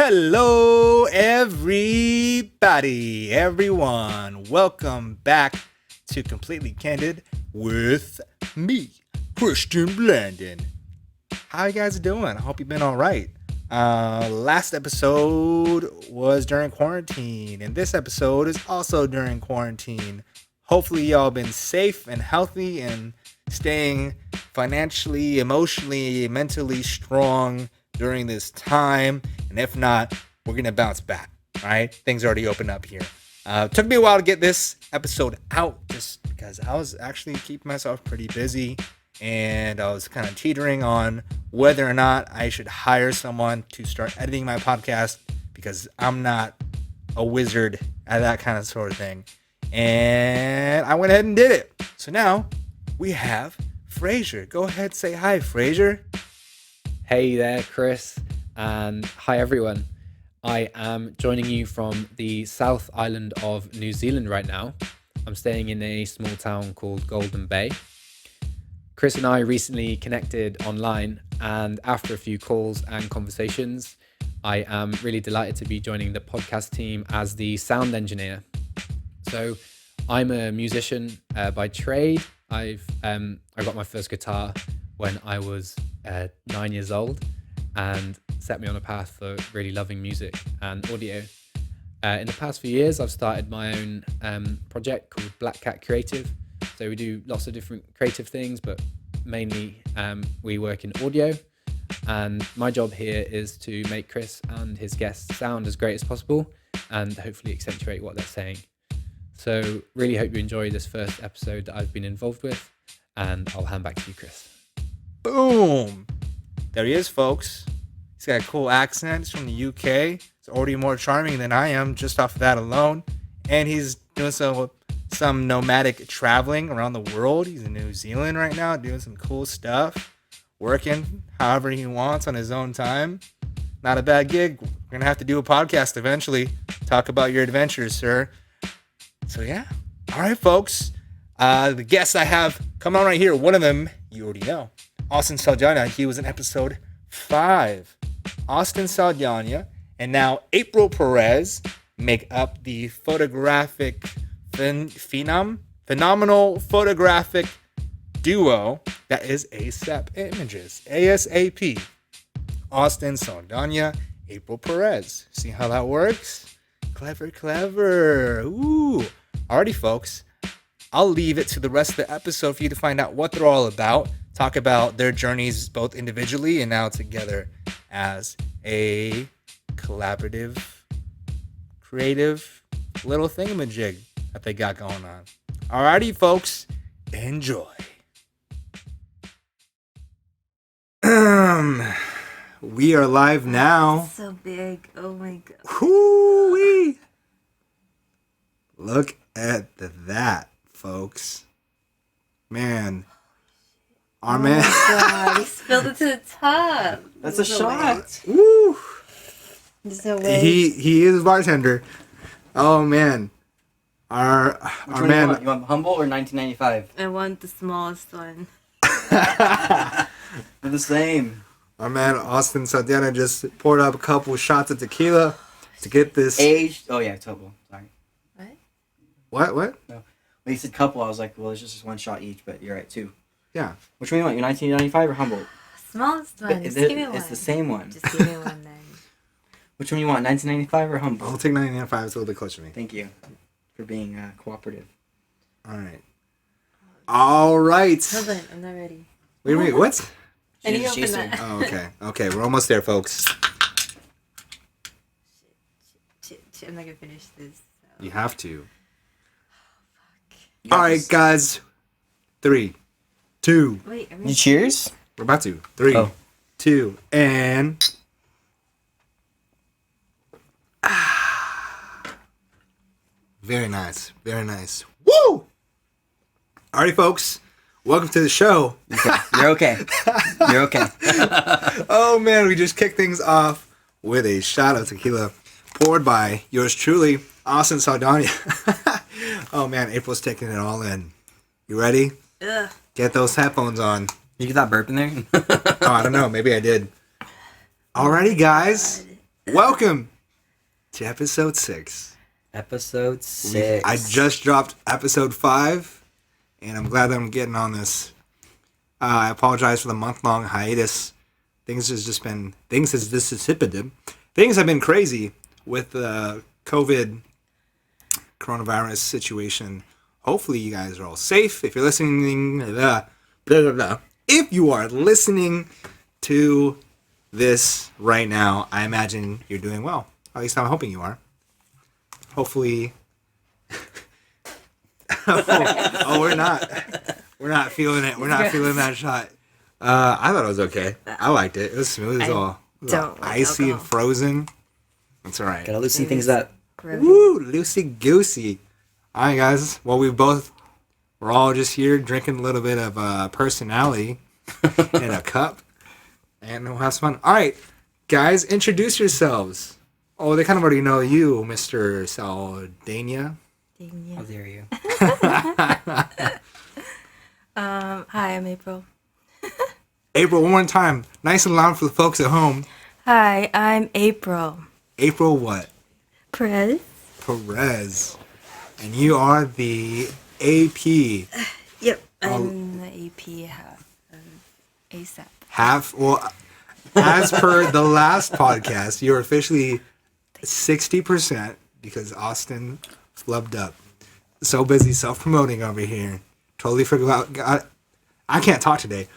Hello, everybody, everyone. Welcome back to Completely Candid with me, Christian Blandin. How you guys doing? I hope you've been all right. Last episode was during quarantine, and this episode is also during quarantine. Hopefully, y'all been safe and healthy and staying financially, emotionally, mentally strong during this time. And if not, we're going to bounce back, all right? Things already opened up here. Took me a while to get this episode out just because I was actually keeping myself pretty busy, and I was kind of teetering on whether or not I should hire someone to start editing my podcast because I'm not a wizard at that kind of sort of thing. And I went ahead and did it. So now we have Fraser. Go ahead, say hi, Fraser. Hey there, Chris, and hi everyone. I am joining you from the South Island of New Zealand right now. I'm staying in a small town called Golden Bay. Chris and I recently connected online, and after a few calls and conversations, I am really delighted to be joining the podcast team as the sound engineer. So I'm a musician by trade. I got my first guitar when I was 9 years old, and set me on a path for really loving music and audio. In the past few years, I've started my own project called Black Cat Creative. So we do lots of different creative things, but mainly we work in audio. And my job here is to make Chris and his guests sound as great as possible and hopefully accentuate what they're saying. So really hope you enjoy this first episode that I've been involved with, and I'll hand back to you, Chris. Boom. There he is, folks. He's got a cool accent. He's from the UK. He's already more charming than I am just off of that alone. And he's doing some nomadic traveling around the world. He's in New Zealand right now doing some cool stuff, working however he wants on his own time. Not a bad gig. We're going to have to do a podcast eventually. Talk about your adventures, sir. So yeah. All right, folks. The guests I have coming on right here, one of them you already know, Austin Saldaña. He was in episode 5. Austin Saldaña and now April Perez make up the photographic phenomenal photographic duo that is ASAP Images. ASAP. Austin Saldaña, April Perez. See how that works? Clever. Ooh. Alrighty, folks. I'll leave it to the rest of the episode for you to find out what they're all about. Talk about their journeys both individually and now together as a collaborative, creative little thingamajig that they got going on. Alrighty, folks. Enjoy. We are live now. That's so big. Oh my god. Hoo-wee. Look at that, folks. Man. Our man. God, he spilled it to the top. That's a shot. Woo. So wait. He is a bartender. Oh man. Our man. You want humble or 1995? I want the smallest one. They're the same. Our man Austin Saldaña just poured up a couple shots of tequila to get this. Aged. Oh yeah, couple. Sorry. What? No. When you said couple, I was like, well, it's just one shot each, but you're right, two. Yeah. Which one you want? Your 1995 or Humboldt? Smallest one. Just It's give me one. the same one. Just give me one then. Which one you want? 1995 or Humboldt? I'll take 1995. It's a little bit closer to me. Thank you for being cooperative. All right. Hold on, I'm not ready. Wait. What? I need to open Jason. that. Oh, okay. Okay, we're almost there, folks. Shit, I'm not gonna finish this. So. You have to. You All got right, this. guys. 3, 2. Wait, You cheers? We're about to. 3, Oh. 2, and. Very nice. Very nice. Woo! Alrighty, folks. Welcome to the show. You're okay. You're okay. Oh, man. We just kicked things off with a shot of tequila poured by yours truly, Austin Saldaña. Oh, man. April's taking it all in. You ready? Ugh. Get those headphones on. You get that burp in there? Oh, I don't know. Maybe I did. Alrighty, guys. Welcome to episode 6. Episode 6. I just dropped episode 5, and I'm glad that I'm getting on this. I apologize for the month-long hiatus. Things have been crazy with the COVID coronavirus situation. Hopefully you guys are all safe. If you're listening, if you are listening to this right now, I imagine you're doing well. At least I'm hoping you are. Hopefully. We're not feeling it. We're not feeling that shot. I thought it was okay. I liked it. It was smooth as all. It was all don't like icy alcohol. and frozen. That's all right. Gotta loosen things up. Woo, loosey goosey. All right, guys. Well, we're all just here drinking a little bit of personality in a cup, and we'll have some fun. All right, guys, introduce yourselves. Oh, they kind of already know you, Mr. Saldaña. How dare you? Hi, I'm April. April, one more time. Nice and loud for the folks at home. Hi, I'm April. April what? Perez. Perez. And you are the AP. Yep, I'm the AP half of ASAP. Well, as per the last podcast, you're officially 60% because Austin flubbed up. So busy self-promoting over here. Totally forgot. I can't talk today.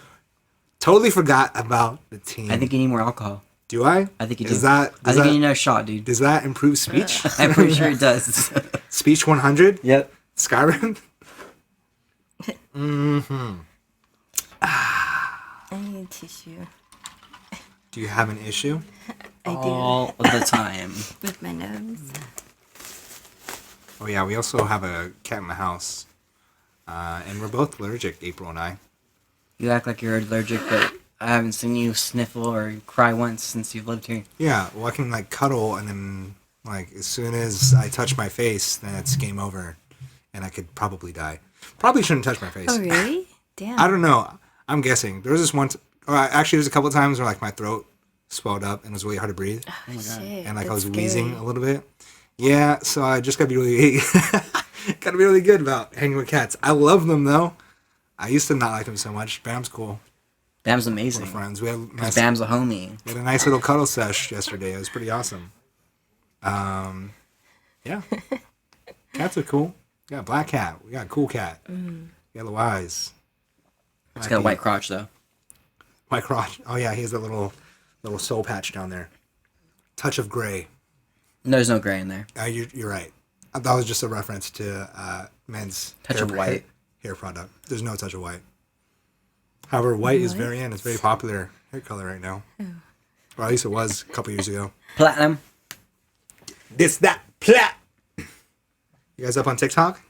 Totally forgot about the team. I think you need more alcohol. Do I? I think you do. I I think you need another shot, dude. Does that improve speech? I'm pretty sure it does. Speech 100? Yep. Skyrim? I need a tissue. Do you have an issue? I do. All of the time. With my nose. Oh yeah, we also have a cat in the house. And we're both allergic, April and I. You act like you're allergic, but I haven't seen you sniffle or cry once since you've lived here. Yeah, well I can like cuddle and then like as soon as I touch my face, then it's game over. And I could probably die. Probably shouldn't touch my face. Oh, really? Damn. I don't know. I'm guessing. There was this one, actually there's a couple of times where like my throat swelled up and it was really hard to breathe. Oh, shit, And like I that's was wheezing scary. a little bit. Yeah, so I just gotta be really good about hanging with cats. I love them though. I used to not like them so much. Bam's cool. Bam's We're amazing. friends. We had Bam's a homie. a nice little cuddle sesh yesterday. It was pretty awesome. Yeah. Cats are cool. We got a black cat. We got a cool cat. Yellow eyes. It's got a white crotch, though. White crotch. Oh yeah, he has a little soul patch down there. Touch of gray. There's no gray in there. You're right. That was just a reference to men's Touch of white. hair product. There's no touch of white. However, white is very in. It's very popular hair color right now. Or at least it was a couple years ago. Platinum. Plat. You guys up on TikTok?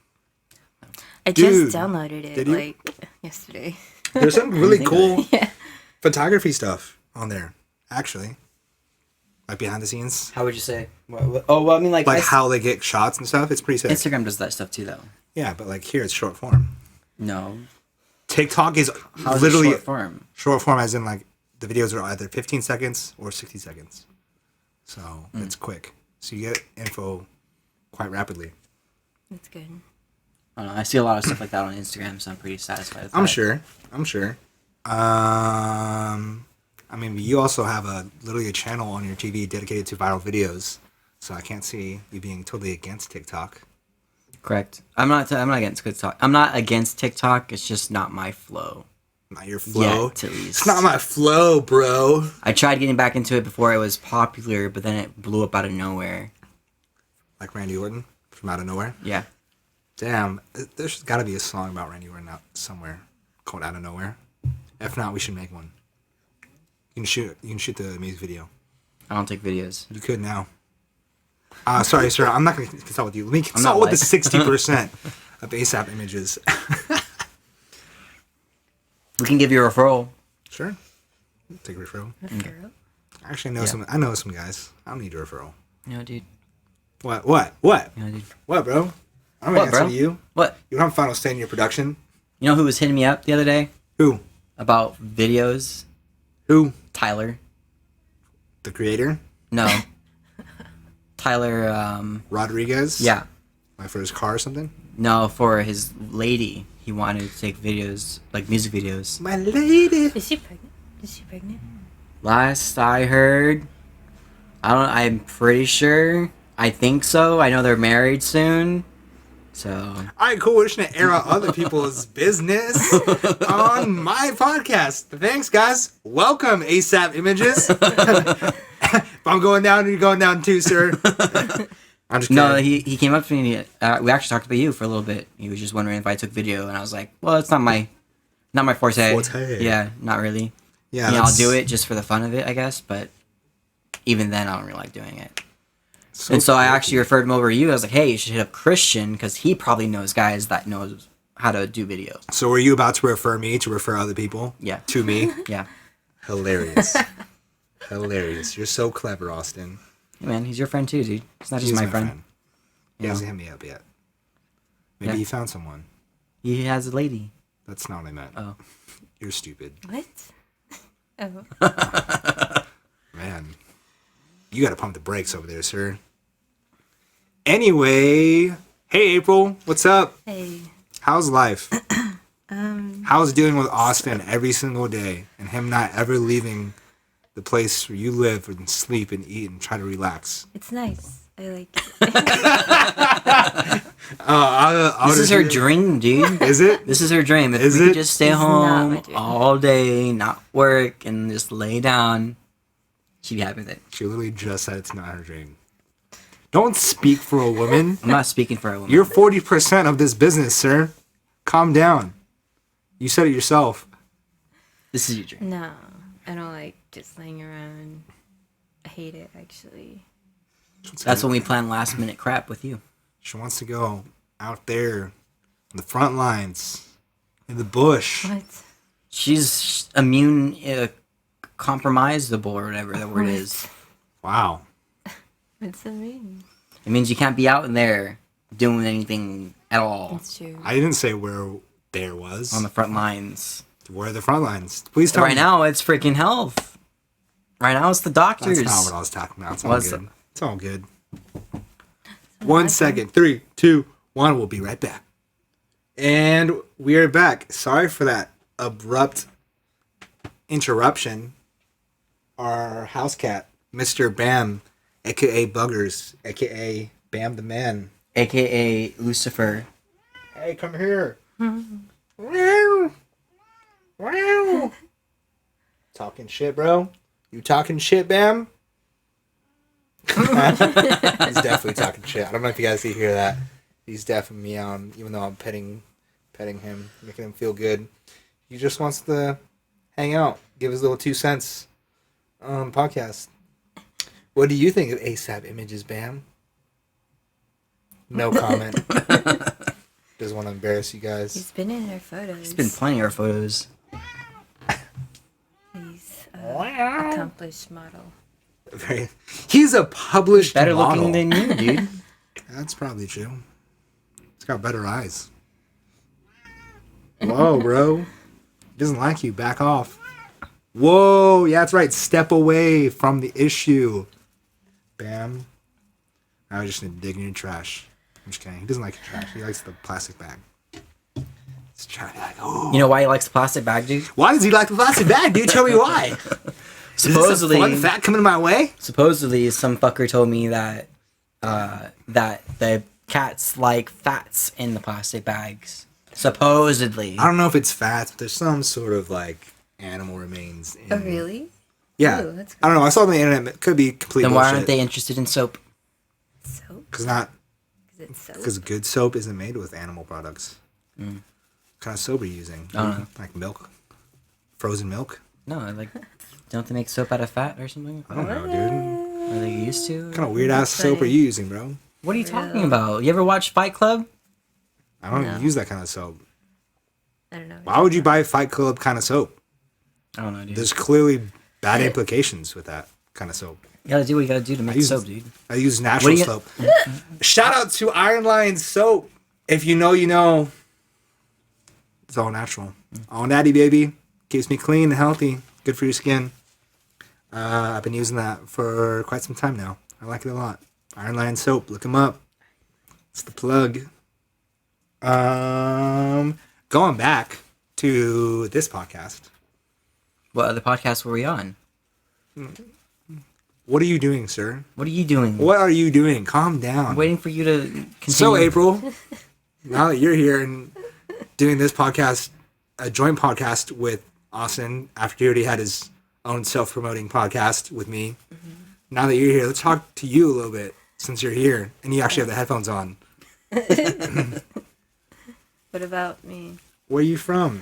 I Dude, just downloaded it did you? like yesterday. There's some really cool Yeah. photography stuff on there, actually. Like behind the scenes. How would you say? Oh, well, I mean, like How they get shots and stuff. It's pretty sick. Instagram does that stuff too, though. Yeah, but like here it's short form. No. TikTok is How is literally it short form? short form as in like the videos are either 15 seconds or 60 seconds. So it's quick. So you get info quite rapidly. That's good. I don't know. I see a lot of stuff like that on Instagram, so I'm pretty satisfied with I'm that. sure. I mean, you also have literally a channel on your TV dedicated to viral videos. So I can't see you being totally against TikTok. Correct. I'm not against TikTok. I'm not against TikTok. It's just not my flow. Not your flow. Yet, at least. It's not my flow, bro. I tried getting back into it before it was popular, but then it blew up out of nowhere. Like Randy Orton from out of nowhere. Yeah. Damn, there's got to be a song about Randy Orton out somewhere called Out of Nowhere. If not, we should make one. You can shoot the music video. I don't take videos. You could now. Sorry, sir. I'm not going to consult with you. Let me not consult with the like- 60% of ASAP images. We can give you a referral. Sure. Take a referral. Referral? Actually, I know some guys. I don't need a referral. You know, dude. What? You know, dude. What, bro? I'm What, going to answer bro? to you. What? You don't have final say in your production. You know who was hitting me up the other day Who? about videos? Who? Tyler. The creator? No. Tyler, Rodriguez? yeah. Like for his car or something? No, for his lady. He wanted to take videos, like music videos. My lady! Is she pregnant? Is she pregnant? Last I heard, I'm pretty sure. I think so. I know they're married soon. So. Alright, cool. We're just gonna air out other people's business on my podcast. Thanks, guys. Welcome, ASAP Images. If I'm going down, you're going down too, sir. I'm just kidding. No, he came up to me. We actually talked about you for a little bit. He was just wondering if I took video, and I was like, "Well, it's not my forte." Yeah, not really. Yeah, I'll do it just for the fun of it, I guess. But even then, I don't really like doing it. So I actually referred him over to you. I was like, "Hey, you should hit up Christian because he probably knows guys that knows how to do video." So were you about to refer me to refer other people? Yeah. To me? Yeah. Hilarious. Hilarious. You're so clever, Austin. Hey, man, he's your friend too, dude. He's not just my friend. He hasn't hit me up yet. Maybe he found someone. He has a lady. That's not what I meant. Oh. You're stupid. What? Oh. Man. You gotta pump the brakes over there, sir. Anyway. Hey, April. What's up? Hey. How's life? How's dealing with Austin every single day and him not ever leaving the place where you live and sleep and eat and try to relax? It's nice. I like it. This is her dream, dude. Is it? This is her dream. If we could just stay It's not my home dream. all day, not work, and just lay down, she'd be happy with it. She literally just said it's not her dream. Don't speak for a woman. I'm not speaking for a woman. You're 40% of this business, sir. Calm down. You said it yourself. This is your dream. No, I don't like just laying around. I hate it, actually. That's when we plan last minute crap with you. She wants to go out there on the front lines, in the bush. What? She's immune, compromisable, or whatever the word is. Wow. What's that mean? It means you can't be out in there doing anything at all It's true. I didn't say where there was. on the front lines. Where are the front lines? Please tell Right me. now, it's freaking health. Right now, it's the doctors. That's not what I was talking about. It's all What's good. it? It's all good. 1 second. 3, 2, 1. We'll be right back. And we are back. Sorry for that abrupt interruption. Our house cat, Mr. Bam, aka Buggers, aka Bam the Man. AKA Lucifer. Hey, come here. Wow. Wow. Talking shit, bro. You talking shit, Bam? He's definitely talking shit. I don't know if you guys hear that. He's definitely meowing, even though I'm petting him, making him feel good. He just wants to hang out, give his little 2 cents on the podcast. What do you think of ASAP Images, Bam? No comment. Doesn't want to embarrass you guys. He's been in our photos. There's been plenty of photos. He's an accomplished model. He's a published Better model. looking than you, dude. That's probably true. He's got better eyes. Whoa, bro. He doesn't like you. Back off. Whoa. Yeah, that's right. Step away from the issue. Bam. I just need to dig in your trash. I'm just kidding. He doesn't like your trash. He likes the plastic bag. He's trying to be like, oh. You know why he likes the plastic bag, dude? Why does he like the plastic bag, dude? Tell me why. Supposedly, Is this a fun fact coming my way? supposedly, some fucker told me that that the cats like fats in the plastic bags. Supposedly. I don't know if it's fat, but there's some sort of like animal remains. In Oh, really? Yeah. Ooh, that's I don't know. I saw it on the internet. It could be complete Then bullshit. why aren't they interested in soap? Soap? Because good soap isn't made with animal products. What kind of soap are you using? I don't know. Like milk? Frozen milk? No, like, don't they make soap out of fat or something? I don't know, dude. Are they used to? What kind of weird ass Funny. soap are you using, bro? What are you talking about? You ever watch Fight Club? I don't No. use that kind of soap. I don't know. Why would you buy Fight Club kind of soap? I don't know, dude. There's clearly bad implications with that kind of soap. You gotta do what you gotta do to make use- soap, dude. I use natural What do soap. Shout out to Iron Lion soap. If you know, you know. It's all natural. All natty, baby. Keeps me clean and healthy. Good for your skin. I've been using that for quite some time now. I like it a lot. Iron Lion Soap. Look him up. It's the plug. Going back to this podcast. What other podcast were we on? What are you doing, sir? What are you doing? What are you doing? Calm down. I'm waiting for you to continue. So, April, now that you're here and doing this podcast, a joint podcast with Austin, after he already had his own self-promoting podcast with me, now that you're here, let's talk to you a little bit since you're here and you actually have the headphones on. What about me? Where are you from?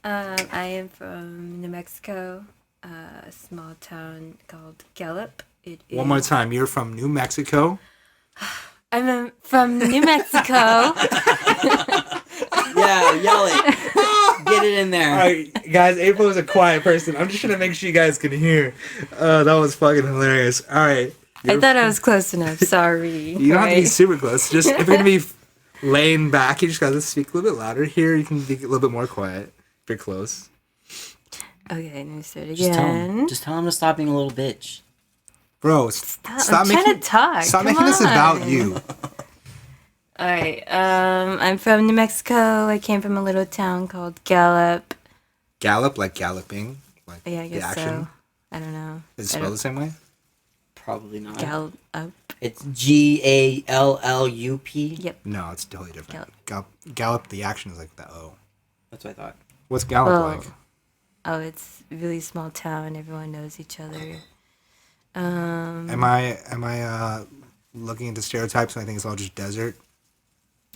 I am from New Mexico, a small town called Gallup. One more time. You're from New Mexico? I'm from New Mexico. Yeah, yell it. Get it in there. All right, guys, April is a quiet person. I'm just trying to make sure you guys can hear. That was fucking hilarious. All right. I thought I was close enough. Sorry. You don't have to be super close. Just if you're going to be laying back, you just got to speak a little bit louder. Here, you can be a little bit more quiet if you're close. Okay, let me start Just again. tell him to stop being a little bitch. Bro, I'm stop trying making to talk. Stop Come making this about on. you. All right. I'm from New Mexico. I came from a little town called Gallup. Gallop, like galloping, like Yeah, I the guess action. so. I don't know. Is it spelled the same way? Probably not. Gallup. It's Gallup. Yep. No, it's totally different. Gallop, the action is like the O. That's what I thought. What's Gallop Oh. like? Oh, it's a really small town. Everyone knows each other. Am I looking into stereotypes and I think it's all just desert?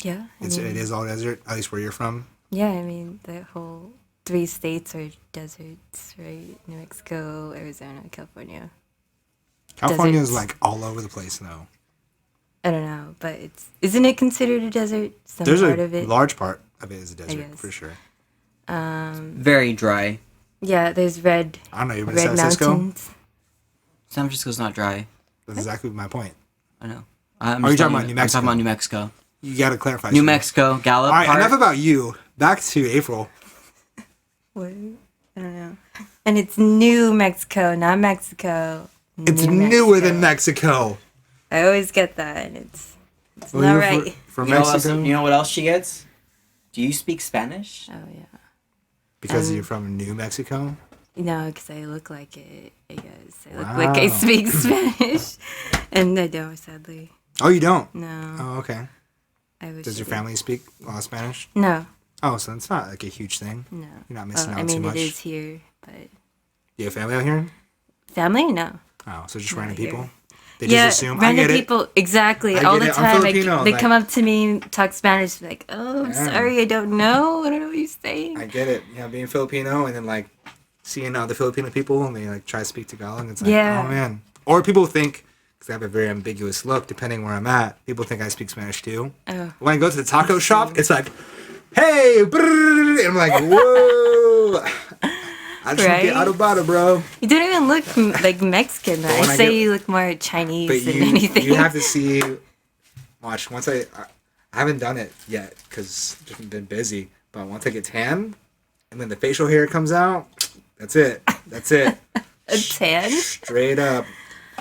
Yeah. It is all desert, at least where you're from. Yeah, I mean, the whole 3 states are deserts, right? New Mexico, Arizona, California. California is Deserts. like all over the place though. I don't know, but isn't it considered a desert? Some There's part a of it. large part of it is a desert guess. for sure. Very dry. Yeah, there's red I don't know. You've been to San red Francisco? mountains. San Francisco's not dry. That's exactly my point. I know. Are you talking about New I'm Mexico? talking about New Mexico. You got to clarify. New sir. Mexico, Gallup. All right, part. enough about you. Back to April. What? I don't know. And it's New Mexico, not Mexico. It's New newer than Mexico. I always get that, and it's Well, not you're right. From You know, what else, Mexico? you know what else she gets? Do you speak Spanish? Oh yeah. Because you're from New Mexico? No, because I look like it. I guess I look Wow. like I speak Spanish, and I don't. Sadly, Oh, you don't? no. Oh, okay. I wish. Does I your did. family speak a lot of Spanish? No, Oh, so it's not like a huge thing. no. You're not missing I out too mean, much. it is here, but You have family out here? family, no. Oh, so just Not random here. people? They Yeah, just assume, I random get it. people. Exactly. I All get the it. I'm time, Filipino, they like- come up to me, talk Spanish, like, "Oh, I'm Yeah. sorry, I don't know. I don't know what you're saying." I get it. You know, being Filipino and then like seeing other Filipino people and they like try to speak Tagalog and it's like, Yeah. oh man. Or people think, because I have a very ambiguous look depending where I'm at, people think I speak Spanish too. Oh. When I go to the taco shop, it's like, hey, brrr, and I'm like, whoa. I just want to get Right? out of bada, bro. You don't even look like Mexican. Though. when I I say get- you look more Chinese But than anything. you have to see, watch, once I haven't done it yet because just been busy, but once I get tan and then the facial hair comes out, that's it. That's it. A tan, Straight up.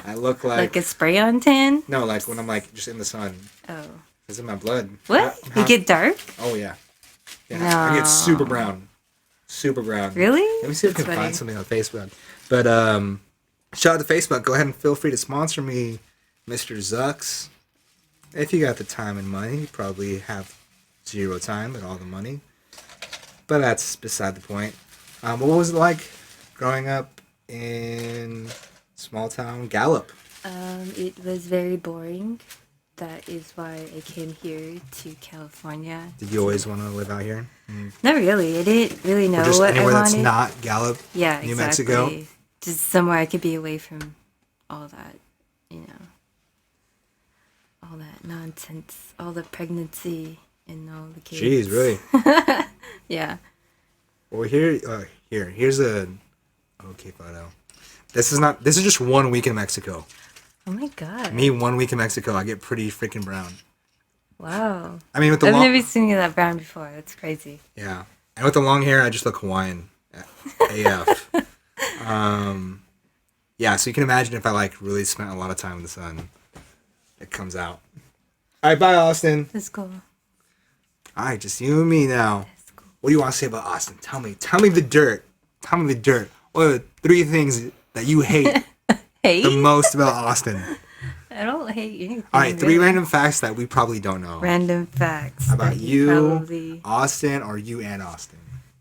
I look like a spray-on tan. no, like when I'm like just in the sun. Oh, It's in my blood. what? How- You get dark? Oh yeah. Yeah. I get super No. brown. Super brown. Really? Let me see if I That's can funny. find something on Facebook. But shout out to Facebook. Go ahead and feel free to sponsor me, Mr. Zucks. If you got the time and money, you probably have zero time but all the money. But that's beside the point. What was it like growing up in small town Gallup? It was very boring. That is why I came here to California. Did you always want to live out here? Not really. I didn't really know Or just what I anywhere that's wanted. not Gallup? Yeah, New exactly. Mexico? Just somewhere I could be away from all that, all that nonsense, all the pregnancy and all the kids. Jeez, really? Yeah. Well, here's a okay photo. This is just 1 week in Mexico. Oh my god. Me 1 week in Mexico, I get pretty freaking brown. Wow. I mean, with the I've long, never seen you that brown before. That's crazy. yeah, and with the long hair, I just look Hawaiian, AF. Yeah, so you can imagine if I like really spent a lot of time in the sun, it comes out. All right, bye, Austin. That's cool. All right, just you and me now. That's cool. What do you want to say about Austin? Tell me the dirt. Tell me the dirt. What are the 3 things that you hate Hey? the most about Austin? I don't hate anything. All right, 3 really. random facts that we probably don't know Random facts. about that you, probably... Austin, or you and Austin.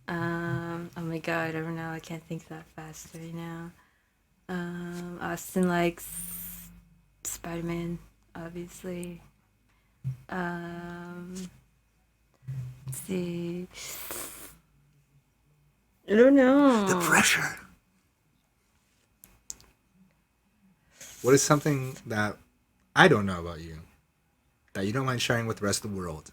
Oh my god, I don't know. I can't think that fast right now. Austin likes Spider-Man, obviously. Let's see. I don't know. The pressure. What is something that I don't know about you that you don't mind sharing with the rest of the world?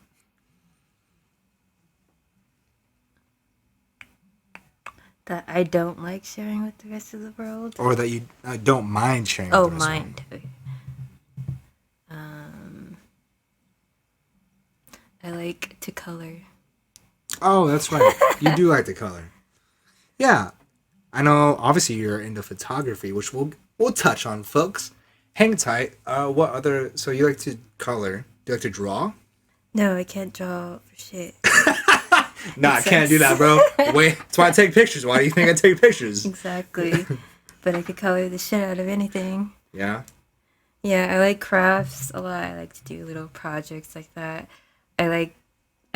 That I don't like sharing with the rest of the world. Or that you don't mind sharing with the rest Mind. Okay. I like to color. Oh, that's right. You do like the color. Yeah. I know, obviously, you're into photography, which we'll touch on, folks. Hang tight. What other... So you like to color. Do you like to draw? No, I can't draw for shit. Nah, I can't do that, bro. Wait, that's why I take pictures. Why do you think I take pictures? Exactly. But I could color the shit out of anything. Yeah? Yeah, I like crafts a lot. I like to do little projects like that. I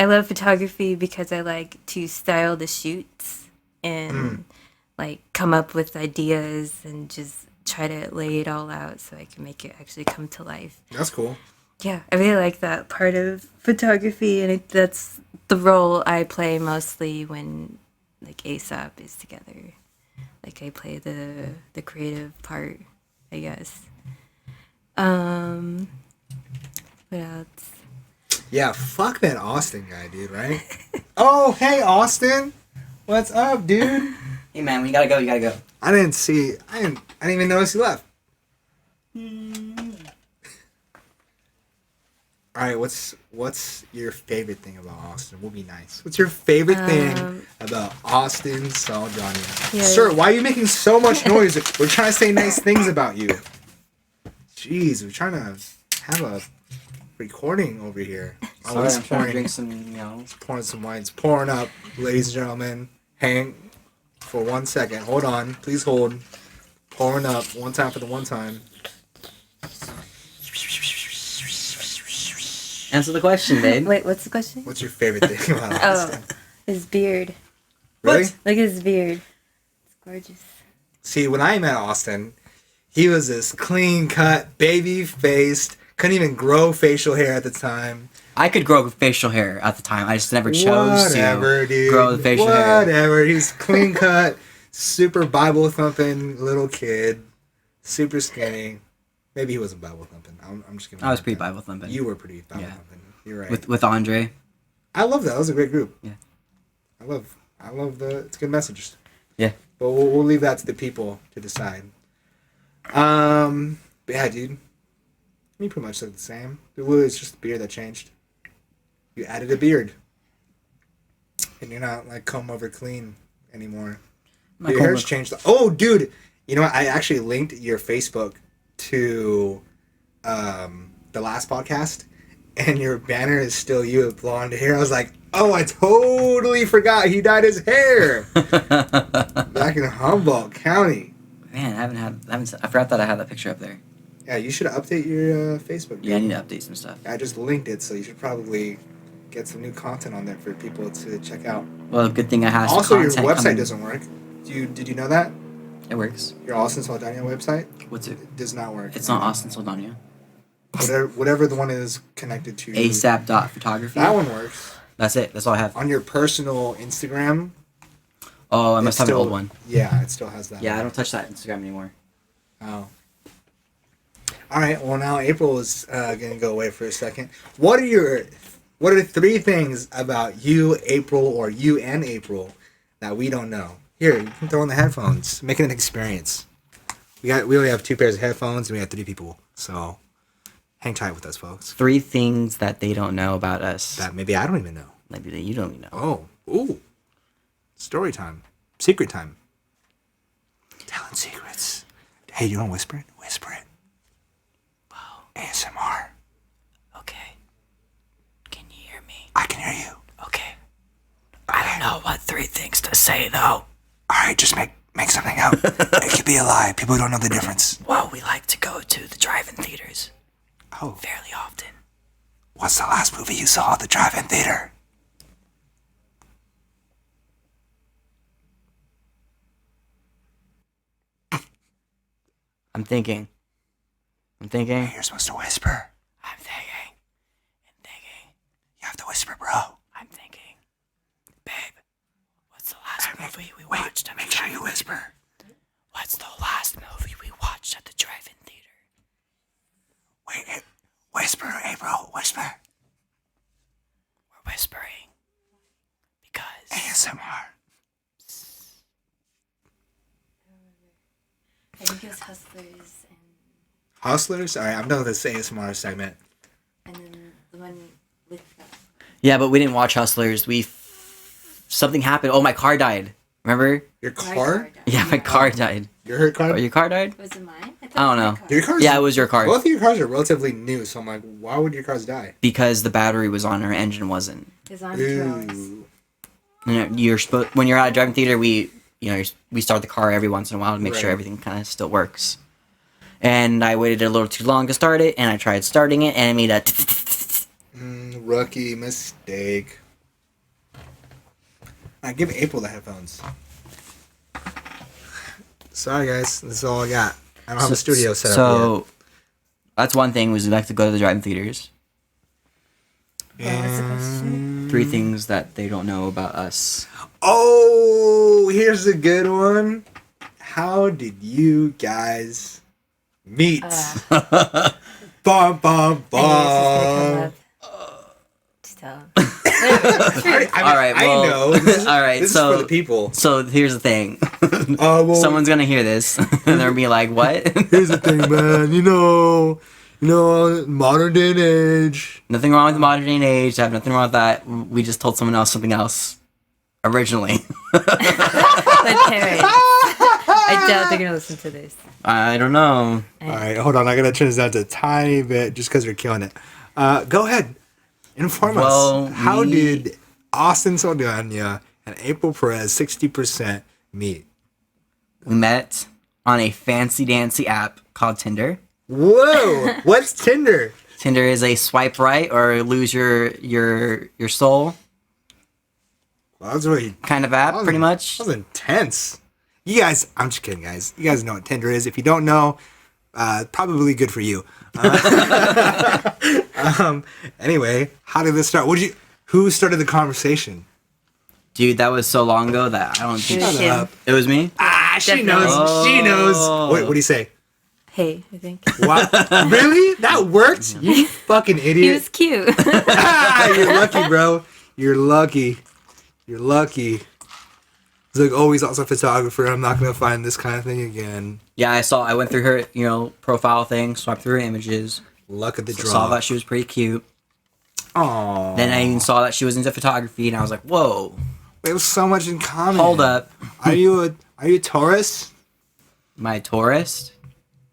love photography because I like to style the shoots and like come up with ideas and just try to lay it all out so I can make it actually come to life. That's cool. Yeah, I really like that part of photography, and that's the role I play mostly when like ASAP is together. Like I play the creative part, I guess. What else? Yeah, fuck that Austin guy, dude, right? Oh, hey, Austin. What's up, dude? Hey man, when you gotta go, you gotta go. I didn't even notice he left. All right, what's your favorite thing about Austin? We'll be nice. What's your favorite thing about Austin Saldaña? Yeah. Sir, why are you making so much noise? We're trying to say nice things about you. Jeez, we're trying to have a recording over here. Sorry, it's I'm trying to drink pouring, some, pouring some wine. It's pouring up, ladies and gentlemen. Hang for 1 second. Hold on. Please hold. Pouring up. One time for the one time. Answer the question, babe. Wait, what's the question? What's your favorite thing about Austin? His beard. Really? Look at his beard. It's gorgeous. See, when I met Austin, he was this clean-cut, baby-faced, couldn't even grow facial hair at the time. I could grow facial hair at the time. I just never chose Whatever, to dude. grow the facial hair. Whatever. He's clean-cut, super Bible-thumping little kid, super skinny. Maybe he wasn't Bible-thumping. I'm just kidding. I was pretty Bible thumping. You were pretty Bible-thumping. You're right. With Andre. I love that. That was a great group. Yeah. I love it's a good message. Yeah. But we'll leave that to the people to decide. But yeah, dude. You pretty much look the same. It's just the beard that changed. You added a beard. And you're not like comb over clean anymore. Your hair's changed. Oh, dude. You know what? I actually linked your Facebook to the last podcast. And your banner is still you with blonde hair. I was like, oh, I totally forgot he dyed his hair. Back in Humboldt County. Man, I forgot that I had that picture up there. Yeah, you should update your Facebook. Yeah, I need to update some stuff. I just linked it, so you should probably get some new content on there for people to check out. Well, good thing I have some Also, your content website coming. doesn't work. Did you know that? It works. Your Austin Saldaña website? What's it? It does not work. It's not Austin Saldaña. Whatever the one is connected to. ASAP.photography. That one works. That's it. That's all I have. On your personal Instagram. Oh, I must have an old one. Yeah, it still has that. Yeah, one. I don't touch that Instagram anymore. Oh. All right. Well, now April is gonna go away for a second. What are 3 things about you, April, or you and April that we don't know? Here, you can throw in the headphones. Make it an experience. We only have 2 pairs of headphones, and we have 3 people. So, hang tight with us, folks. 3 things that they don't know about us. That maybe I don't even know. Maybe that you don't even know. Oh, ooh, story time, secret time. Telling secrets. Hey, you want to whisper it? Whisper it. Wow. ASMR. Okay. Can you hear me? I can hear you. Okay. I don't know what 3 things to say though. Alright, just make something up. It could be a lie. People don't know the difference. Well, we like to go to the drive-in theaters Oh. fairly often. What's the last movie you saw at the drive-in theater? I'm thinking. You're supposed to whisper. I'm thinking. You have to whisper, bro. I'm thinking. Babe, what's the last movie we watched at the Make sure drive-in you whisper. What's the last movie we watched at the drive-in theater? Wait, whisper, hey, bro, whisper. We're whispering. Because ASMR. I think it was Hustlers Hustlers? Alright, I'm done with this ASMR segment. and then the one with yeah, but we didn't watch Hustlers. Something happened. Oh, my car died. Remember? Your car? Yeah, my car died. Your car? Oh, your car died? Was it mine? I don't know. Your car's, Yeah, it was your car. Both of your cars are relatively new, so I'm like, why would your cars die? Because the battery was on, her engine wasn't. It's on drugs. Ooh. You're supposed when you're at a driving theater, we start the car every once in a while to make sure Right. everything kind of still works. And I waited a little too long to start it, and I tried starting it, and it made a. Rookie mistake. Alright, give April the headphones. Sorry, guys. This is all I got. I don't have a studio set up So that's one thing was we like to go to the drive-in theaters. yet. What's the question? 3 things that they don't know about us. Oh, here's a good one. How did you guys meet? Bum, bum, bum. Just tell 'em. I know. This is, all right. this So is for the people. So here's the thing. Well, Someone's gonna hear this, and they'll be like, "What?" here's the thing, man. You know, modern day and age. Nothing wrong with modern day and age. I have nothing wrong with that. We just told someone else something else originally. My parents. I doubt they're gonna listen to this. I don't know. All right, hold on. I gotta turn this down to a tiny bit just because you're killing it. Go ahead. Inform us. How did Austin Saldaña and April Perez 60% meet? We met on a fancy dancy app called Tinder. Whoa! What's Tinder? Tinder is a swipe right or lose your soul Well, that was really kind of app, pretty much. That was intense. You guys, I'm just kidding, guys. You guys know what Tinder is. If you don't know, probably good for you. Anyway, how did this start? Who started the conversation? Dude, that was so long ago that I don't think Shut up. it was me. She Definitely. knows. She knows. Wait, what do you say? Hey, I think. What? Really? That worked? You fucking He idiot. was cute. You're lucky, bro. You're lucky. You're lucky. It's like, oh, he's also a photographer. I'm not going to find this kind of thing again. Yeah, I went through her, profile thing, swiped through her images, Luck of the draw. saw that she was pretty cute. Aww. Then I even saw that she was into photography, and I was like, whoa, We have so much in common. hold up. Are you a Taurus? My tourist?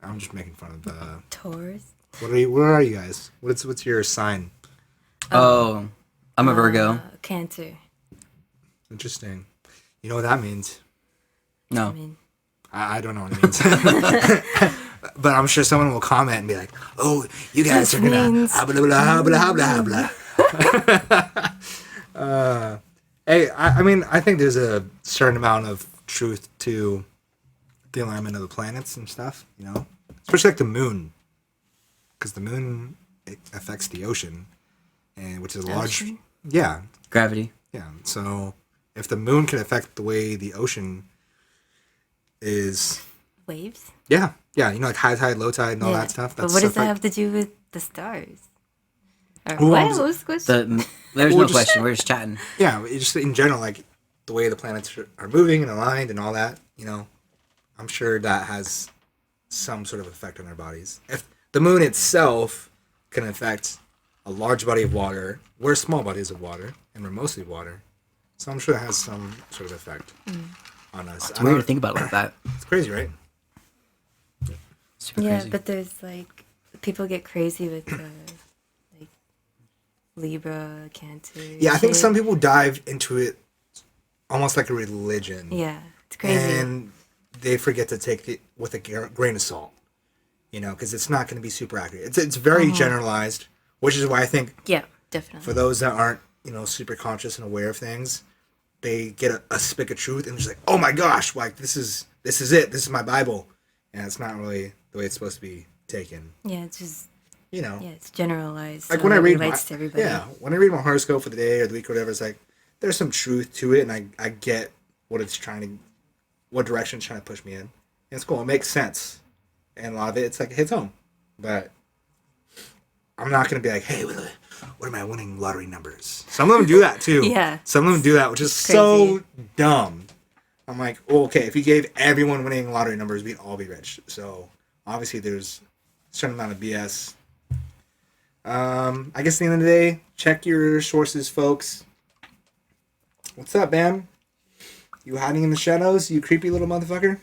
I'm just making fun of the. Taurus. Where are you guys? What's your sign? Oh, I'm a Virgo. Cancer. Interesting. You know what that means? I No. mean, I don't know what it means. But I'm sure someone will comment and be like, "Oh, you guys are gonna means- blah blah blah blah blah." Hey, I think there's a certain amount of truth to the alignment of the planets and stuff. Especially like the moon, because the moon it affects the ocean, and which is a large. Ocean? Yeah, Gravity. yeah. So if the moon can affect the way the ocean is. waves. Yeah, like high tide, low tide, and all Yeah. that stuff. But what does that have to do with the stars? Or Well, what? I was- What was the question? There's Well, no just- question. We're just chatting. Yeah, just in general, like the way the planets are moving and aligned and all that. I'm sure that has some sort of effect on our bodies. If the moon itself can affect a large body of water, we're small bodies of water, and we're mostly water. So I'm sure it has some sort of effect on us. It's weird to think about it like that. It's crazy, right? Super Yeah, crazy. but there's like people get crazy with like Libra, Cancer. Yeah, I think shit. some people dive into it almost like a religion. Yeah, it's crazy. And they forget to take it with a grain of salt, you know, because it's not going to be super accurate. It's very generalized, which is why I think Yeah, definitely. for those that aren't, you know, super conscious and aware of things, they get a spick of truth and it's like, oh my gosh, like this is it, this is my Bible, and it's not really the way it's supposed to be taken. Yeah, it's just You know, it's generalized. like so when I it read relates to everybody. when I read my horoscope for the day or the week or whatever, it's like there's some truth to it, and I get what direction it's trying to push me in. And it's cool. It makes sense, and a lot of it, it's like it hits home. But I'm not gonna be like, hey, what are my winning lottery numbers? Some of them do that too. Yeah. Some of them do that, which is so dumb. I'm like, well, okay, if you gave everyone winning lottery numbers, we'd all be rich. So obviously, there's a certain amount of BS. I guess at the end of the day, check your sources, folks. What's up, Bam? You hiding in the shadows, you creepy little motherfucker?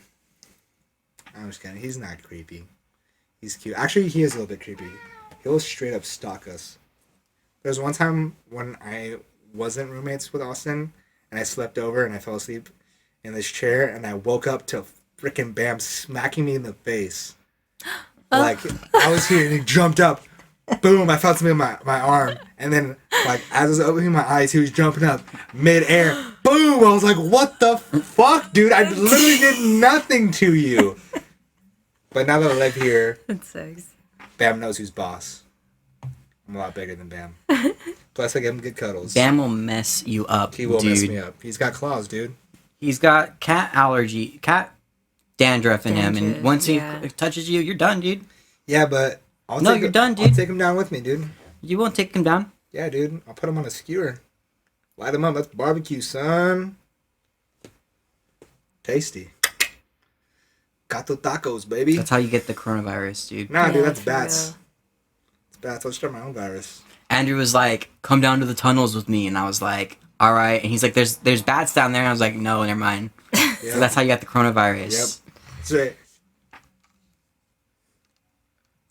I'm just kidding. He's not creepy. He's cute. Actually, he is a little bit creepy. He'll straight up stalk us. There was one time when I wasn't roommates with Austin, and I slept over and I fell asleep in this chair, and I woke up to freaking Bam smacking me in the face. Like, I was here, and he jumped up. Boom, I felt something in my arm. And then, like, as I was opening my eyes, he was jumping up mid-air. Boom! I was like, what the fuck, dude? I literally did nothing to you. But now that I live here, That sucks. Bam knows who's boss. I'm a lot bigger than Bam. Plus, I give him good cuddles. Bam will mess you up, He will dude. mess me up. He's got claws, dude. He's got cat dandruff in him, and Dandruff, once he yeah. touches you, you're done, dude. Yeah, but You're done, dude. I'll take him down with me, dude. You won't take him down. Yeah, dude. I'll put him on a skewer. Light him up. That's barbecue, son. Tasty. Gato tacos, baby. That's how you get the coronavirus, dude. Nah, dude, Yeah, that's for bats. real. It's bats. I'll start my own virus. Andrew was like, "Come down to the tunnels with me," and I was like, "All right." And he's like, "There's bats down there," and I was like, "No, never mind." Yep. So that's how you got the coronavirus. Yep. That's right.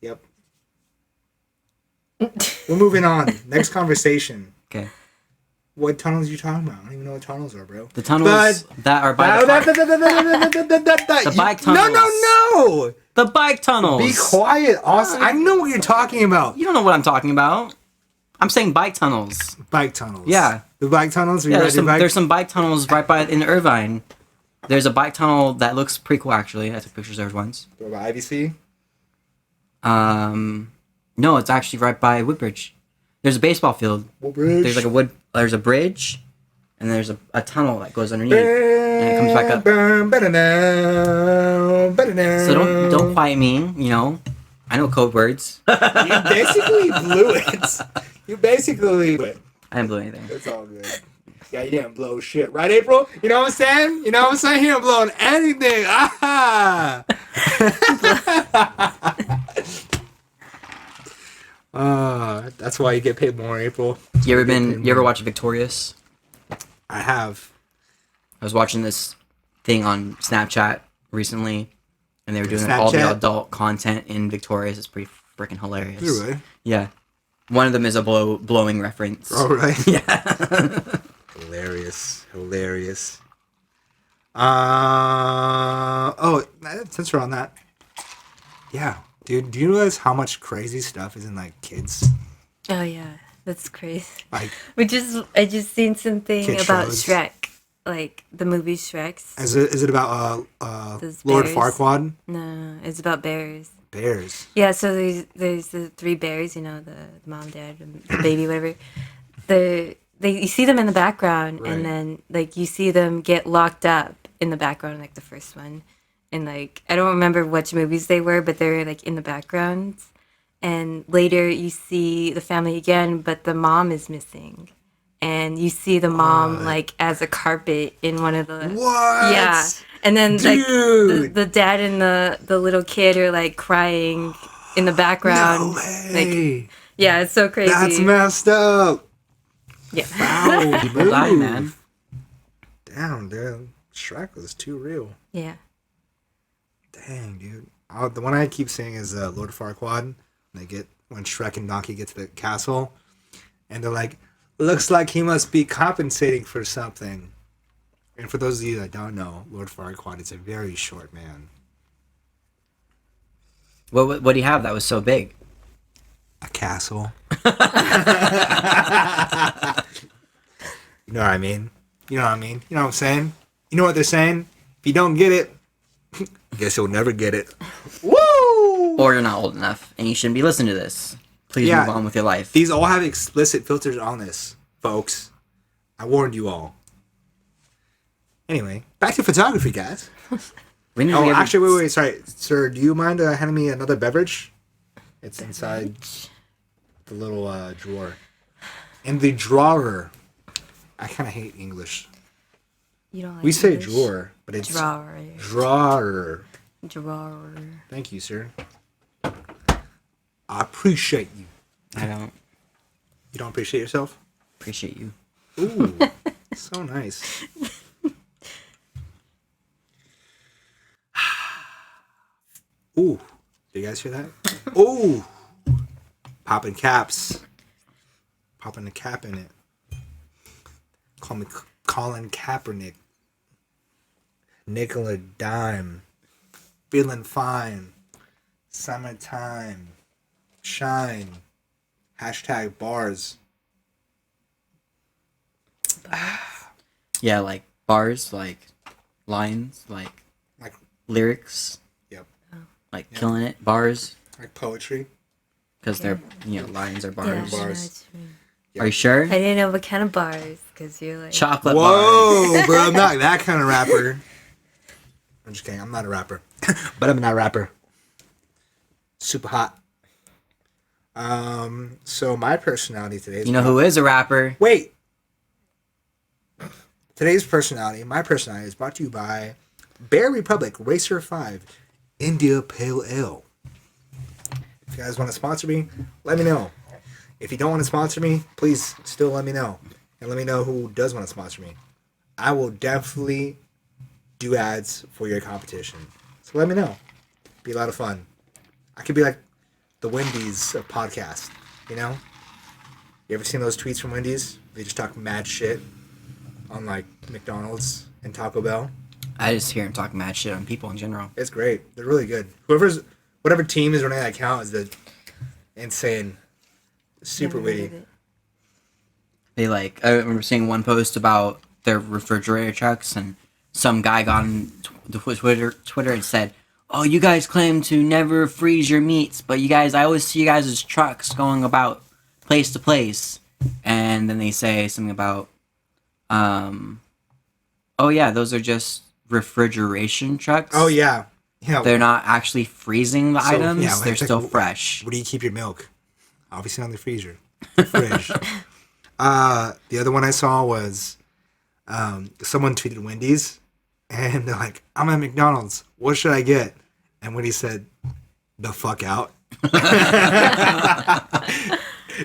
Yep. We're moving on. Next conversation. Okay. What tunnels are you talking about? I don't even know what tunnels are, bro. The tunnels that are by the The bike No, tunnels. no. the bike tunnels. Be quiet, Austin. I know what you're talking about. You don't know what I'm talking about. I'm saying bike tunnels. Bike tunnels. Yeah. The bike tunnels? Are you Yeah, riding your bike? there's some bike tunnels right by in Irvine. There's a bike tunnel that looks pretty cool, actually. I took pictures there once. What about IVC? No, it's actually right by Woodbridge. There's a baseball field. What bridge? There's like there's a bridge, and there's a tunnel that goes underneath, and it comes back up. So don't fight me. You know, I know code words. You basically blew it. You basically blew it. I didn't blow anything. It's all good. Yeah, you didn't blow shit, right, April? You know what I'm saying? You know what I'm saying? He didn't blow anything. Ah! That's why you get paid more, April. You ever watch Victorious? I have. I was watching this thing on Snapchat recently, and they were doing all the Snapchat? adult content in Victorious. It's pretty freaking hilarious. Really? Yeah. One of them is a blowing reference. All right. Yeah. Hilarious. Since we're on that. Yeah. Dude, do you realize how much crazy stuff is in, like, kids? Oh yeah, that's crazy. Like, I just seen something Kid about shows. Shrek, like the movie Shrek. is it about Those Lord bears. Farquaad? No, it's about bears. Bears. Yeah, so there's the three bears, you know, the mom, dad, and the baby, whatever. You see them in the background, Right. and then like you see them get locked up in the background, like the first one, and like I don't remember which movies they were, but they're like in the background. And later you see the family again, but the mom is missing, and you see the mom like as a carpet in one of the What? yeah. And then like Dude. the dad and the little kid are like crying in the background. No way. Like yeah, it's so crazy. That's messed up. Yeah. Foul People die, man. Damn, dude. Shrek was too real. Yeah. Dang, dude. The one I keep saying is Lord Farquaad. When Shrek and Donkey get to the castle, and they're like, looks like he must be compensating for something. And for those of you that don't know, Lord Farquaad is a very short man. What do you have that was so big? A castle. You know what I mean? You know what I mean? You know what I'm saying? You know what they're saying? If you don't get it, guess you'll never get it. Woo! Or you're not old enough, and you shouldn't be listening to this. Please move on with your life. These all have explicit filters on this, folks. I warned you all. Anyway, back to photography, guys. Actually, wait, sorry. Sir, do you mind handing me another beverage? It's inside the little drawer. In the drawer. I kind of hate English. You don't like We say English? drawer, but it's Drawer. drawer. Drawer. Thank you, sir. I appreciate you. I don't You don't appreciate yourself? appreciate you. Ooh, so nice. Ooh, did you guys hear that? Ooh, popping caps. Popping a cap in it. Call me Colin Kaepernick. Nickel a dime. Feeling fine. Summertime. Shine. Hashtag bars. Yeah, like bars, like lines, like Like, lyrics, yep. like killing it. Bars, Like poetry. because they're lines are Yeah, bars. Bars. no, it's true. Are you sure? I didn't know what kind of bars, because you're like... Chocolate bars. Whoa, bro, I'm not that kind of rapper. I'm just kidding, I'm not a rapper. But I'm not a rapper. Super hot. So my personality today is... You know who is a rapper? Wait! My personality is brought to you by Bear Republic Racer 5 India Pale Ale. If you guys want to sponsor me, let me know. If you don't want to sponsor me, please still let me know. And let me know who does want to sponsor me. I will definitely do ads for your competition. So let me know. Be a lot of fun. I could be like the Wendy's of podcast, you know? You ever seen those tweets from Wendy's? They just talk mad shit on like McDonald's and Taco Bell. I just hear him talk mad shit on people in general. It's great. They're really good. Whatever team is running that account is the insane, super Never heard witty. of it. They I remember seeing one post about their refrigerator trucks, and some guy got on Twitter and said, "Oh, you guys claim to never freeze your meats, but I always see you guys' trucks going about place to place." And then they say something about, "Oh yeah, those are just refrigeration trucks. Oh yeah, yeah. They're not actually freezing the items. yeah, They're it's like, still fresh." Where do you keep your milk? Obviously on the freezer, the fridge. The other one I saw was someone tweeted Wendy's, and they're like, "I'm at McDonald's. What should I get?" And Wendy said, "The fuck out."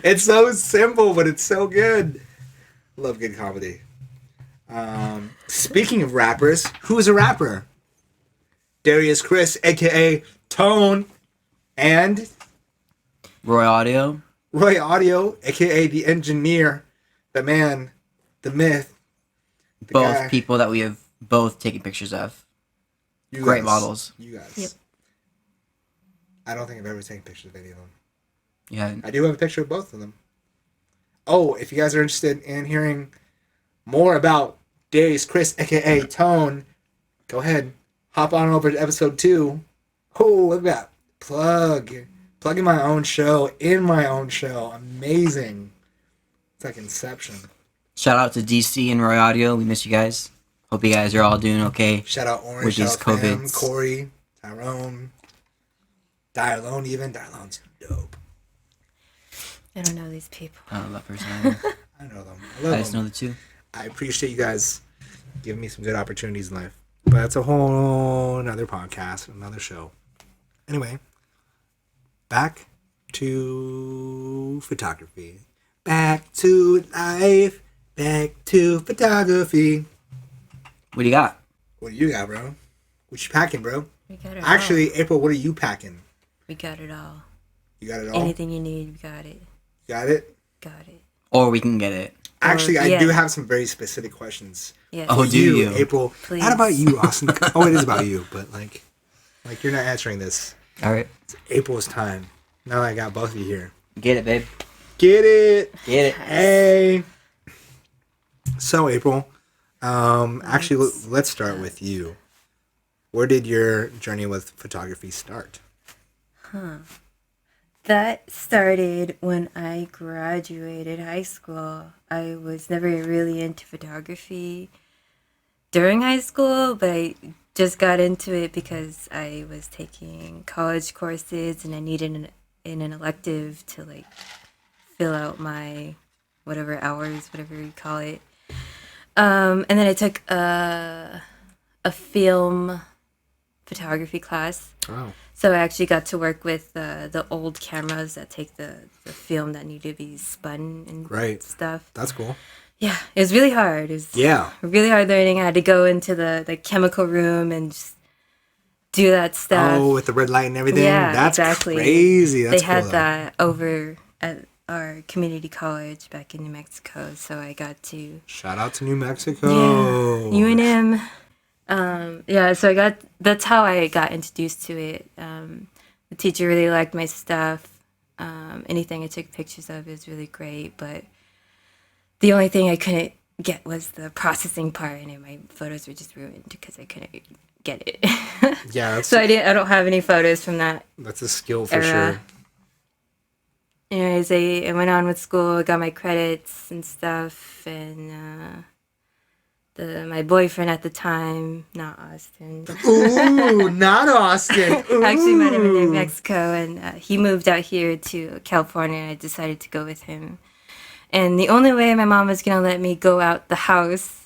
It's so simple, but it's so good. Love good comedy. Speaking of rappers, who's a rapper? Darius Chris, aka Tone, and Roy Audio. Roy Audio, aka the engineer, the man, the myth. The Both guy. people that we have both taken pictures of. You Great guys. models. You guys. Yep. I don't think I've ever taken pictures of any of them. Yeah. I do have a picture of both of them. Oh, if you guys are interested in hearing more about Darius Chris, aka Tone, go ahead, hop on over to episode 2. Oh, look at that. Plugging my own show, in my own show. Amazing. It's like Inception. Shout out to DC and Roy Audio. We miss you guys. Hope you guys are all doing okay. Shout out Orange, With shout these out Fam, COVIDs. Corey, Tyrone, Dialone even. Dialone's dope. I don't know these people. I don't know that person either. I know them. I love I just them. know the two. I appreciate you guys giving me some good opportunities in life. But that's a whole another podcast, another show. Anyway, back to photography. Back to life. Back to photography. What do you got? What do you got, bro? What you packing, bro? We got it Actually, all. April, what are you packing? We got it all. You got it all? Anything you need, we got it. Got it? Got it. Or we can get it. Actually, I yeah. do have some very specific questions. Yes. Oh, For do you? April? Please. Not about you, Austin. Oh, it is about you, but like you're not answering this. All right. It's April's time. Now I got both of you here. Get it, babe. Get it? Get it. Hey. So, April, actually, let's start with you. Where did your journey with photography start? That started when I graduated high school. I was never really into photography during high school, but I just got into it because I was taking college courses and I needed an elective to like fill out my whatever hours, whatever you call it. And then I took a film photography class. Oh. So I actually got to work with the old cameras that take the film that need to be spun and Right. stuff. That's cool. Yeah, it was really hard. It was Yeah. really hard learning. I had to go into the chemical room and just do that stuff. Oh, with the red light and everything? Yeah, That's exactly. crazy. That's they had cool, though. that over at our community college back in New Mexico, so I got to Shout out to New Mexico. UNM. Yeah, so that's how I got introduced to it. The teacher really liked my stuff. Anything I took pictures of is really great, but the only thing I couldn't get was the processing part, and my photos were just ruined because I couldn't get it. Yeah, So I don't have any photos from that. that's a skill for Era. sure. Anyways, I went on with school, got my credits and stuff, and my boyfriend at the time, not Austin, Ooh, not Austin. I actually met him in New Ooh. Mexico, and he moved out here to California, and I decided to go with him. And the only way my mom was going to let me go out the house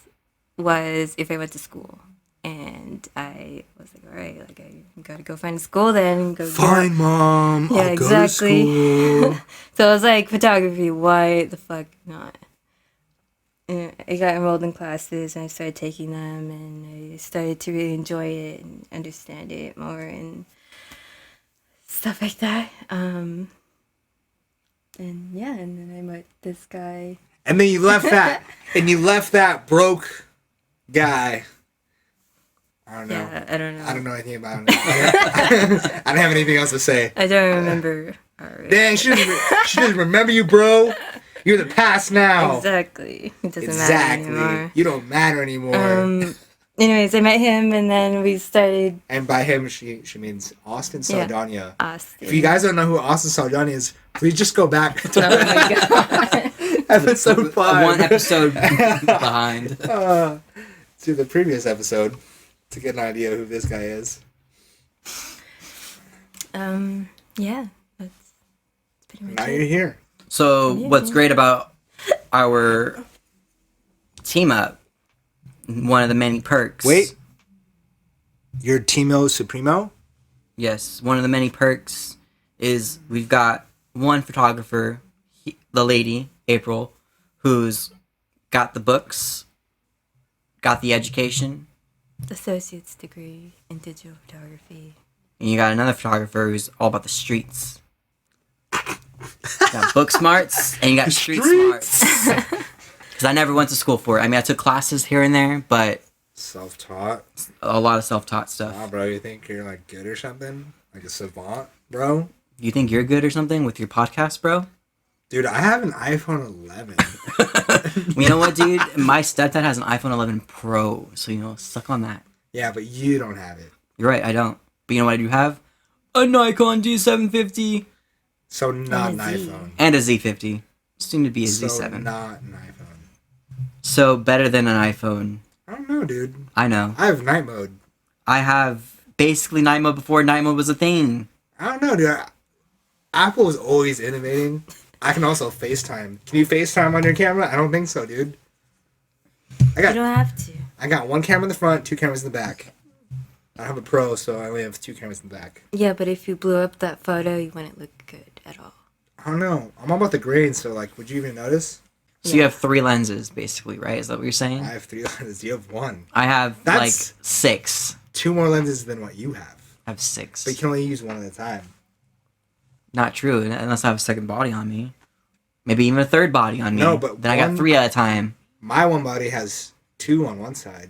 was if I went to school. And I was like, all right, like I gotta go find a school then. Go Fine, Mom. Yeah, I'll exactly. Go to school. So I was like, photography, why the fuck not? And I got enrolled in classes and I started taking them and I started to really enjoy it and understand it more and stuff like that. And yeah, and then I met this guy. And then you left that. And you left that broke guy. I don't know. Yeah, I don't know. I don't know anything about him. I don't have anything else to say. I don't remember. Already. Dang, she doesn't remember you, bro. You're the past now. Exactly. It doesn't matter anymore. You don't matter anymore. Anyways, I met him and then we started And by him, she means Austin Saldaña. Austin. If you guys don't know who Austin Saldaña is, please just go back to Oh my god. episode 5. One episode behind. To the previous episode to get an idea who this guy is. Yeah. That's pretty much Now it. you're here. So what's great about our team up, one of the many perks. Wait. You're Timo Supremo? Yes, one of the many perks is we've got one photographer, the lady, April, who's got the books, got the education, Associate's degree in digital photography. and you got another photographer who's all about the streets. You got book smarts, and you got street smarts. Because I never went to school for it. I mean, I took classes here and there, but Self-taught? a lot of self-taught stuff. Wow, bro, you think you're like good or something? Like a savant, bro? You think you're good or something with your podcast, bro? Dude, I have an iPhone 11. Well, you know what, dude? My stepdad has an iPhone 11 Pro, so, suck on that. Yeah, but you don't have it. You're right, I don't. But you know what I do have? A Nikon D750 So not an And a Z. iPhone. and a Z50. Soon to be a So Z7. not an iPhone. So better than an iPhone. I don't know, dude. I know. I have night mode. I have basically night mode before night mode was a thing. I don't know, dude. Apple is always innovating. I can also FaceTime. Can you FaceTime on your camera? I don't think so, dude. You don't have to. I got one camera in the front, 2 cameras in the back. I have a Pro, so I only have 2 cameras in the back. Yeah, but if you blew up that photo, you wouldn't look good at all. I don't know. I'm all about the grain, so like, would you even notice? So you have 3 lenses, basically, right? Is that what you're saying? I have 3 lenses. You have 1. I have That's- like 6. 2 more lenses than what you have. have 6. But you can only use one at a time. Not true, unless I have a second body on me. Maybe even a third body on me. No, but then I got 3 at a time. My one body has 2 on one side,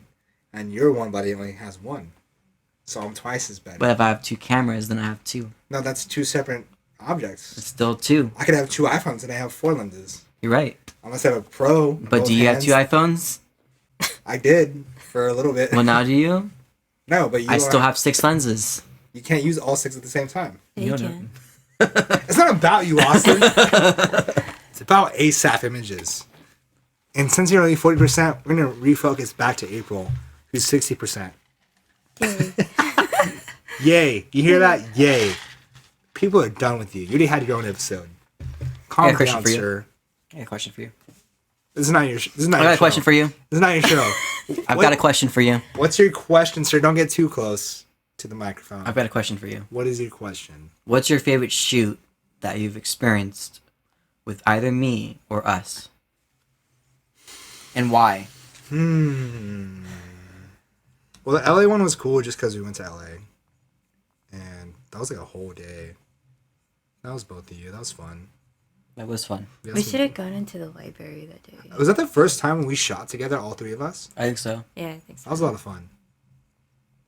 and your one body only has 1. So I'm twice as bad. But if I have 2 cameras, then I have 2. No, that's 2 separate objects. It's still 2. I could have 2 iPhones and I have 4 lenses. You're right. Unless I have a Pro. But do you have 2 iPhones? I did for a little bit. Well, now do you? No, but I still have 6 lenses. You can't use all 6 at the same time. Yeah, you can. It's not about you, Austin. It's about ASAP images. And since you're only 40%, we're going to refocus back to April, who's 60%. Yay. Yay. You hear that? Yay. People are done with you. You already had your own episode. Calm down, sir. I got a question for you. This is not your show. I got a question for you. This is not your show. I've got a question for you. What's your question, sir? Don't get too close to the microphone. I've got a question for you. What is your question? What's your favorite shoot that you've experienced with either me or us? And why? Well, the LA one was cool just because we went to LA. And that was like a whole day. That was both of you. That was fun. That was fun. We should have gone into the library that day. Was that the first time we shot together, all 3 of us? I think so. Yeah, I think so. That was a lot of fun.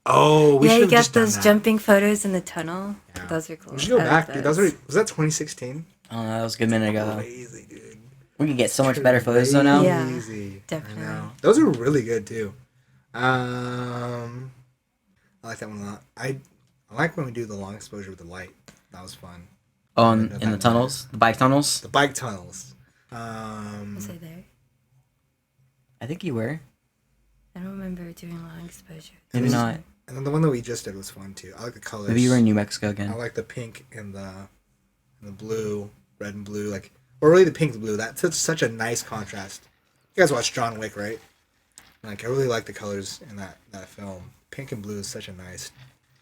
Oh, we yeah, should you have got just done those that. jumping photos in the tunnel. Yeah. Those are cool. We should go I back, like dude. those. Was that 2016? I don't know. That was a good minute ago. Crazy, dude. We can get so much better photos though now. Yeah. Crazy. Definitely. I know. Those are really good too. I like that one a lot. I like when we do the long exposure with the light. That was fun. Oh, in the tunnels, the bike tunnels. The bike tunnels. Was I there? I think you were. I don't remember doing long exposure. Maybe not. And then the one that we just did was fun too. I like the colors. Maybe you were in New Mexico I again. like the pink and the blue, red and blue, or really the pink and blue. That's such a nice contrast. You guys watched John Wick, right? Like I really like the colors in that film. Pink and blue is such a nice.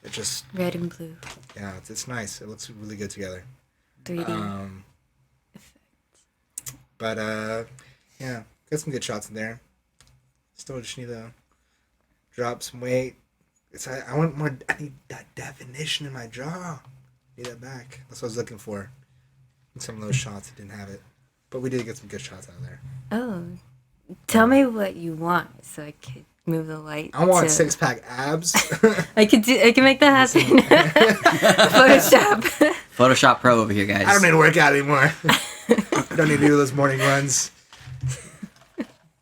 It just Red and blue. yeah, it's nice. It looks really good together. 3D. But yeah, got some good shots in there. Still just need to drop some weight. I want more. I need that definition in my jaw. Need that back. That's what I was looking for. In some of those shots, I didn't have it, but we did get some good shots out of there. Oh. Tell me what you want so I could move the light. I want to... 6-pack abs. I can make that happen. Photoshop. Photoshop Pro over here, guys. I don't need to work out anymore. I don't need to do those morning runs.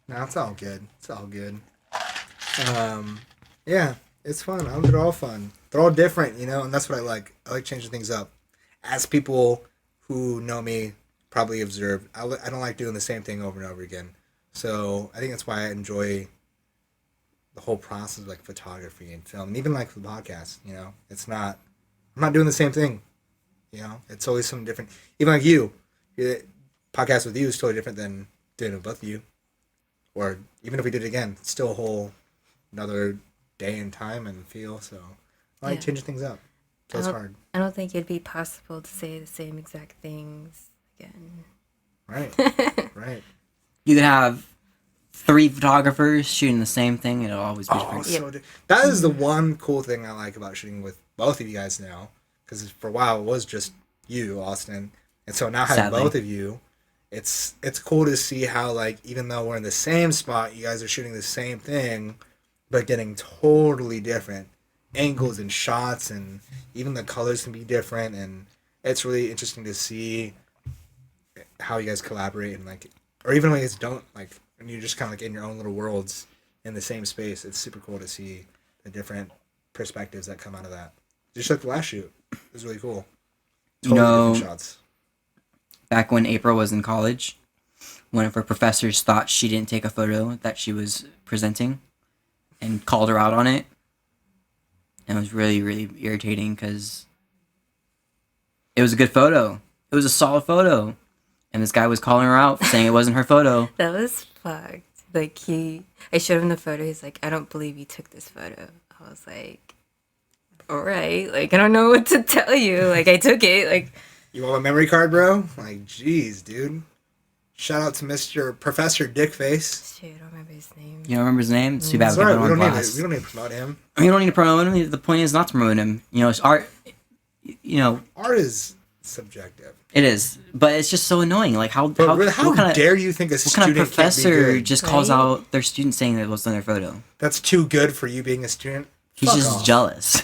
No, it's all good. It's all good. Yeah, it's fun. They're all fun. They're all different, and that's what I like. I like changing things up. As people who know me probably observed, I don't like doing the same thing over and over again. So I think that's why I enjoy the whole process of like photography and film, and even like the podcast. I'm not doing the same thing. It's always something different. Even like you, podcast with you is totally different than doing it with both of you. Or even if we did it again, it's still a whole another day and time and feel. So I like changing things up. So it's hard. I don't think it'd be possible to say the same exact things again. Right. Right. You could have 3 photographers shooting the same thing, and it'll always be different. That is the one cool thing I like about shooting with both of you guys now. Because for a while it was just you, Austin, and so now having both of you, it's cool to see how like even though we're in the same spot, you guys are shooting the same thing, but getting totally different angles and shots, and even the colors can be different, and it's really interesting to see how you guys collaborate and like, or even when you guys don't like, and you're just kind of like in your own little worlds in the same space. It's super cool to see the different perspectives that come out of that. Just like the last shoot. It was really cool. Totally different shots. Back when April was in college, one of her professors thought she didn't take a photo that she was presenting and called her out on it. And it was really, really irritating because it was a good photo. It was a solid photo. And this guy was calling her out, saying it wasn't her photo. That was fucked. Like, I showed him the photo. He's like, I don't believe you took this photo. I was like, all right. Like, I don't know what to tell you. Like, I took it. Like, you want a memory card, bro? Like, jeez, dude. Shout out to Mr. Professor Dickface. Shit, I don't remember his name. You don't remember his name? It's too bad It's we alright, can't we put him on don't need blast. to. We don't need to promote him. We don't need to promote him. The point is not to promote him. You know, it's art. You know, Art is subjective. it is, but it's just so annoying. Like how But how, really, how what kind of dare you think a what student kind of can't be professor good? just calls Right? out their student saying that it was on their photo? That's too good for you being a student. He's Fuck just off. jealous.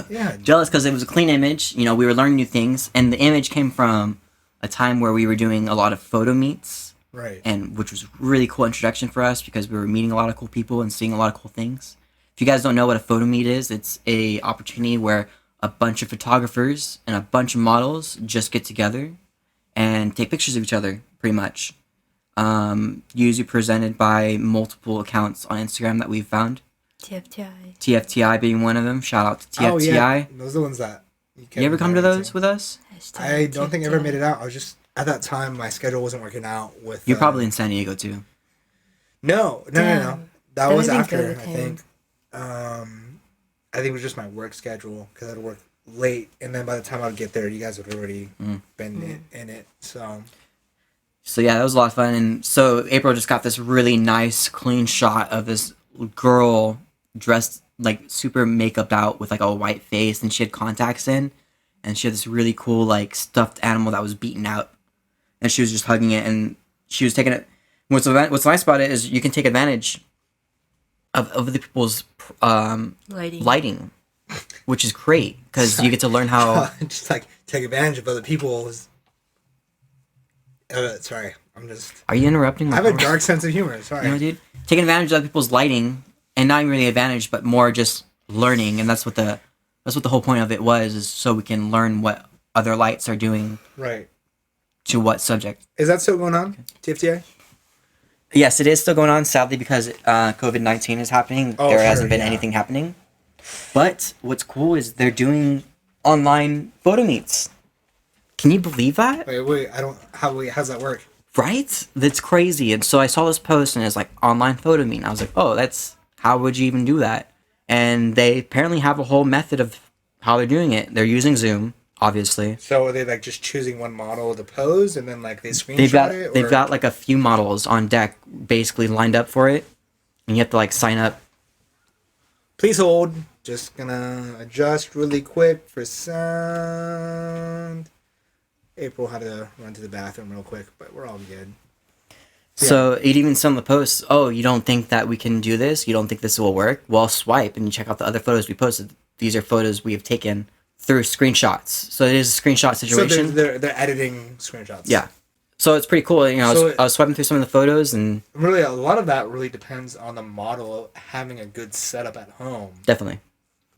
Yeah. Jealous because it was a clean image. You know, we were learning new things, and the image came from a time where we were doing a lot of photo meets, Right. and which was really cool introduction for us because we were meeting a lot of cool people and seeing a lot of cool things. If you guys don't know what a photo meet is, it's a opportunity where a bunch of photographers and a bunch of models just get together and take pictures of each other, pretty much. Usually presented by multiple accounts on Instagram that we've found. TFTI. TFTI being one of them. Shout out to TFTI. Oh, yeah. Those are the ones that You ever come to those with us? I don't think I ever made it out. I was just at that time my schedule wasn't working out with. You're probably in San Diego too. No. Damn. That That was would've been after. good with I him. think. I think it was just my work schedule because I'd work late, and then by the time I'd get there, you guys would already been in it. So So yeah, that was a lot of fun. And so April just got this really nice, clean shot of this girl dressed like super makeuped out with like a white face, and she had contacts in, and she had this really cool like stuffed animal that was beaten out, and she was just hugging it, and she was taking it. What's nice about it is you can take advantage of the people's lighting, which is great because you get to learn how. just like take advantage of other people's. Sorry, I'm just. Are you interrupting? I have a dark sense of humor. Sorry. You know, dude, taking advantage of other people's lighting, and not even really advantage, but more just learning, and that's what the whole point of it was, is so we can learn what other lights are doing Right. to what subject. Is that still going on? TFTA? Yes, it is still going on. Sadly, because COVID-19 is happening, Oh, there sure, hasn't been yeah. anything happening. But what's cool is they're doing online photo meets. Can you believe that? Wait. I don't. How's that work? Right? That's crazy. And so I saw this post and it's like online photo meet. And I was like, oh, how would you even do that? And they apparently have a whole method of how they're doing it. They're using Zoom, obviously. So are they like just choosing one model to pose and then like they screenshot it? They've got like a few models on deck basically lined up for it. And you have to like sign up. Please hold. Just gonna adjust really quick for sound. April had to run to the bathroom real quick, but we're all good. So it even said on the post, oh, you don't think that we can do this? You don't think this will work? Well, swipe and you check out the other photos we posted. These are photos we have taken through screenshots. So it is a screenshot situation. So they're editing screenshots. Yeah. So it's pretty cool. You know, So I was swiping through some of the photos and Really, a lot of that really depends on the model having a good setup at home. definitely.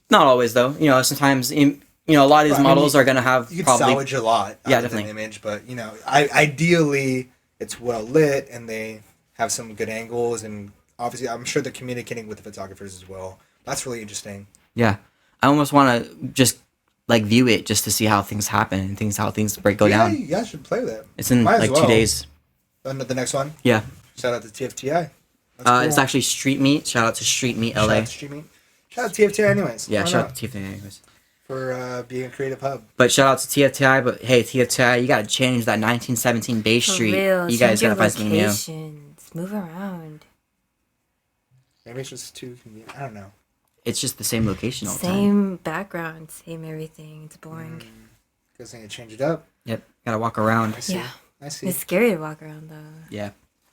Not always though. You know, sometimes a lot of these models are going to have You can probably salvage a lot Yeah, out of an definitely. image, but ideally it's well lit and they have some good angles, and obviously I'm sure they're communicating with the photographers as well. That's really interesting. Yeah. I almost want to just like view it just to see how things happen and how things go Yeah, down. you guys should play with it. It's in Might as like well. 2 days. The next one. Yeah. Shout out to TFTI. That's cool. It's actually Street Meet. Shout out to Street Meet Shout LA. out to streaming. Shout out to TFTI anyways. Yeah, Why shout not? out to TFTI anyways. For being a creative hub. But shout out to TFTI. But hey, TFTI, you gotta change that 1917 Bay For Street. real, You guys change your gotta find something new. locations. Move around. Maybe it's just too convenient. I don't know. It's just the same location all the time. Same background, same everything. It's boring. Guess I need to change it up. Yep, gotta walk around. I see. Yeah. I see. It's scary to walk around though. Yeah,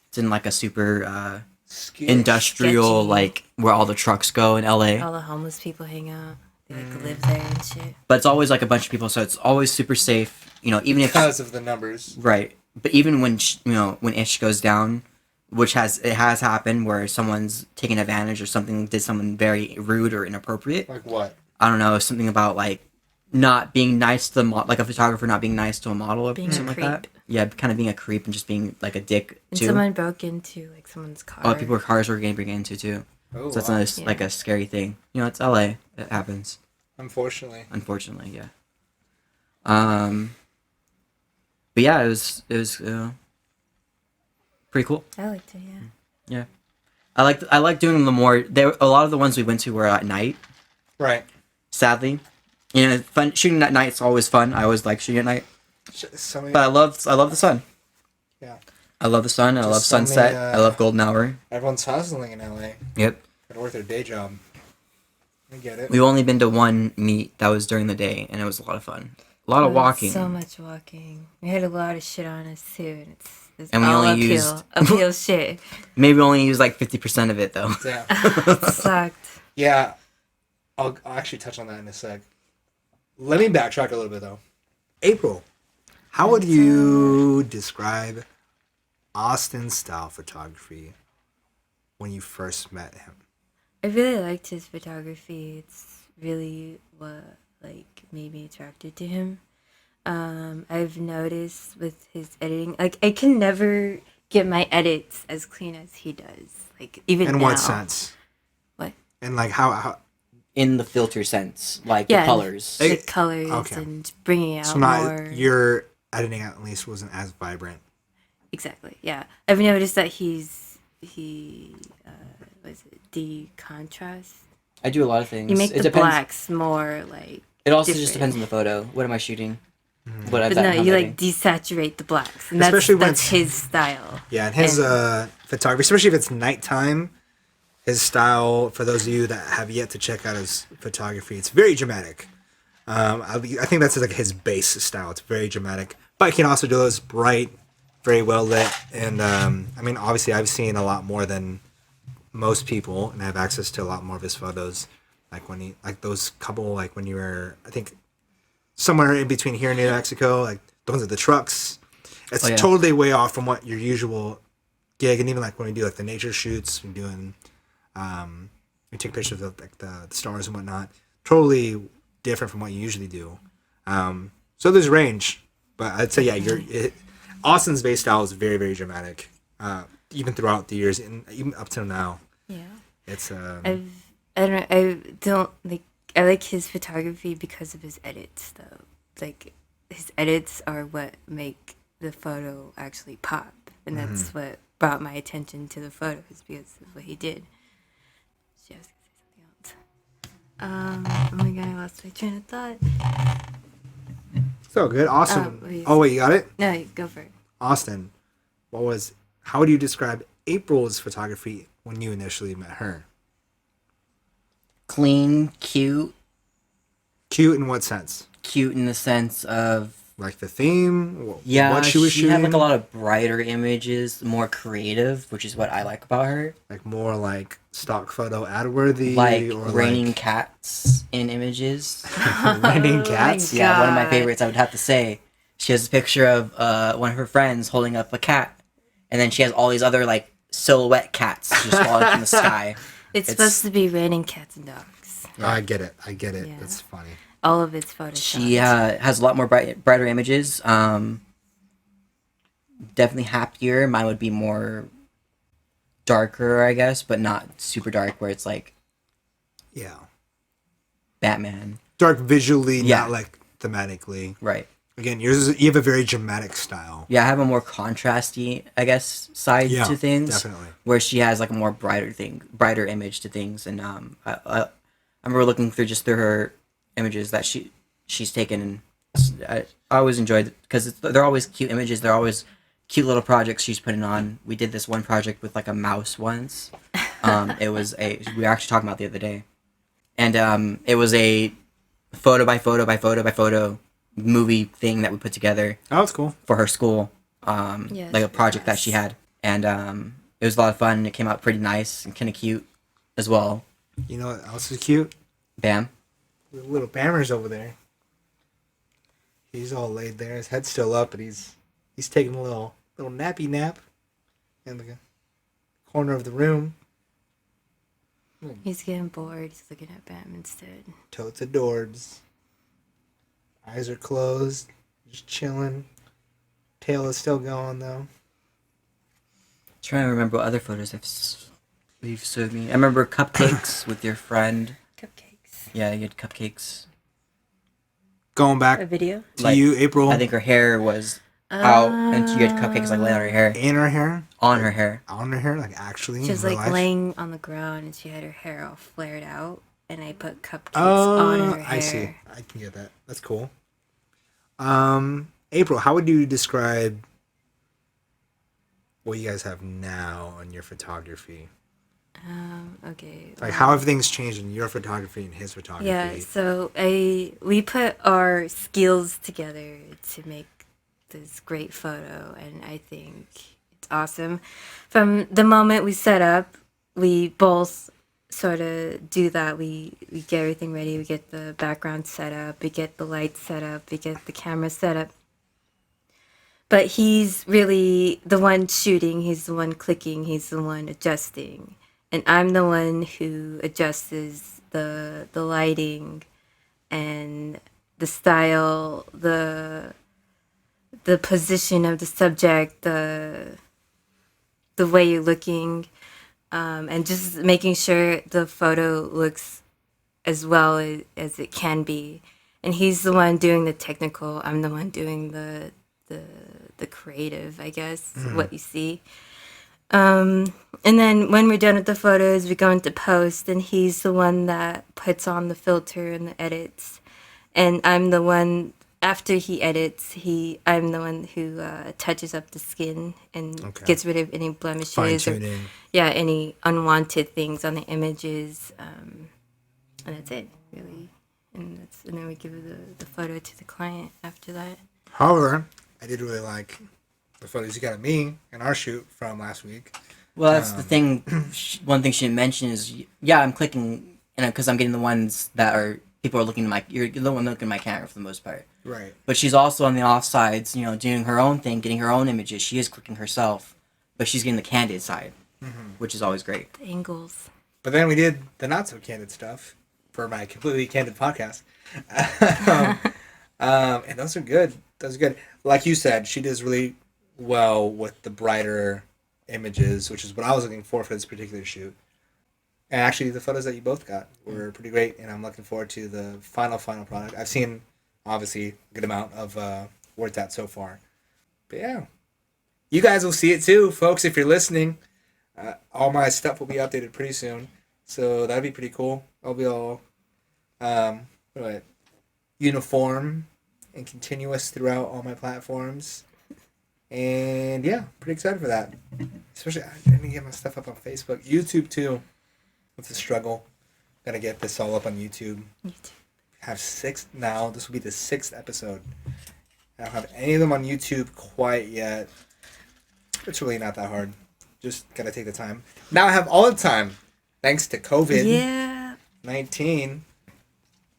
it's in like a super Scary. industrial, Sketchy. like where all the trucks go in LA. All the homeless people hang out. They live there and shit. But it's always like a bunch of people, so it's always super safe. You know, even if Because of the numbers. right, but even when when ish goes down, which has happened where someone's taking advantage or something did something very rude or inappropriate. Like what? I don't know, something about like not being nice to the like a photographer not being nice to a model or Being a something like that. creep. Yeah, kind of being a creep and just being like a dick And too. someone broke into like someone's car. Oh, people's cars were getting broken into too. Oh, So that's wow. another like a scary thing. You know, it's LA. It happens. Unfortunately. Unfortunately, yeah. But yeah, it was pretty cool. I liked it, yeah. Yeah, I like doing the more. There a lot of the ones we went to were at night. Right. Sadly, you know, fun shooting at night's always fun. I always like shooting at night, Somebody, but I love the sun. yeah. I love the sun. I Just love so many, sunset. I love golden hour. Everyone's hustling in LA. Yep. Gotta work their day job. I get it. We've only been to one meet that was during the day, and it was a lot of fun. A lot of walking. So much walking. We had a lot of shit on us too, and it's And we all only uphill shit. Maybe we only used like 50% of it though. Yeah. It sucked. Yeah. I'll actually touch on that in a sec. Let me backtrack a little bit though. April, how would you describe Austin's style photography when you first met him? I really liked his photography. It's really what made me attracted to him. I've noticed with his editing, I can never get my edits as clean as he does. Even In now. what sense? What? And how In the filter sense, the colors. The colors Okay. and bringing out so not more. your editing at least wasn't as vibrant. Exactly. Yeah, I've noticed that he was it the contrast. I do a lot of things. You make it the depends. blacks more It also just different. depends on the photo. What am I shooting? Mm-hmm. What I've But no, how you many? desaturate the blacks, and Especially when that's his style. Yeah, and his photography, especially if it's nighttime, his style, for those of you that have yet to check out his photography, it's very dramatic. I think that's his base style. It's very dramatic. But he can also do those bright, very well lit. And obviously I've seen a lot more than most people and have access to a lot more of his photos. Those couple, when you were, I think, somewhere in between here and New Mexico, the ones with the trucks. It's totally way off from what your usual gig. And even when we do the nature shoots, we're doing, we take pictures of the stars and whatnot. Totally different from what you usually do. So there's range, but I'd say Austin's base style is very, very dramatic. Even throughout the years and even up till now. Yeah. It's I like his photography because of his edits though. His edits are what make the photo actually pop, and that's what brought my attention to the photos because of what he did. She was gonna say something else. Oh my god, I lost my train of thought. so good. Austin. Oh, Wait, you got it? No, go for it. Austin, how would you describe April's photography when you initially met her? Clean, cute. Cute in what sense? Cute in the sense of The theme? what she was shooting? had a lot of brighter images, more creative, which is what I like about her. More stock photo ad worthy? Or raining cats in images. Raining cats? Yeah, one of my God. favorites, I would have to say. She has a picture of one of her friends holding up a cat, and then she has all these other silhouette cats just falling from the sky. It's supposed to be raining cats and dogs. Oh, I get it. Yeah. That's funny. All of its photos. She has a lot more brighter images. Definitely happier. Mine would be more darker, I guess, but not super dark, where it's Yeah. Batman. Dark visually, Yeah. not thematically. Right. Again, you have a very dramatic style. Yeah, I have a more contrasty, I guess, side to things. Definitely. Where she has a more brighter image to things, and I remember looking through her images that she's taken, and I always enjoyed it because they're always cute images. They're always cute little projects she's putting on. We did this one project with a mouse once. We were actually talking about it the other day, and it was a photo by photo by photo by photo movie thing that we put together. Oh, that's cool. For her school, Yes, a project that she had, and it was a lot of fun. It came out pretty nice and kind of cute as well. You know what else is cute? Bam. The little Bammer's over there. He's all laid there. His head's still up, but he's taking a little nappy nap in the corner of the room. He's getting bored. He's looking at Bam instead. Totes adorbs. Eyes are closed. Just chilling. Tail is still going, though. Trying to remember what other photos you've showed me. I remember cupcakes with your friend. Cupcakes. Yeah, you had cupcakes. Going A back video? to you, April. I think her hair was out, and you had cupcakes laying on her hair. in her hair? On her hair. On her hair? Actually? She was in real life? laying on the ground and she had her hair all flared out, and I put cupcakes on her hair. I see. I can get that. That's cool. April, how would you describe what you guys have now on your photography. Okay. Like how everything's changed in your photography and his photography. Yeah, so we put our skills together to make this great photo, and I think it's awesome. From the moment we set up, we both sort of do that. We get everything ready. We get the background set up. We get the lights set up. We get the camera set up. But he's really the one shooting. He's the one clicking. He's the one adjusting. And I'm the one who adjusts the lighting and the style, the position of the subject, the way you're looking, and just making sure the photo looks as well as it can be. And he's the one doing the technical. I'm the one doing the creative, I guess, what you see. And then when we're done with the photos, we go into post, and he's the one that puts on the filter and the edits. And I'm the one, after he edits, I'm the one who touches up the skin and gets rid of any blemishes. Fine-tuning. Any unwanted things on the images. And that's it, really. And then we give the photo to the client after that. However, I did really like the photos you got of me in our shoot from last week. Well, that's the thing. One thing she didn't mention is, yeah, I'm clicking, because I'm getting the ones that are, people are looking at you're the one looking at my camera for the most part. Right. But she's also on the offsides, doing her own thing, getting her own images. She is clicking herself, but she's getting the candid side, which is always great. The angles. But then we did the not so candid stuff for my completely candid podcast. And those are good. Those are good. Like you said, she does really well with the brighter images, which is what I was looking for this particular shoot. And actually, the photos that you both got were pretty great, and I'm looking forward to the final product. I've seen, obviously, a good amount of where it's at so far. But yeah, you guys will see it too, folks, if you're listening. All my stuff will be updated pretty soon, so that'd be pretty cool. I'll be all uniform and continuous throughout all my platforms. And yeah, pretty excited for that. Especially, I need to get my stuff up on Facebook. YouTube too. It's a struggle. Gotta get this all up on YouTube. Have 6 now. This will be the 6th episode. I don't have any of them on YouTube quite yet. It's really not that hard. Just gotta take the time. Now I have all the time. Thanks to COVID-19.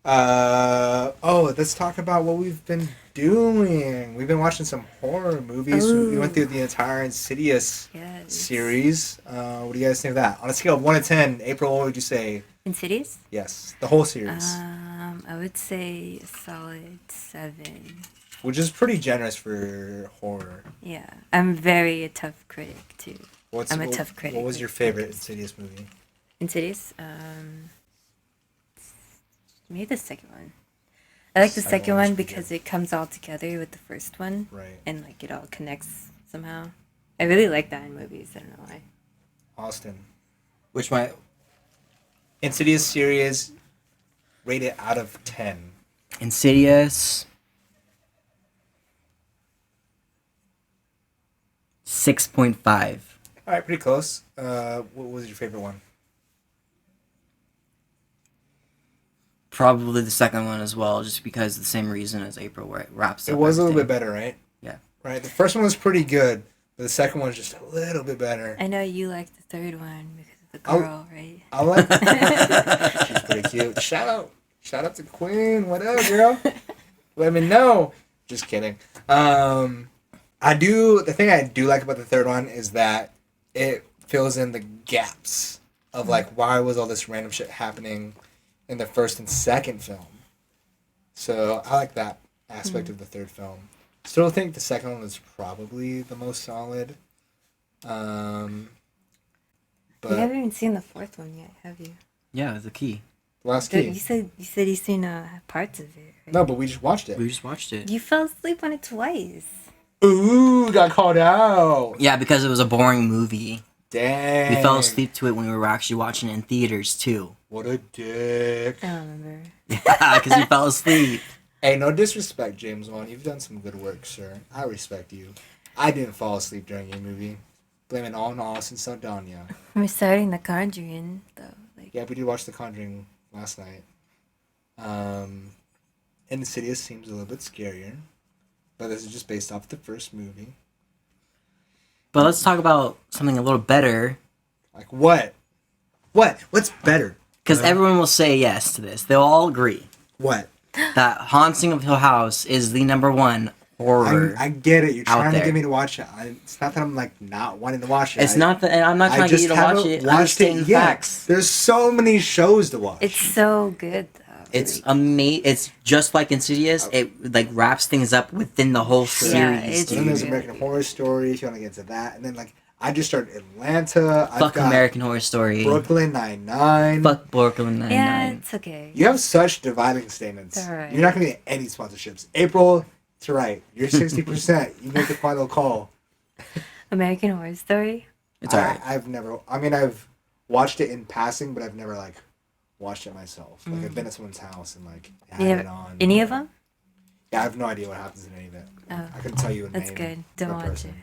Let's talk about what we've been doing. We've been watching some horror movies. We went through the entire Insidious series. What do you guys think of that? On a scale of 1 to 10, April, what would you say? Insidious? Yes, the whole series. I would say a solid 7. Which is pretty generous for horror. Yeah, I'm a tough critic too. I'm a tough critic. What was your favorite Insidious movie? Insidious? Maybe the second one. I like the second one because it comes all together with the first one. Right. And it all connects somehow. I really like that in movies. I don't know why. Austin. Which one? Insidious series rated out of 10. Insidious 6.5. All right, pretty close. What was your favorite one? Probably the second one as well, just because the same reason as April, where it wraps up. It was everything. a little bit better, right? Yeah. Right. The first one was pretty good, but the second one was just a little bit better. I know you like the third one because of the girl, right? I like. She's pretty cute. Shout out to Queen. What up, girl? Let me know. Just kidding. The thing I do like about the third one is that it fills in the gaps of why was all this random shit happening in the first and second film. So I like that aspect of the third film. Still think the second one was probably the most solid. But you haven't even seen the fourth one yet, have you? Yeah, the key. Last Key. You said you've seen parts of it. Right? No, but we just watched it. We just watched it. You fell asleep on it twice. Ooh, got called out. Yeah, because it was a boring movie. Dang. We fell asleep to it when we were actually watching it in theaters too. What a dick. I don't remember. Yeah, because we fell asleep. Hey, no disrespect, James Wan. You've done some good work, sir. I respect you. I didn't fall asleep during your movie. Blaming all on Austin Saldaña. We're starting The Conjuring, though. Like, Yeah, we did watch The Conjuring last night. Insidious seems a little bit scarier, but this is just based off the first movie. But let's talk about something a little better. Like what? What's better? Because everyone will say yes to this. They'll all agree What? that Haunting of Hill House is the number one horror. I get it. You're out trying to there. get me to watch it. It's not that I'm like not wanting to watch it. It's not that I'm not trying to get you to watch it. I'm stating facts. There's so many shows to watch. it's so good, though. It's amazing. It's just like Insidious. It like wraps things up within the whole series. it's And then there's really American good. Horror Story. If you want to get into that, and then like I just started Atlanta. I've Fuck got American Horror Story. Brooklyn Nine-Nine. Fuck Brooklyn Nine-Nine. Yeah, it's okay. You have such dividing statements. It's alright. You're not gonna get any sponsorships. April, it's alright. You're 60%. You make the final call. American Horror Story? It's alright. I've never. I mean, I've watched it in passing, but I've never like watched it myself. Like I've been at someone's house and like had You it never, on. any of them? Yeah, I have no idea what happens in any of it. Oh, I couldn't tell you a that's name. good. of Don't a watch person.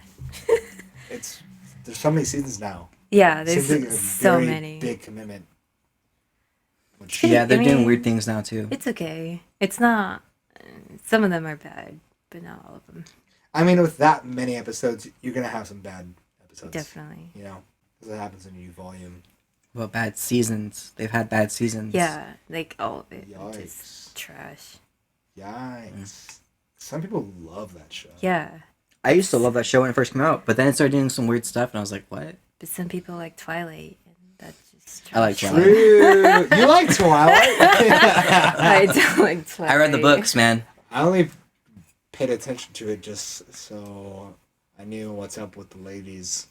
it. There's so many seasons now. Yeah, Seems there's like a so very many. big commitment. Which, Yeah, they're I doing mean, weird things now too. It's okay. It's not. Some of them are bad, but not all of them. I mean, with that many episodes, you're gonna have some bad episodes. Definitely. You know, because that happens in new volume. Well, bad seasons. They've had bad seasons. Yeah, like all of it. Yikes. Just trash. Yikes! Some people love that show. Yeah, I used to love that show when it first came out, but then it started doing some weird stuff, and I was like, what? but some people like Twilight, and that's just trash. I like Twilight. True. You like Twilight? I don't like Twilight. I read the books, man. I only paid attention to it just so I knew what's up with the ladies.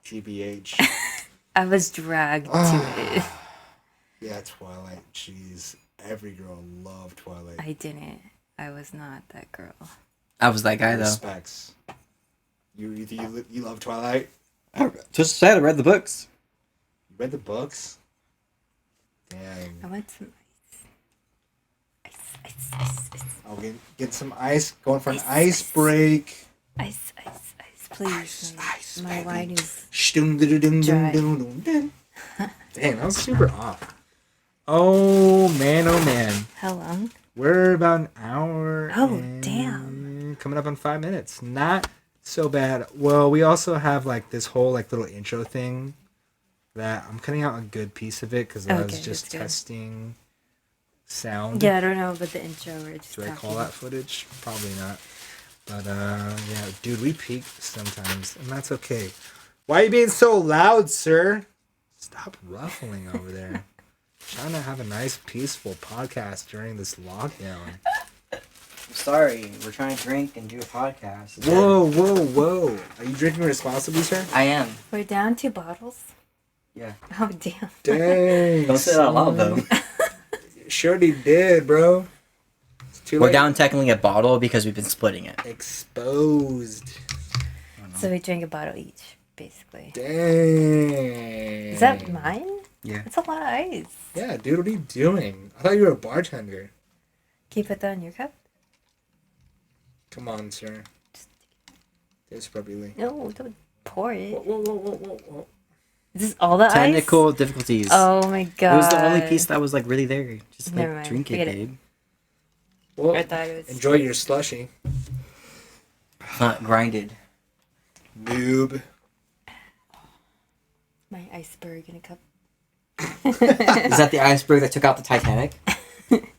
TBH. I was dragged Ah. to it. Yeah, Twilight. Jeez. Every girl loved Twilight. I didn't. I was not that girl. I was that guy, though. Respects. You love Twilight? I just said I read the books. You read the books? I Damn. want some ice. I'll get some ice. Going for an Ice, ice ice. break. Ice, please. Ice, My baby. wine is Dun. Damn, that was super off. Oh man, how long? we're about an hour. Oh, and damn. Coming up on 5 minutes. Not so bad. Well, we also have like this whole like little intro thing that I'm cutting out a good piece of it because I was Okay, just that's good. testing sound. Yeah, I don't know about the intro. We're just Do I talking. call that footage? Probably not. But yeah, dude, we peak sometimes, and that's okay. Why are you being so loud, sir? Stop ruffling over there. Trying to have a nice, peaceful podcast during this lockdown. Sorry, we're trying to drink and do a podcast. Whoa. Are you drinking responsibly, sir? I am. We're down 2 bottles. Yeah. Oh damn. Dang. Don't say that out loud, though. Surely did, bro. It's too We're late. down technically a bottle because we've been splitting it. Exposed. So we drink a bottle each, basically. Dang. Is that mine? Yeah. That's a lot of ice. Yeah, dude, what are you doing? I thought you were a bartender. Can you put that in your cup? Come on, sir. This probably. No, don't pour it. Whoa. Is this all the Technical ice? difficulties. Oh my god. It was the only piece that was like really there. Just like Never mind. drink it, Forget it. babe. Well, I thought it was. enjoy your slushy. Not grinded. Noob. My iceberg in a cup. Is that the iceberg that took out the Titanic?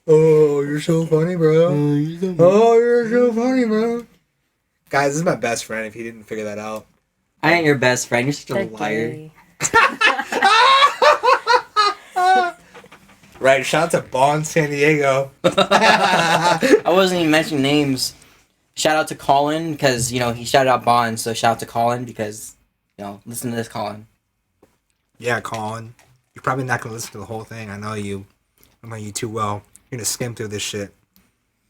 Oh, you're so funny, bro. Oh, you're so funny, bro. Guys, this is my best friend if you didn't figure that out. I ain't your best friend. You're such a They're liar. gay. Right, shout out to Bond San Diego. I wasn't even mentioning names. Shout out to Colin because, you know, he shouted out Bond. So shout out to Colin because, you know, listen to this, Colin. Yeah, Colin. You're probably not going to listen to the whole thing. I know you. I know you too well. You're going to skim through this shit.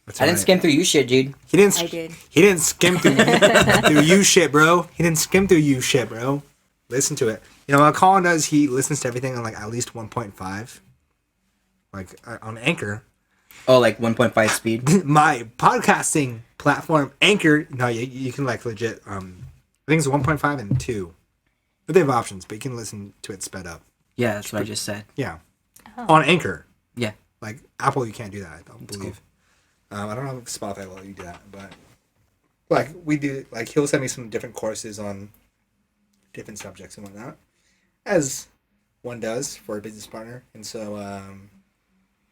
That's I didn't alright. skim through you shit, dude. He didn't. I did. He didn't skim through through you shit, bro. He didn't skim through you shit, bro. Listen to it. You know what Colin does? He listens to everything on like at least 1.5, like on Anchor. Oh, like 1.5 speed. My podcasting platform, Anchor. No, you can like legit. I think it's 1.5 and 2. But they have options, but you can listen to it sped up. Yeah, that's what I just said. Yeah. On Anchor. Yeah. Like Apple, you can't do that, I don't believe. Cool. I don't know if Spotify will let you do that, but like we do, like he'll send me some different courses on different subjects and whatnot, as one does for a business partner. And so,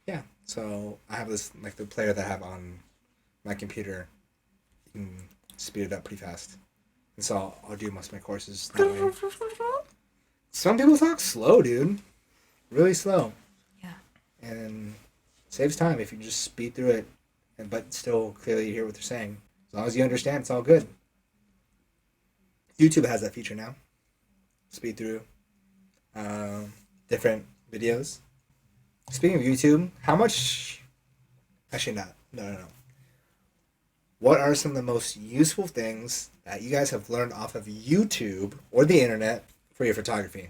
yeah. So I have this, like the player that I have on my computer, you can speed it up pretty fast. And so I'll do most of my courses that way. Some people talk slow, dude. Really slow. Yeah. And saves time if you just speed through it, but still clearly hear what they're saying. As long as you understand, it's all good. YouTube has that feature now. Speed through different videos. Speaking of YouTube, how much... Actually, not. No. What are some of the most useful things that you guys have learned off of YouTube or the internet for your photography?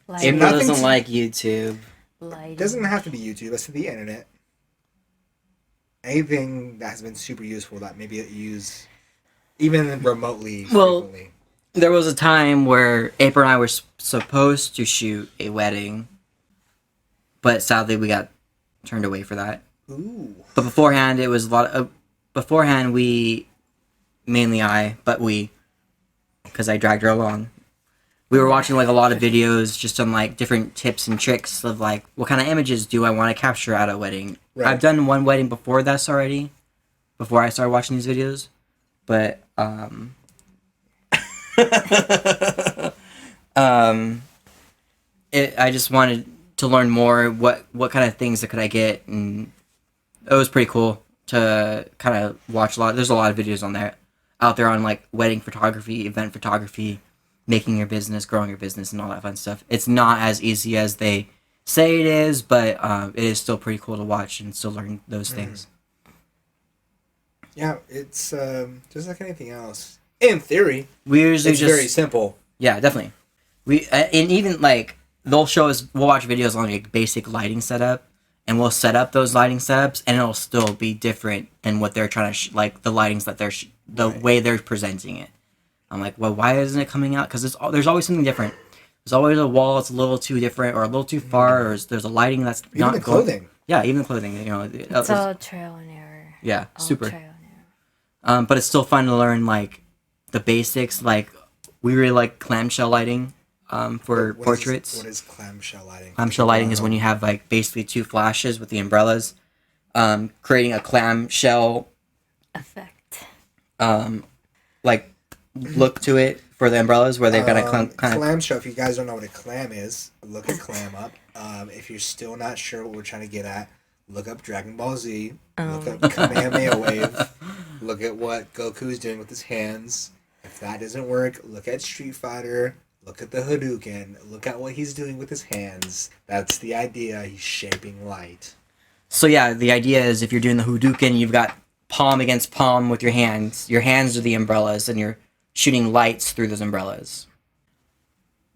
April doesn't like YouTube. It doesn't have to be YouTube. It's the internet. Anything that has been super useful that maybe you use even remotely frequently. There was a time where April and I were supposed to shoot a wedding, but sadly we got turned away for that. Ooh. But beforehand, it was a lot of... Beforehand, because I dragged her along, we were watching like a lot of videos just on like different tips and tricks of like what kind of images do I want to capture at a wedding. Right. I've done one wedding before this already, before I started watching these videos, but I just wanted to learn more what kind of things that could I get, and it was pretty cool to kind of watch a lot. There's a lot of videos out there on like wedding photography, event photography, making your business, growing your business, and all that fun stuff. It's not as easy as they say it is, but it is still pretty cool to watch and still learn those things. Yeah, it's just like anything else. In theory, it's very simple. Yeah, definitely. And even like we'll watch videos on like basic lighting setup, and we'll set up those lighting setups, and it'll still be different than what they're trying to like the lightings that they're way they're presenting it. I'm like, well, why isn't it coming out? Because there's always something different. There's always a wall that's a little too different or a little too far, or there's a lighting that's even not the clothing. Yeah, even the clothing. It's all trial and error. Yeah, all super. Trial and error. But it's still fun to learn like the basics. Like we really like clamshell lighting for portraits. What is clamshell lighting? Clamshell lighting is when you have like basically two flashes with the umbrellas, creating a clamshell effect. Like look to it for the umbrellas where they've got a clamshell. If you guys don't know what a clam is, look at clam up. If you're still not sure what we're trying to get at, look up Dragon Ball Z. Look up Kamehameha Wave. Look at what Goku is doing with his hands. If that doesn't work, look at Street Fighter. Look at the Hadouken. Look at what he's doing with his hands. That's the idea. He's shaping light. So yeah, the idea is if you're doing the Hadouken, you've got palm against palm with your hands. Your hands are the umbrellas, and you're shooting lights through those umbrellas.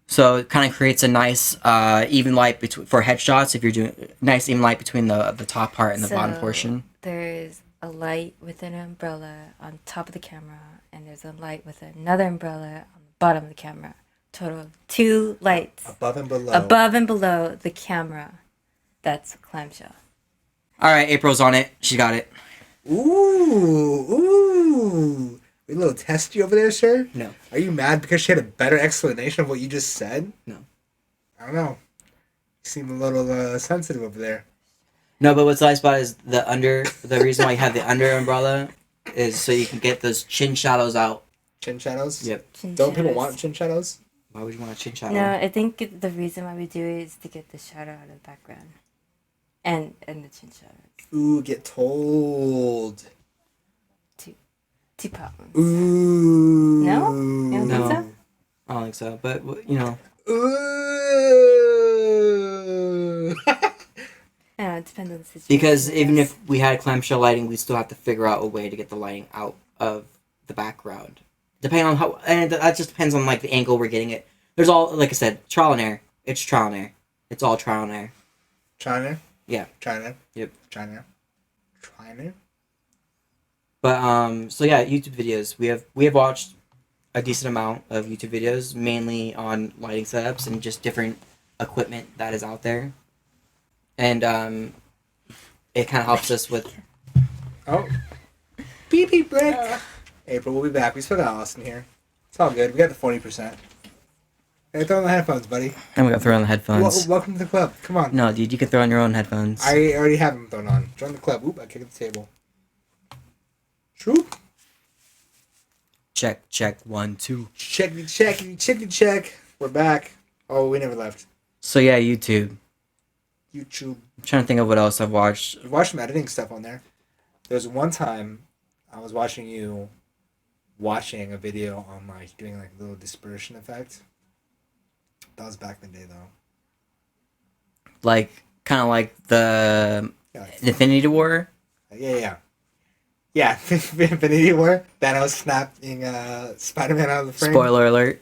So it kind of creates a nice even light for headshots. If you're doing nice even light between the top part and the bottom portion. There's a light with an umbrella on top of the camera, and there's a light with another umbrella on the bottom of the camera. Total of 2 lights. Above and below. Above and below the camera. That's clamshell. All right, April's on it. She got it. Ooh. A little testy over there, sir? No. Are you mad because she had a better explanation of what you just said? No. I don't know. You seem a little sensitive over there. No, but what's nice about it is the reason why you have the under umbrella is so you can get those chin shadows out. Chin shadows? Yep. Don't people want chin shadows? Why would you want a chin shadow? No, I think the reason why we do it is to get the shadow out of the background. And the chin shadows. Ooh, get told. Two problems. Ooh. No? You don't think so? I don't think so, but you know. Ooh. I don't know, it depends on the situation. Because even if we had clamshell lighting, we still have to figure out a way to get the lighting out of the background. Depending on how, and that just depends on like the angle we're getting it. There's all, like I said, trial and error. It's trial and error. It's all trial and error. Trial and error? Yeah. Trial and error? Yep. Trial and error? Trial and error? But so yeah, YouTube videos. We have watched a decent amount of YouTube videos, mainly on lighting setups and just different equipment that is out there. And it kind of helps us with. Oh. Beep beep break. April, we'll be back. We still got Austin here. It's all good. We got the 40%. Hey, throw on the headphones, buddy. I'm gonna throw on the headphones. Welcome to the club. Come on. No, dude, you can throw on your own headphones. I already have them thrown on. Join the club. Oop, I kicked the table. True. Check, 1, 2. Check. We're back. Oh, we never left. So yeah, YouTube. YouTube. I'm trying to think of what else I've watched. I've watched some editing stuff on there. There was one time I was watching you watching a video on like doing like a little dispersion effect. That was back in the day though. Like, kind of like the Yeah, like, Infinity War. yeah. Infinity War. Thanos snapping Spider-Man out of the frame. Spoiler alert.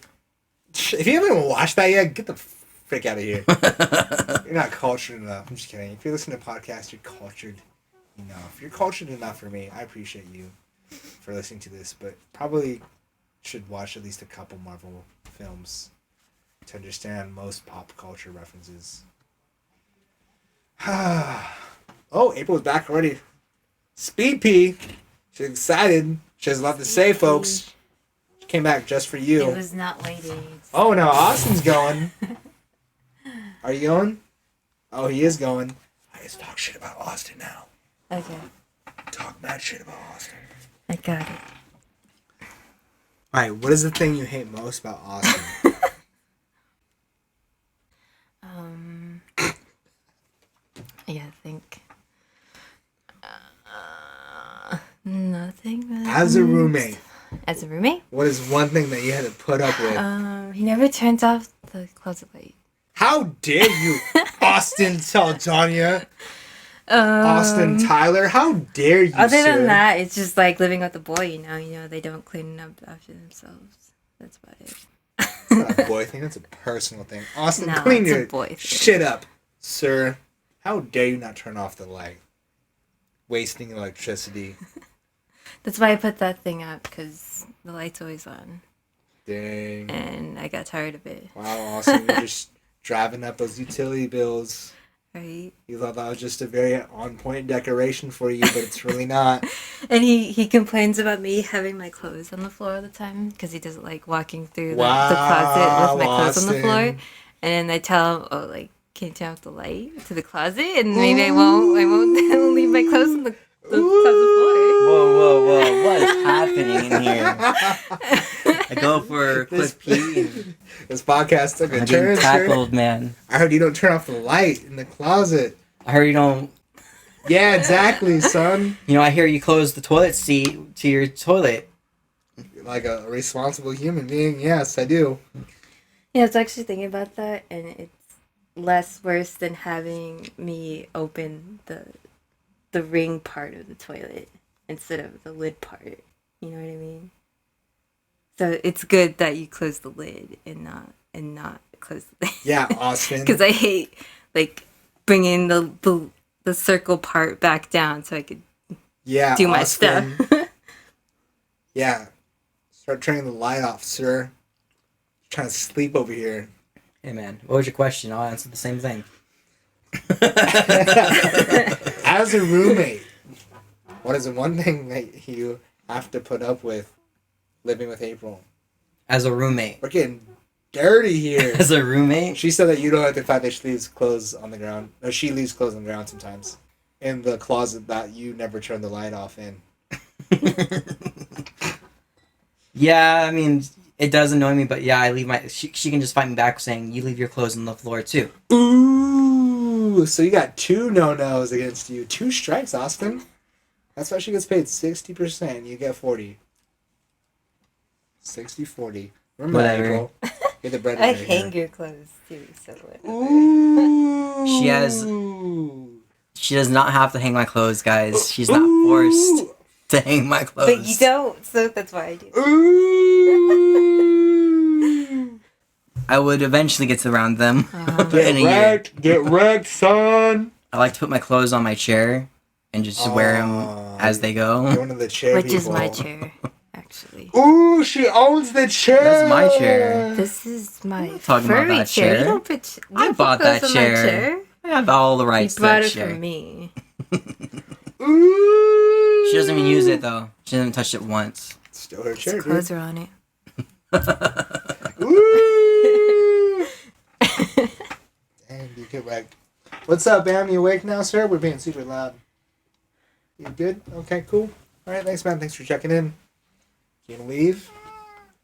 If you haven't watched that yet, get the frick out of here. You're not cultured enough. I'm just kidding. If you listen to podcasts, you're cultured enough. You're cultured enough for me. I appreciate you for listening to this, but probably should watch at least a couple Marvel films to understand most pop culture references. Oh, April's back already. Speed P. She's excited. She has a lot to say, folks. She came back just for you. It was not waiting. Oh, no, Austin's going. Are you going? Oh, he is going. I just talk shit about Austin now. Okay, Talk mad shit about Austin. I got it. Alright, what is the thing you hate most about Austin? I gotta think. Nothing. As a roommate, As a roommate? what is one thing that you had to put up with? He never turns off the closet light. How dare you, Austin Saldaña? Austin Tyler, how dare you, Other sir? than that, it's just like living with a boy, you know, they don't clean up after themselves. That's about it. It's not a boy thing, that's a personal thing. Austin, No, clean it's a your boy thing. shit up, sir. How dare you not turn off the light? Wasting electricity. That's why I put that thing up, because the light's always on. Dang. And I got tired of it. Wow, Austin, you're just driving up those utility bills. Right? You thought that was just a very on-point decoration for you, but it's really not. And he complains about me having my clothes on the floor all the time, because he doesn't like walking through the closet with my clothes on the floor. Austin. And I tell him, oh, like, can you turn off the light to the closet? And maybe I won't leave my clothes on the closet floor. Whoa. What is happening in here? I go for a quick pee and This podcast took a I'm turn, getting sir. tackled, man. I heard you don't turn off the light in the closet. I heard you don't. Yeah, exactly, son. You know, I hear you close the toilet seat to your toilet. Like a responsible human being, yes, I do. Yeah, I was actually thinking about that, and it's less worse than having me open the ring part of the toilet instead of the lid part. You know what I mean? So it's good that you close the lid and not close the lid. Yeah, Austin. Because I hate like bringing the circle part back down so I could Yeah, do my Austin. stuff. Yeah. Start turning the light off, sir. Trying to sleep over here. Hey, man, what was your question? I'll answer the same thing. As a roommate, what is the one thing that you have to put up with living with April? As a roommate. We're getting dirty here. As a roommate? She said that you don't like the fact that she leaves clothes on the ground. No, she leaves clothes on the ground sometimes. In the closet that you never turn the light off in. Yeah, I mean, it does annoy me, but yeah, I leave my... She can just fight me back saying, you leave your clothes on the floor, too. Ooh, so you got 2 no-nos against you. 2 strikes, Austin. That's why she gets paid 60%. You get 40. 60-40. Remember that, Whatever. April. You're the I breadwinner hang here. your clothes too, so whatever. Ooh. She does not have to hang my clothes, guys. She's not forced to hang my clothes. But you don't, so that's why I do. Ooh. I would eventually get around them Get in a year. wrecked. Get wrecked, son. I like to put my clothes on my chair and just wear them as they You're go. one of the chair Which people. is my chair, actually. actually. Ooh, she owns the chair. That's my chair. This is my talking about furry that chair. chair. You don't put. You I don't bought put that clothes on my chair. I have all the You rights to bought that it chair. from me. Ooh. She doesn't even use it though. She hasn't touched it once. Still her His chair, clothes dude. are on it. Ooh. Dang, you get back. What's up, Bam? You awake now, sir? We're being super loud. You good? Okay, cool. All right, thanks, man. Thanks for checking in. You gonna leave?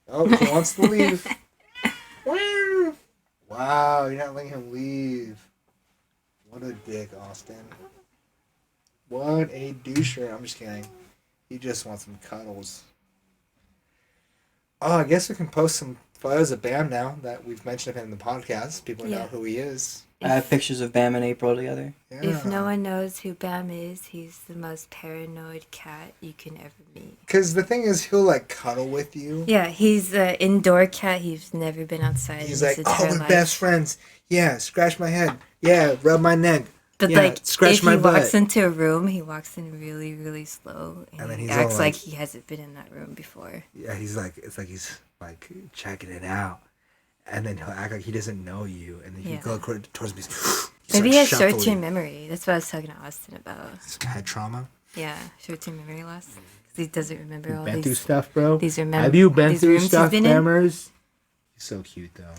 Oh, he wants to leave. Wow, you're not letting him leave. What a dick, Austin. What a doucher. I'm just kidding. He just wants some cuddles. Oh, I guess we can post some photos of Bam now that we've mentioned him in the podcast. People know Yeah. who he is. I have pictures of Bam and April together. Yeah. If no one knows who Bam is, he's the most paranoid cat you can ever meet. Because the thing is, he'll like cuddle with you. Yeah, he's an indoor cat. He's never been outside He's in like, his oh, entire we're life. best friends. Yeah, scratch my head. Yeah, rub my neck. But Yeah, like, scratch if my he walks butt. into a room, he walks in really, really slow, and, And then he he's all acts like like- he hasn't been in that room before. Yeah, he's like, it's like he's like checking it out. And then he'll act like he doesn't know you. And then he'll Yeah. go towards me. Maybe he has short-term memory. That's what I was talking to Austin about. Some head trauma. Yeah, short-term memory loss. 'Cause he doesn't remember all Been through these. stuff, bro. these Have you been these through rooms he's stuff, been in? Bammers? He's so cute, though.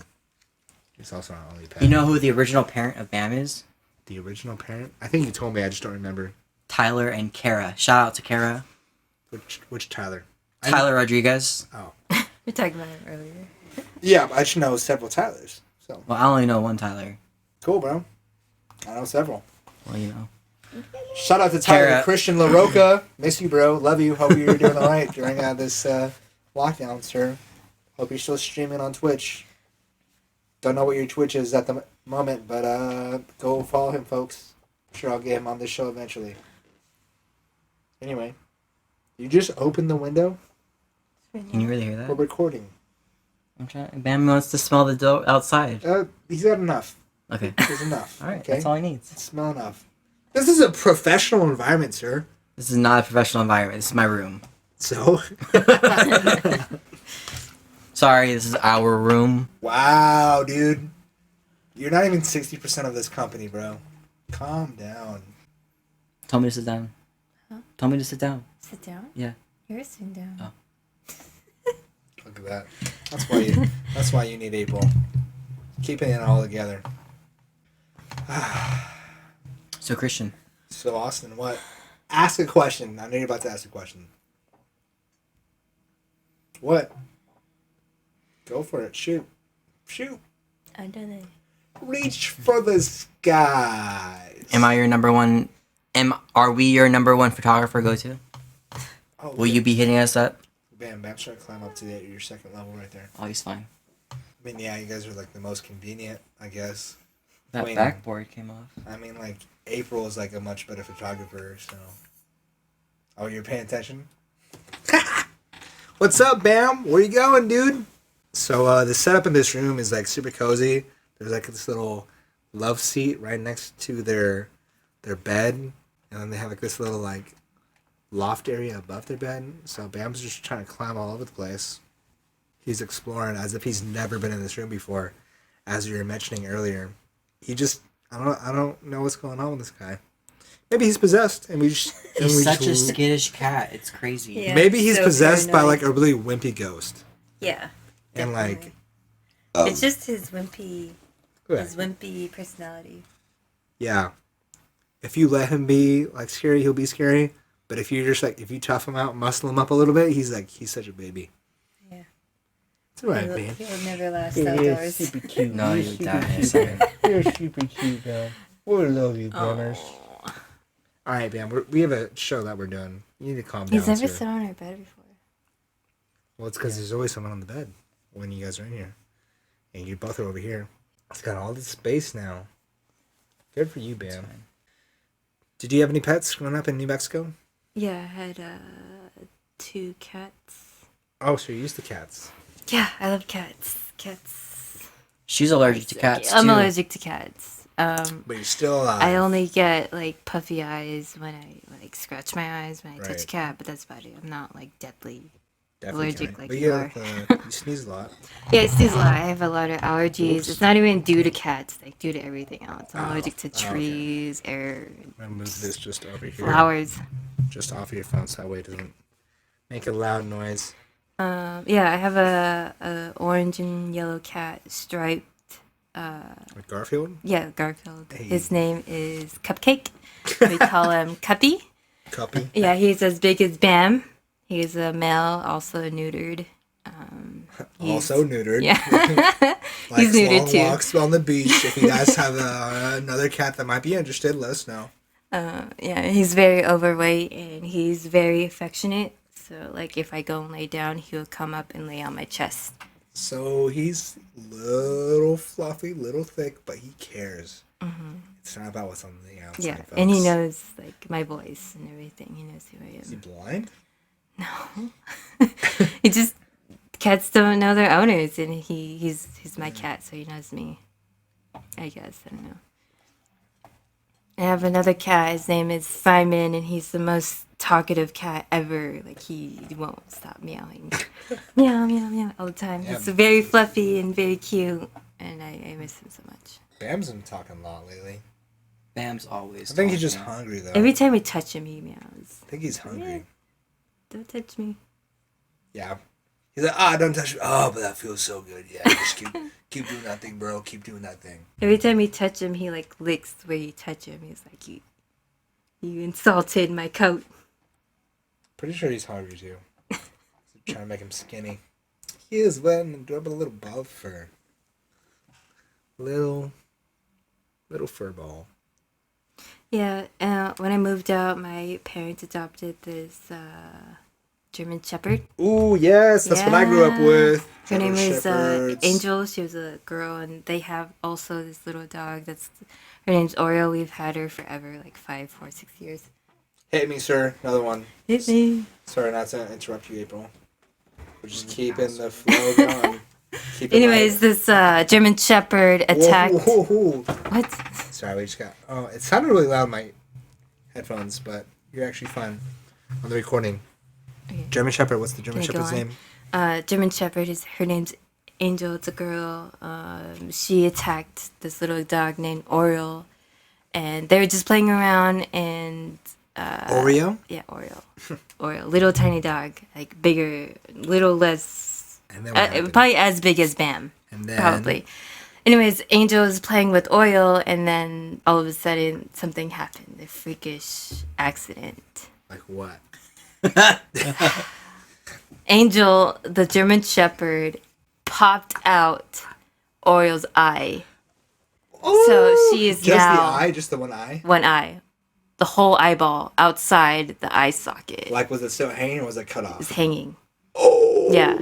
He's also an only pet. You know who the original parent of Bam is? The original parent? I think you told me. I just don't remember. Tyler and Kara. Shout out to Kara. Which Tyler? Tyler Rodriguez. Oh. We talked about him earlier. Yeah, but I should know several Tylers. So Well, I only know one Tyler. cool, bro. I know several. Well, you know. Shout out to Tyler Kara. Christian LaRocca. Miss you, bro. Love you. Hope you're doing all right during this lockdown, sir. Hope you're still streaming on Twitch. Don't know what your Twitch is at the moment, but go follow him, folks. I'm sure I'll get him on this show eventually. Anyway, you just opened the window. Can you really hear We're that? recording. I'm trying. Bam wants to smell the dough outside. He's got enough. Okay. There's enough. All right. Okay. That's all he needs. Smell enough. This is a professional environment, sir. This is not a professional environment. This is my room. So, Sorry, this is our room. wow, dude. You're not even 60% of this company, bro. Calm down. Tell me to sit down. Huh? Tell me to sit down. Sit down. Yeah. You're sitting down. Oh. Look at that. That's why you need April. Keeping it all together. So Christian, So Austin, what? Ask a question. I know you're about to ask a question. What? Go for it. Shoot. Shoot. I don't know. Reach for the skies. am I your number one? Are we your number one photographer go-to? Oh, Will you be hitting us up? Bam, Bam's trying to climb up to your second level right there. Oh, he's fine. I mean, yeah, you guys are like the most convenient, I guess. That Wait. backboard came off. I mean, like, April is like a much better photographer, so. Oh, you're paying attention? What's up, Bam? Where you going, dude? So, the setup in this room is like super cozy. There's like this little love seat right next to their bed. And then they have like this little like loft area above their bed. So, Bam's just trying to climb all over the place. He's exploring as if he's never been in this room before, as you were mentioning earlier. He just, I don't know what's going on with this guy. Maybe he's possessed, and we just. and He's we such a just- skittish cat. It's crazy. Yeah. Maybe he's so possessed by paranoid. like a really wimpy ghost, Yeah. and like. definitely. Oh. It's just his wimpy Yeah. his wimpy personality. Yeah. If you let him be like scary, he'll be scary. But if you're just like, if you tough him out, muscle him up a little bit, he's such a baby. Yeah. It's alright, He'll, man. he'll never last outdoors. cute. No, you die in a second. You're super cute, man. We love you, Bammers. Aw. All right, Bam. We have a show that we're doing. You need to calm down. He's never sir. sat on our bed before. Well, it's because there's always someone on the bed when you guys are in here. And you both are over here. It's got all this space now. Good for you, Bam. fine. Did you have any pets growing up in New Mexico? Yeah, I had 2 cats. Oh, so you're used to cats. Yeah, I love cats. Cats. She's allergic to cats I'm too. allergic to cats. But you're still alive. I only get like puffy eyes when I like scratch my eyes when I touch Right. a cat, but that's about it. I'm not like deadly Definitely allergic killing. like But you yeah, are. you sneeze a lot. Yeah, it sneeze a lot. I have a lot of allergies. Oops. It's not even due to cats, like due to everything else. I'm Oh, allergic to okay. trees, air, I'm gonna move this just over here. flowers. Just off your phone so that way it doesn't make a loud noise. Yeah, I have a orange and yellow cat, striped. Like Garfield? Yeah, Garfield. Hey. His name is Cupcake. We call him Cuppy. Cuppy. Yeah, he's as big as Bam. He's a male, also neutered. Also neutered. Yeah, Like he's neutered long too. walks on the beach. If you guys have another cat that might be interested, let us know. Yeah, he's very overweight and he's very affectionate. So, like, if I go and lay down, he'll come up and lay on my chest. So he's little fluffy, little thick, but he cares. It's not about what's on the outside. Yeah, folks. and he knows, like, my voice and everything. He knows who I Is he am. blind? He just, cats don't know their owners, and he's my cat, so he knows me. I guess, I don't know. I have another cat. His name is Simon, and he's the most talkative cat ever. Like, he won't stop meowing. Meow, meow, meow, all the time. Yeah. He's very fluffy and very cute, and I miss him so much. Bam's been talking a lot lately. Bam's always. I think he's just talking. hungry though. Every time we touch him, he meows. I think he's hungry. Don't touch me. Yeah. He's like, don't touch me. Oh, but that feels so good. Yeah, just keep doing that thing, bro. Keep doing that thing. Every time you touch him, he, like, licks where you touch him. He's like, you insulted my coat. Pretty sure he's hungry too. Trying to make him skinny. He is wet and adorable little buff fur. Little fur ball. Yeah, when I moved out, my parents adopted this German Shepherd. Ooh, yes, that's what I grew up Yeah. with. Her name German is Shepherds. Angel. She was a girl, and they have also this little dog. Her name's Oreo. We've had her forever, like 5 or 6 years. Hit me, sir. Another one. Hit me. Sorry not to interrupt you, April. We're just keeping the flow going. Keep it Anyways, this German Shepherd light. attacked. Whoa, whoa, whoa. What? Sorry, we just got. Oh, it sounded really loud in my headphones, but you're actually fine on the recording. Okay. German Shepherd. What's the German Can I go Shepherd's on? name? German Shepherd her name's Angel. It's a girl. She attacked this little dog named Oreo, and they were just playing around. And Oreo. yeah, Oreo, Oreo, little tiny dog, like bigger, little less, And then what happened? probably as big as Bam, And then probably. Anyways, Angel was playing with Oreo, and then all of a sudden something happened. A freakish accident. like what? Angel, the German Shepherd, popped out Oreo's eye. So she is just now the eye, just the one eye. one eye, the whole eyeball outside the eye socket Like, was it still hanging or was it cut is off? hanging. Oh, Yeah.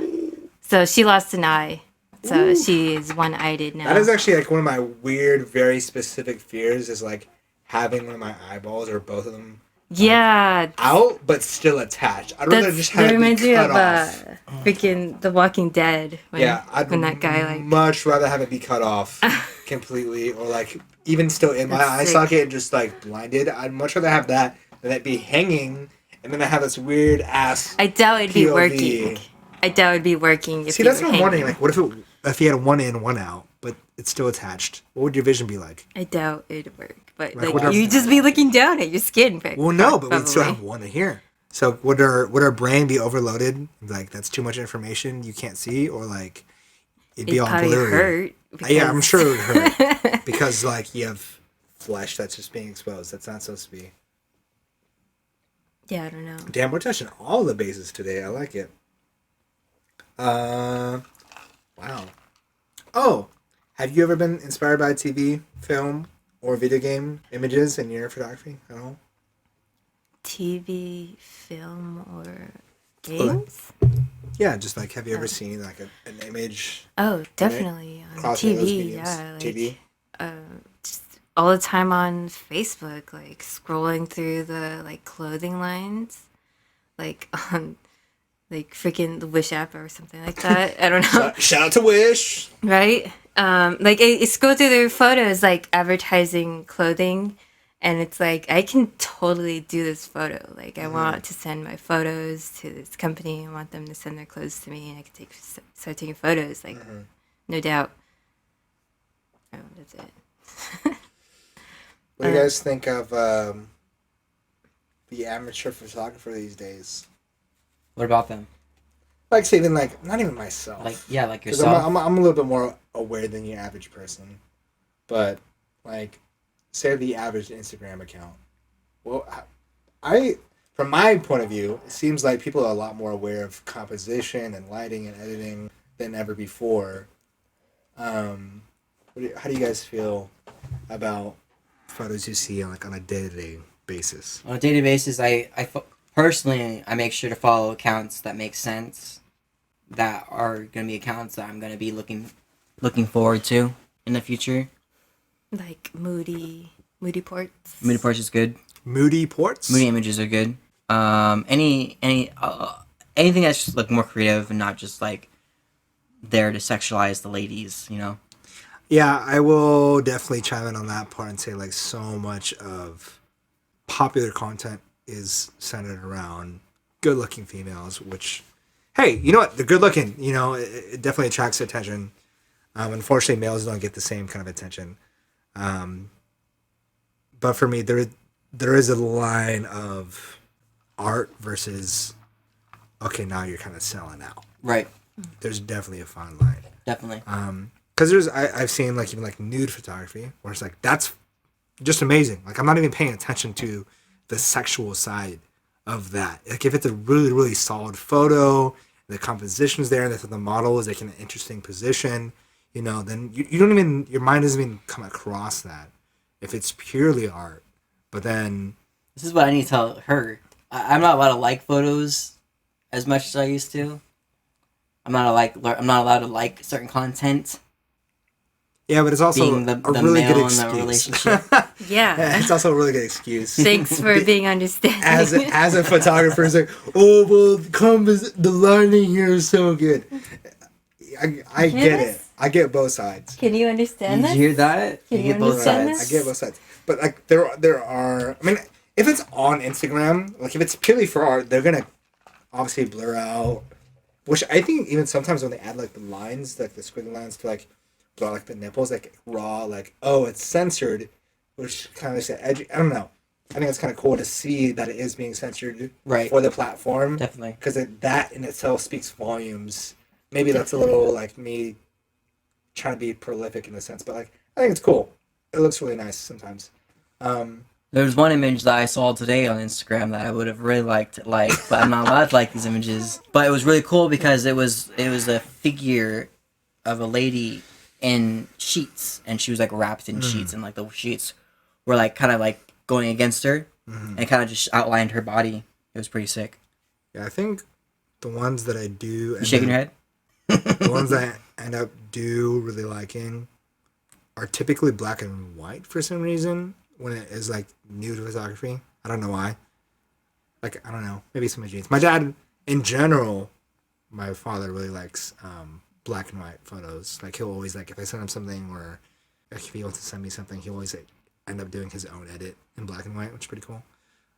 So she lost an eye. So she is one-eyed now. that is actually like one of my weird, very specific fears. Is like having one of my eyeballs or both of them Yeah. out, but still attached. I'd rather just have that it reminds be me cut of off. freaking The Walking Dead. When, Yeah, I'd when that guy like much rather have it be cut off completely, or like even still in my That's eye sick. socket and just like blinded. I'd much rather have that than it be hanging, and then I have this weird ass. I doubt it'd be POV. working. I doubt it'd be working if See, you that's were what I'm wondering. hanging. Like, what if you had one in, one out, but it's still attached? What would your vision be like? I doubt it'd work. But Like, like, what are- you'd just be looking down at your skin. Well, no, but we'd still probably. have one in here. So would our brain be overloaded? Like that's too much information you can't see, or like it'd be It'd all probably blurry. hurt. Yeah, I'm because- sure it would hurt because like you have flesh that's just being exposed. That's not supposed to be. Yeah, I don't know. Damn, we're touching all the bases today. I like it. Wow. Oh, have you ever been inspired by TV, film, or video game images in your photography at all? TV, film, or games? Yeah, just like have you ever seen like an image Oh, definitely on across one of those TV. mediums? Yeah, like TV. just all the time on Facebook, like scrolling through the like clothing lines, like on like freaking the Wish app or something like that. I don't know. Shout out to Wish. Right? Like I scroll through their photos, like advertising clothing, And it's like, I can totally do this photo. Like, I want to send my photos to this company. I want them to send their clothes to me, and I can start taking photos. Like, no doubt. Oh, that's it. What do you guys think of the amateur photographer these days? What about them? Like, say, even like, not even myself. Like, yeah, like 'Cause yourself. I'm a little bit more aware than your average person. But, like, say the average Instagram account. Well, from my point of view, it seems like people are a lot more aware of composition and lighting and editing than ever before. How do you guys feel about photos you see on a day-to-day basis? On a daily basis, personally, I make sure to follow accounts that make sense, that are going to be accounts that I'm going to be looking forward to in the future. Like moody ports. Moody ports is good. Moody ports? Moody images are good. Anything that's just like more creative and not just like there to sexualize the ladies, you know. Yeah, I will definitely chime in on that part and say, like, so much of popular content is centered around good-looking females, which, hey, you know what? They're good-looking. You know, it definitely attracts attention. Unfortunately, males don't get the same kind of attention. But for me, there is a line of art versus, okay, now you're kind of selling out. Right. There's definitely a fine line. Definitely. Because I've seen like even like nude photography where it's like that's just amazing. Like I'm not even paying attention to the sexual side of that. Like if it's a really really solid photo, the composition's there, and the model is like in an interesting position, you know, then you don't even, your mind doesn't even come across that if it's purely art. But then this is what I need to tell her. I'm not allowed to like photos as much as I used to. I'm not allowed to like certain content. yeah, but it's also Being the a really male good in the excuse. relationship. Yeah. It's also a really good excuse. Thanks for being understanding. As a photographer, it's like, oh well, the lighting here is so good. I get it. I get both sides. Can you understand Did this? you hear that? Can you get both understand sides. I get both sides. But like there are, I mean, if it's on Instagram, like if it's purely for art, they're gonna obviously blur out. Which I think even sometimes when they add like the lines, like the squiggly lines to like blur out like the nipples, like raw, like oh it's censored, which kind of makes it edgy. I don't know. I think it's kind of cool to see that it is being censored Right. for the platform. Definitely. Because that in itself speaks volumes. Maybe that's a little like me trying to be prolific in a sense, but like I think it's cool. It looks really nice sometimes. There was one image that I saw today on Instagram that I would have really liked to like, but I'm not allowed to like these images. But it was really cool because it was a figure of a lady in sheets, and she was like wrapped in sheets, and like the sheets were like kind of like going against her, and kind of just outlined her body. It was pretty sick. Yeah, I think the ones that I do, You shaking your head? the ones that I end up really liking are typically black and white for some reason when it is like nude photography. I don't know why. Like I don't know, maybe it's my genes. My dad, in general, my father really likes black and white photos. Like he'll always like if I send him something or if he wants to send me something, he'll always like, end up doing his own edit in black and white, which is pretty cool.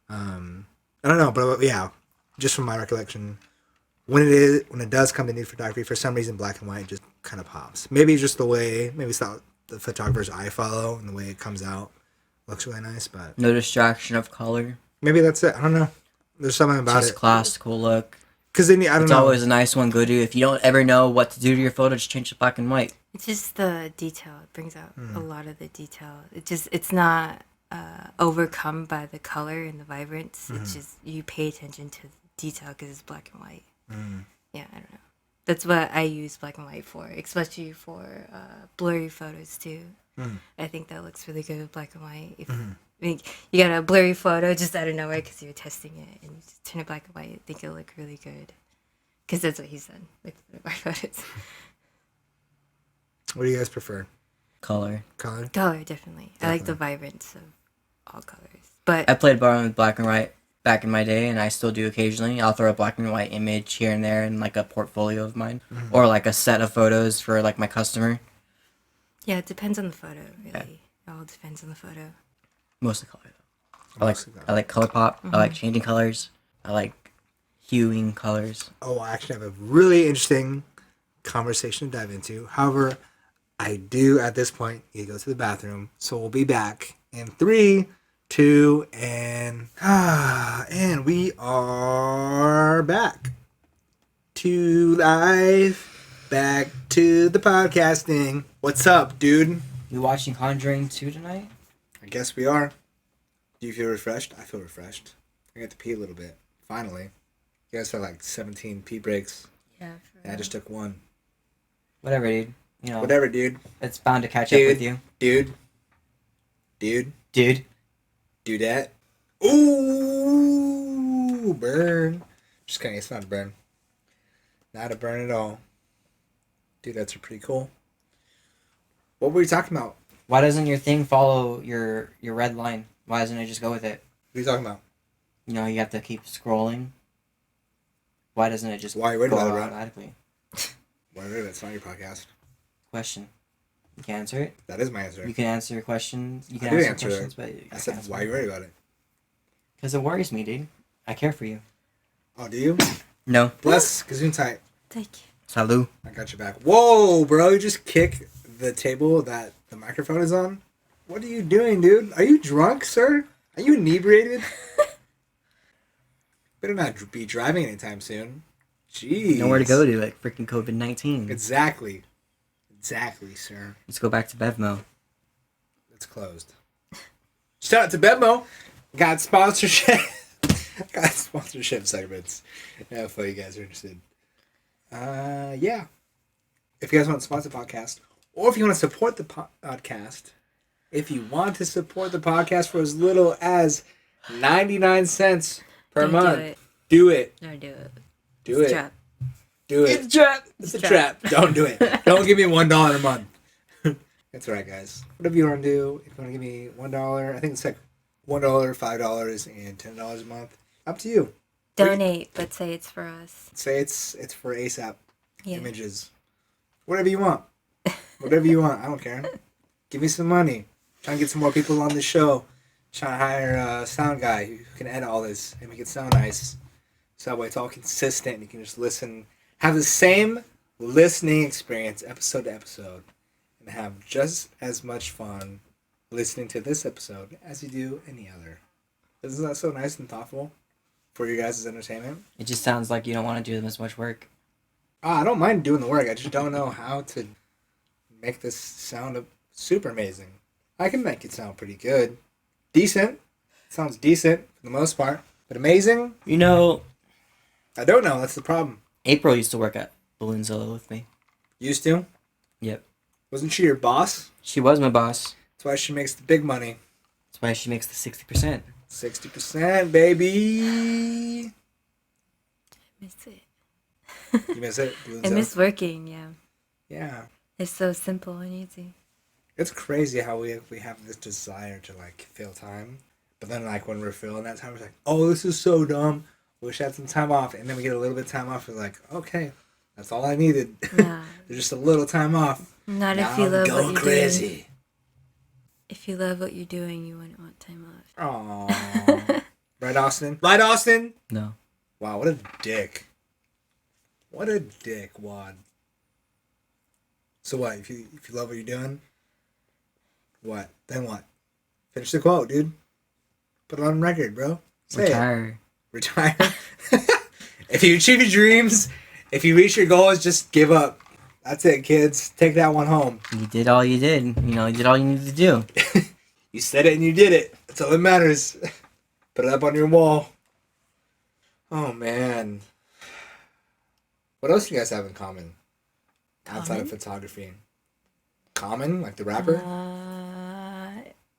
I don't know, but yeah, just from my recollection, when it does come to nude photography, for some reason black and white just kind of pops. Maybe just the way, maybe it's not the photographers I follow and the way it comes out looks really nice, but No distraction of color. maybe that's it. I don't know. There's something about Just it. class, cool look. Because then I don't It's know. always a nice one. Go to. If you don't ever know what to do to your photo, just change to black and white. It's just the detail. It brings out a lot of the detail. It's not overcome by the color and the vibrance. It's just you pay attention to the detail because it's black and white. Yeah, I don't know. That's what I use black and white for, especially for blurry photos too. I think that looks really good with black and white. If I mean, you got a blurry photo just out of nowhere because you're testing it, and you just turn it black and white, I think it'll look really good. Because that's what he's done with my photos. What do you guys prefer? Color. Color? Color, definitely. I like the vibrance of all colors. But I played bar with black and white back in my day, and I still do occasionally. I'll throw a black and white image here and there in like a portfolio of mine, or like a set of photos for like my customer. yeah, it depends on the photo, really. It all depends on the photo. Mostly color. Mostly I like color pop. I like changing colors. I like huing colors. Oh, I actually have a really interesting conversation to dive into. However, I do at this point need to go to the bathroom, so we'll be back in 3, 2, and we are back to live, back to the podcasting. What's up, dude? You watching Conjuring 2 tonight? I guess we are. Do you feel refreshed? I feel refreshed. I got to pee a little bit. Finally. You guys had like 17 pee breaks. Yeah. And I just took one. Whatever, dude. You know, Whatever, dude. it's bound to catch up with you. Dude. Dudette. Ooh, burn. Just kidding, it's not a burn. Not a burn at all. Dudettes are pretty cool. What were you talking about? Why doesn't your thing follow your red line? Why doesn't it just go with it? What are you talking about? You know, you have to keep scrolling. Why doesn't it just Why are you worried go about it, bro? automatically? Whatever, it's not your podcast. Question. You can answer it. That is my answer. You can answer questions. You I can do answer answer questions, but I said, why are you worried about it? Because it worries me, dude. I care for you. Oh, do you? No. Bless, Gesundheit. Thank you. Salut. I got your back. Whoa, bro, you just kick the table that the microphone is on? What are you doing, dude? Are you drunk, sir? Are you inebriated? Better not be driving anytime soon. Jeez. Nowhere to go to, like freaking COVID-19. Exactly, sir. Let's go back to Bevmo. It's closed. Shout out to Bevmo. Got sponsorship. Got sponsorship segments. Yeah, if you guys are interested. Yeah. If you guys want to sponsor the podcast, or if you want to support the podcast, if you want to support the podcast for as little as 99 cents per Don't month, do it. do it. No, do it. Do It's it. a trap. Do it. It's a trap. It's a trap. Don't do it. Don't give me $1 a month. That's right, guys. Whatever you want to do, if you want to give me $1, I think it's like $1, $5, and $10 a month. Up to you. Donate, but say it's for us. Say it's for ASAP Yeah. images. Whatever you want. Whatever you want. I don't care. Give me some money. Trying to get some more people on the show. Trying to hire a sound guy who can edit all this and make it sound nice. So that way it's all consistent. You can just listen. Have the same listening experience episode to episode. And have just as much fun listening to this episode as you do any other. Isn't that so nice and thoughtful for you guys' entertainment? It just sounds like you don't want to do as much work. I don't mind doing the work. I just don't know how to make this sound super amazing. I can make it sound pretty good. Decent. It sounds decent for the most part. But amazing? You know, I don't know. That's the problem. April used to work at Balloonzilla with me. Used to? Yep. Wasn't she your boss? She was my boss. That's why she makes the big money. That's why she makes the 60%. 60%, baby. Miss it. You miss it? I miss working, yeah. Yeah. It's so simple and easy. It's crazy how we have this desire to like fill time, but then like when we're filling that time, we're like, oh, this is so dumb. Wish I had some time off, and then we get a little bit of time off. We're like, okay, that's all I needed. Nah. Just a little time off. Not Now if you I'm love going what you're crazy. doing. If you love what you're doing, you wouldn't want time off. Aww. Right, Austin? Right, Austin? No. Wow, what a dick. What a dick, Wad. So what? If you love what you're doing, what? Then what? Finish the quote, dude. Put it on record, bro. Say it. Retire. Retire. If you achieve your dreams, if you reach your goals, just give up. That's it, kids. Take that one home. You did all you did. You know, you did all you needed to do. You said it and you did it. That's all that matters. Put it up on your wall. Oh, man. What else do you guys have in common? Outside of photography. Common? Like the rapper?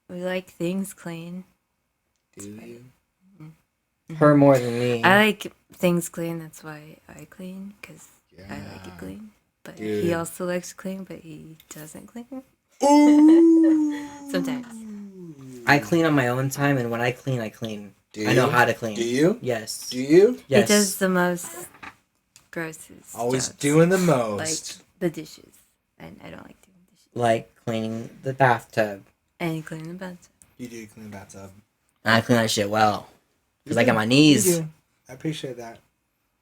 We like things clean. Do you? Her more than me. I like things clean, that's why I clean, because I like Yeah. it clean. But Dude. he also likes clean, but he doesn't clean. Ooh. Sometimes. I clean on my own time, and when I clean, I clean. Do I know you? how to clean. Do you? Yes. Do you? Yes. He does the most grossest Always jobs. doing the Like most. the dishes. And I don't like doing dishes. Like cleaning the bathtub. And cleaning the bathtub. You do clean the bathtub. And I clean that shit well. Because You I got do. my knees. You do. I appreciate that.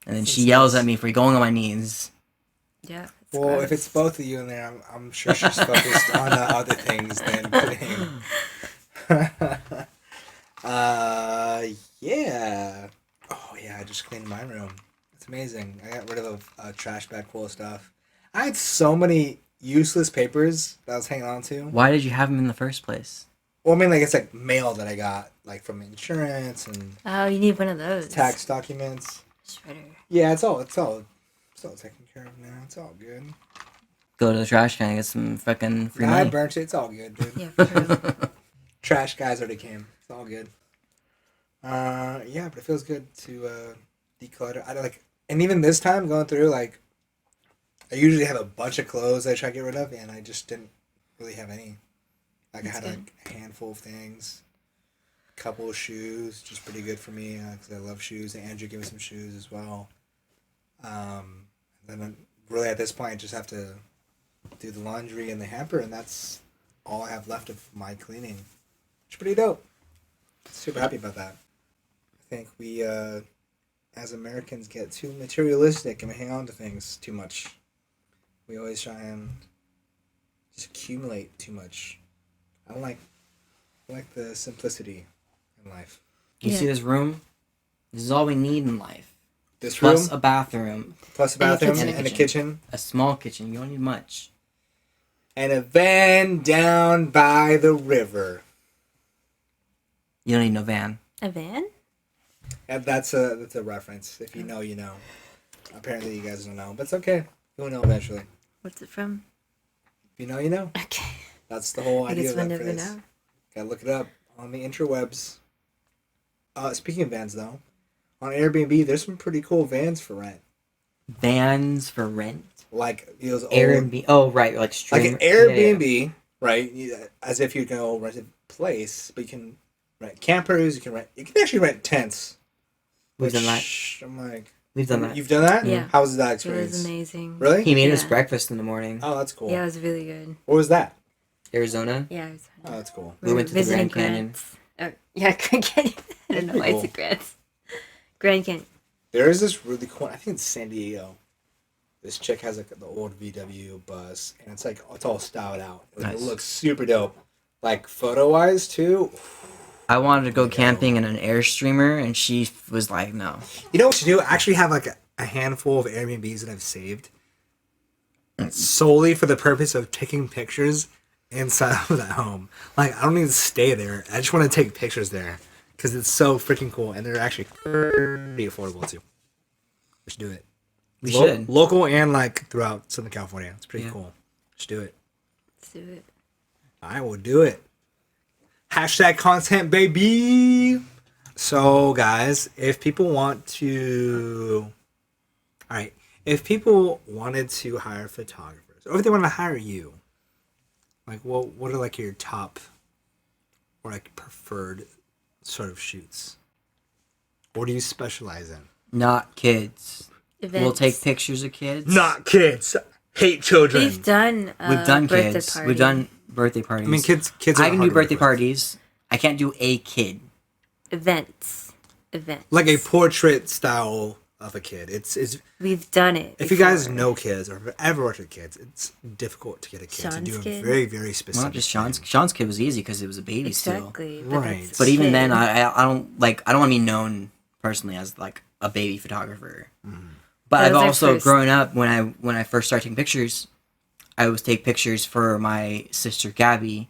And then That's she nice. yells at me for going on my knees. Yeah. It's Well, gross. if it's both of you in there, I'm sure she's focused on other things than cleaning. Yeah. Oh, yeah, I just cleaned my room. It's amazing. I got rid of a trash bag full of stuff. I had so many useless papers that I was hanging on to. Why did you have them in the first place? Well, I mean, like, it's like mail that I got, like, from insurance and Oh, you need one of those. tax documents. Shredder. Yeah, it's all taken care of now. It's all good. Go to the trash can and get some fucking free I money. burnt it. It's all good, dude. Yeah, for real. Trash guys already came. It's all good. Yeah, but it feels good to declutter. I like, and even this time going through, like, I usually have a bunch of clothes I try to get rid of, and I just didn't really have any. Like, That's I had good. like a handful of things, a couple of shoes, which is pretty good for me because I love shoes. And Andrew gave me some shoes as well. Then really at this point, I just have to do the laundry and the hamper, and that's all I have left of my cleaning. It's pretty dope. Super happy about that. I think we, as Americans, get too materialistic and we hang on to things too much. We always try and just accumulate too much. I like the simplicity in life. You Yeah. see this room? This is all we need in life. This room, Plus a bathroom. plus a and a bathroom, kitchen. and a kitchen, A small kitchen. You don't need much. and a van down by the river. You don't need no van. A van? And that's a reference. If you know, you know. Apparently, you guys don't know, but it's okay. You'll know eventually. What's it from? If you know, you know. Okay. That's the whole I idea guess of we'll that never phrase. know. Gotta look it up on the interwebs. Speaking of vans, though, on Airbnb, there's some pretty cool vans for rent. Vans for rent. Like those old, Airbnb. Oh, right. Like like stream. an Airbnb, right? As if you go rent a place, but you can rent campers. You can actually rent tents. We've done that. Which I'm like, We've done that. You've done that? Yeah. How was that It was experience? amazing. Really? He made us Yeah. breakfast in the morning. Oh, that's cool. Yeah, it was really good. What was that? Arizona. Yeah, it was Oh, that's cool. We went to the visiting Grand Canyon. Grants. Yeah, Grand Canyon. I don't know Pretty why cool. it's a Grants. Grand Canyon. There is this really cool. I think it's San Diego. This chick has like the old VW bus, and it's all styled out. Like, Nice. It looks super dope. Like photo wise too. I wanted to go camping in an Airstreamer, and she was like, "No." You know what you do? I actually have like a handful of Airbnbs that I've saved solely for the purpose of taking pictures inside of that home. Like I don't need to stay there. I just want to take pictures there because it's so freaking cool, and they're actually pretty affordable too. We should do it. We should. Local and like throughout Southern California. It's pretty Yeah. cool. Let's do it. Let's do it. I will do it. Hashtag content, baby. So, guys, if people want to... All right. If people wanted to hire photographers, or if they want to hire you, like, what are, like, your top or, like, preferred sort of shoots? What do you specialize in? Not kids. Events. We'll take pictures of kids. Not kids. Hate children. We've done. We've done birthday kids. Party. We've done birthday parties. I mean, kids. I are can hard do to work birthday with. parties. I can't do a kid. events. Like a portrait style of a kid. It's We've done it. if you guys before. know kids or have ever worked with kids, it's difficult to get a kid to Sean's do a kid? very, very Well, specific. not just Sean's. Sean's kid was easy because it was a baby still. Exactly. Right. that's But even kid. then, I don't want to be known personally as like a baby photographer. But That I've was our also first- grown up when I first started taking pictures. I would take pictures for my sister Gabby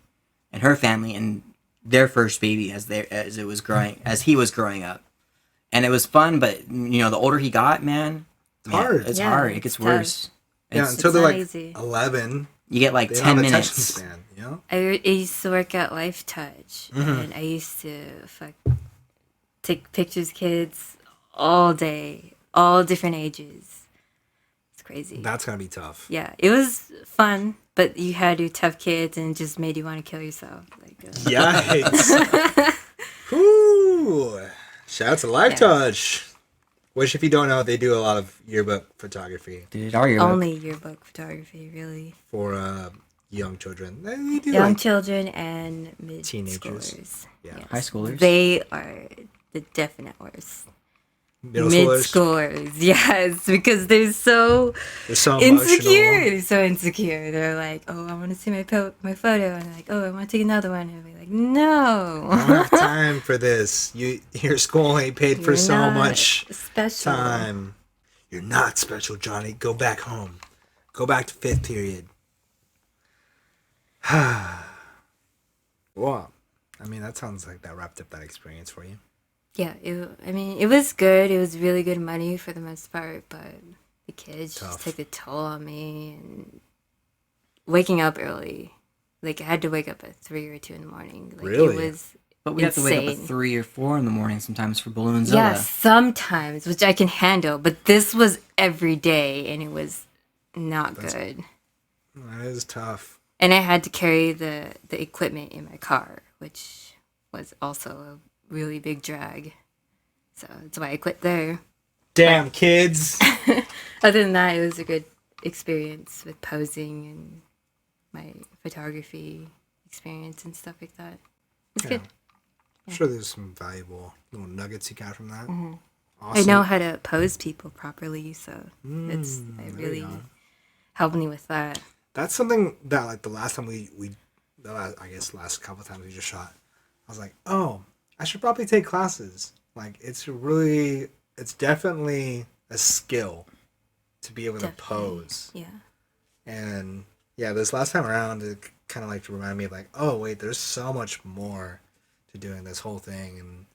and her family and their first baby as he was growing up, and it was fun. But you know, the older he got, man, hard. It's Yeah, hard. It it's gets tough. worse. Yeah, It's- until It's they're not like easy. 11, you get like they don't 10 have attention minutes. span. You know, I used to work at Life Touch, and I used to take pictures of kids all day, all different ages. It's crazy. that's gonna be tough. Yeah, it was fun, but you had your tough kids, and it just made you want to kill yourself. Like, Yikes! Whoo! Shout out to Life Yeah. Touch. Which, if you don't know, they do a lot of yearbook photography Dude, our yearbook. only yearbook photography, really. for young children. They do Young like children and mid Teenagers. schoolers. Yeah. Yes. High schoolers. They are the definite worst. middle Mid schoolers. schoolers, yes, because they're so They're so insecure. emotional. They're so insecure. They're like, "Oh, I want to see my my photo," and they're like, "Oh, I want to take another one." And we're like, I don't "No, have time for this. Your school ain't paid for You're so not much special." time. You're not special, Johnny. Go back home. Go back to 5th period. Well, I mean, that sounds like that wrapped up that experience for you. Yeah, it was good. It was really good money for the most part, but the kids Tough. just took the toll on me and waking up early. Like I had to wake up at 3 or 2 in the morning. Like Really? it was But we have to wake up at insane. 3 or 4 in the morning sometimes for Balloonzilla. Yeah, sometimes, which I can handle, but this was every day and it was not good. That is tough. And I had to carry the equipment in my car, which was also a really big drag. So that's why I quit there. Damn, kids. Other than that, it was a good experience with posing and my photography experience and stuff like that. It's good. I'm sure there's some valuable little nuggets you got from that. I Awesome. know how to pose people properly, so it there you really go. helped me with that. That's something that, like, the last time I guess last couple of times we just shot, I was like, oh, I should probably take classes. Like, it's definitely a skill to be able to pose. Yeah. And yeah, this last time around, it kind of like to remind me of like, oh wait, there's so much more to doing this whole thing. And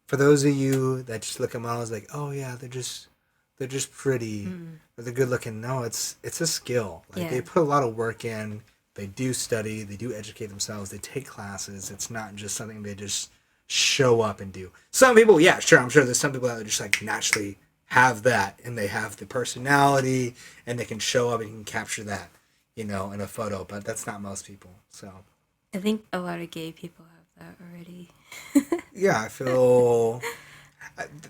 for those of you that just look at models like, oh yeah, they're just pretty, or they're good looking. No, it's a skill. Like they put a lot of work in. They do study. They do educate themselves. They take classes. It's not just something they just show up and do. Some people, yeah, sure, I'm sure there's some people that just like naturally have that, and they have the personality, and they can show up and can capture that, in a photo. But that's not most people. So I think a lot of gay people have that already. yeah, I feel,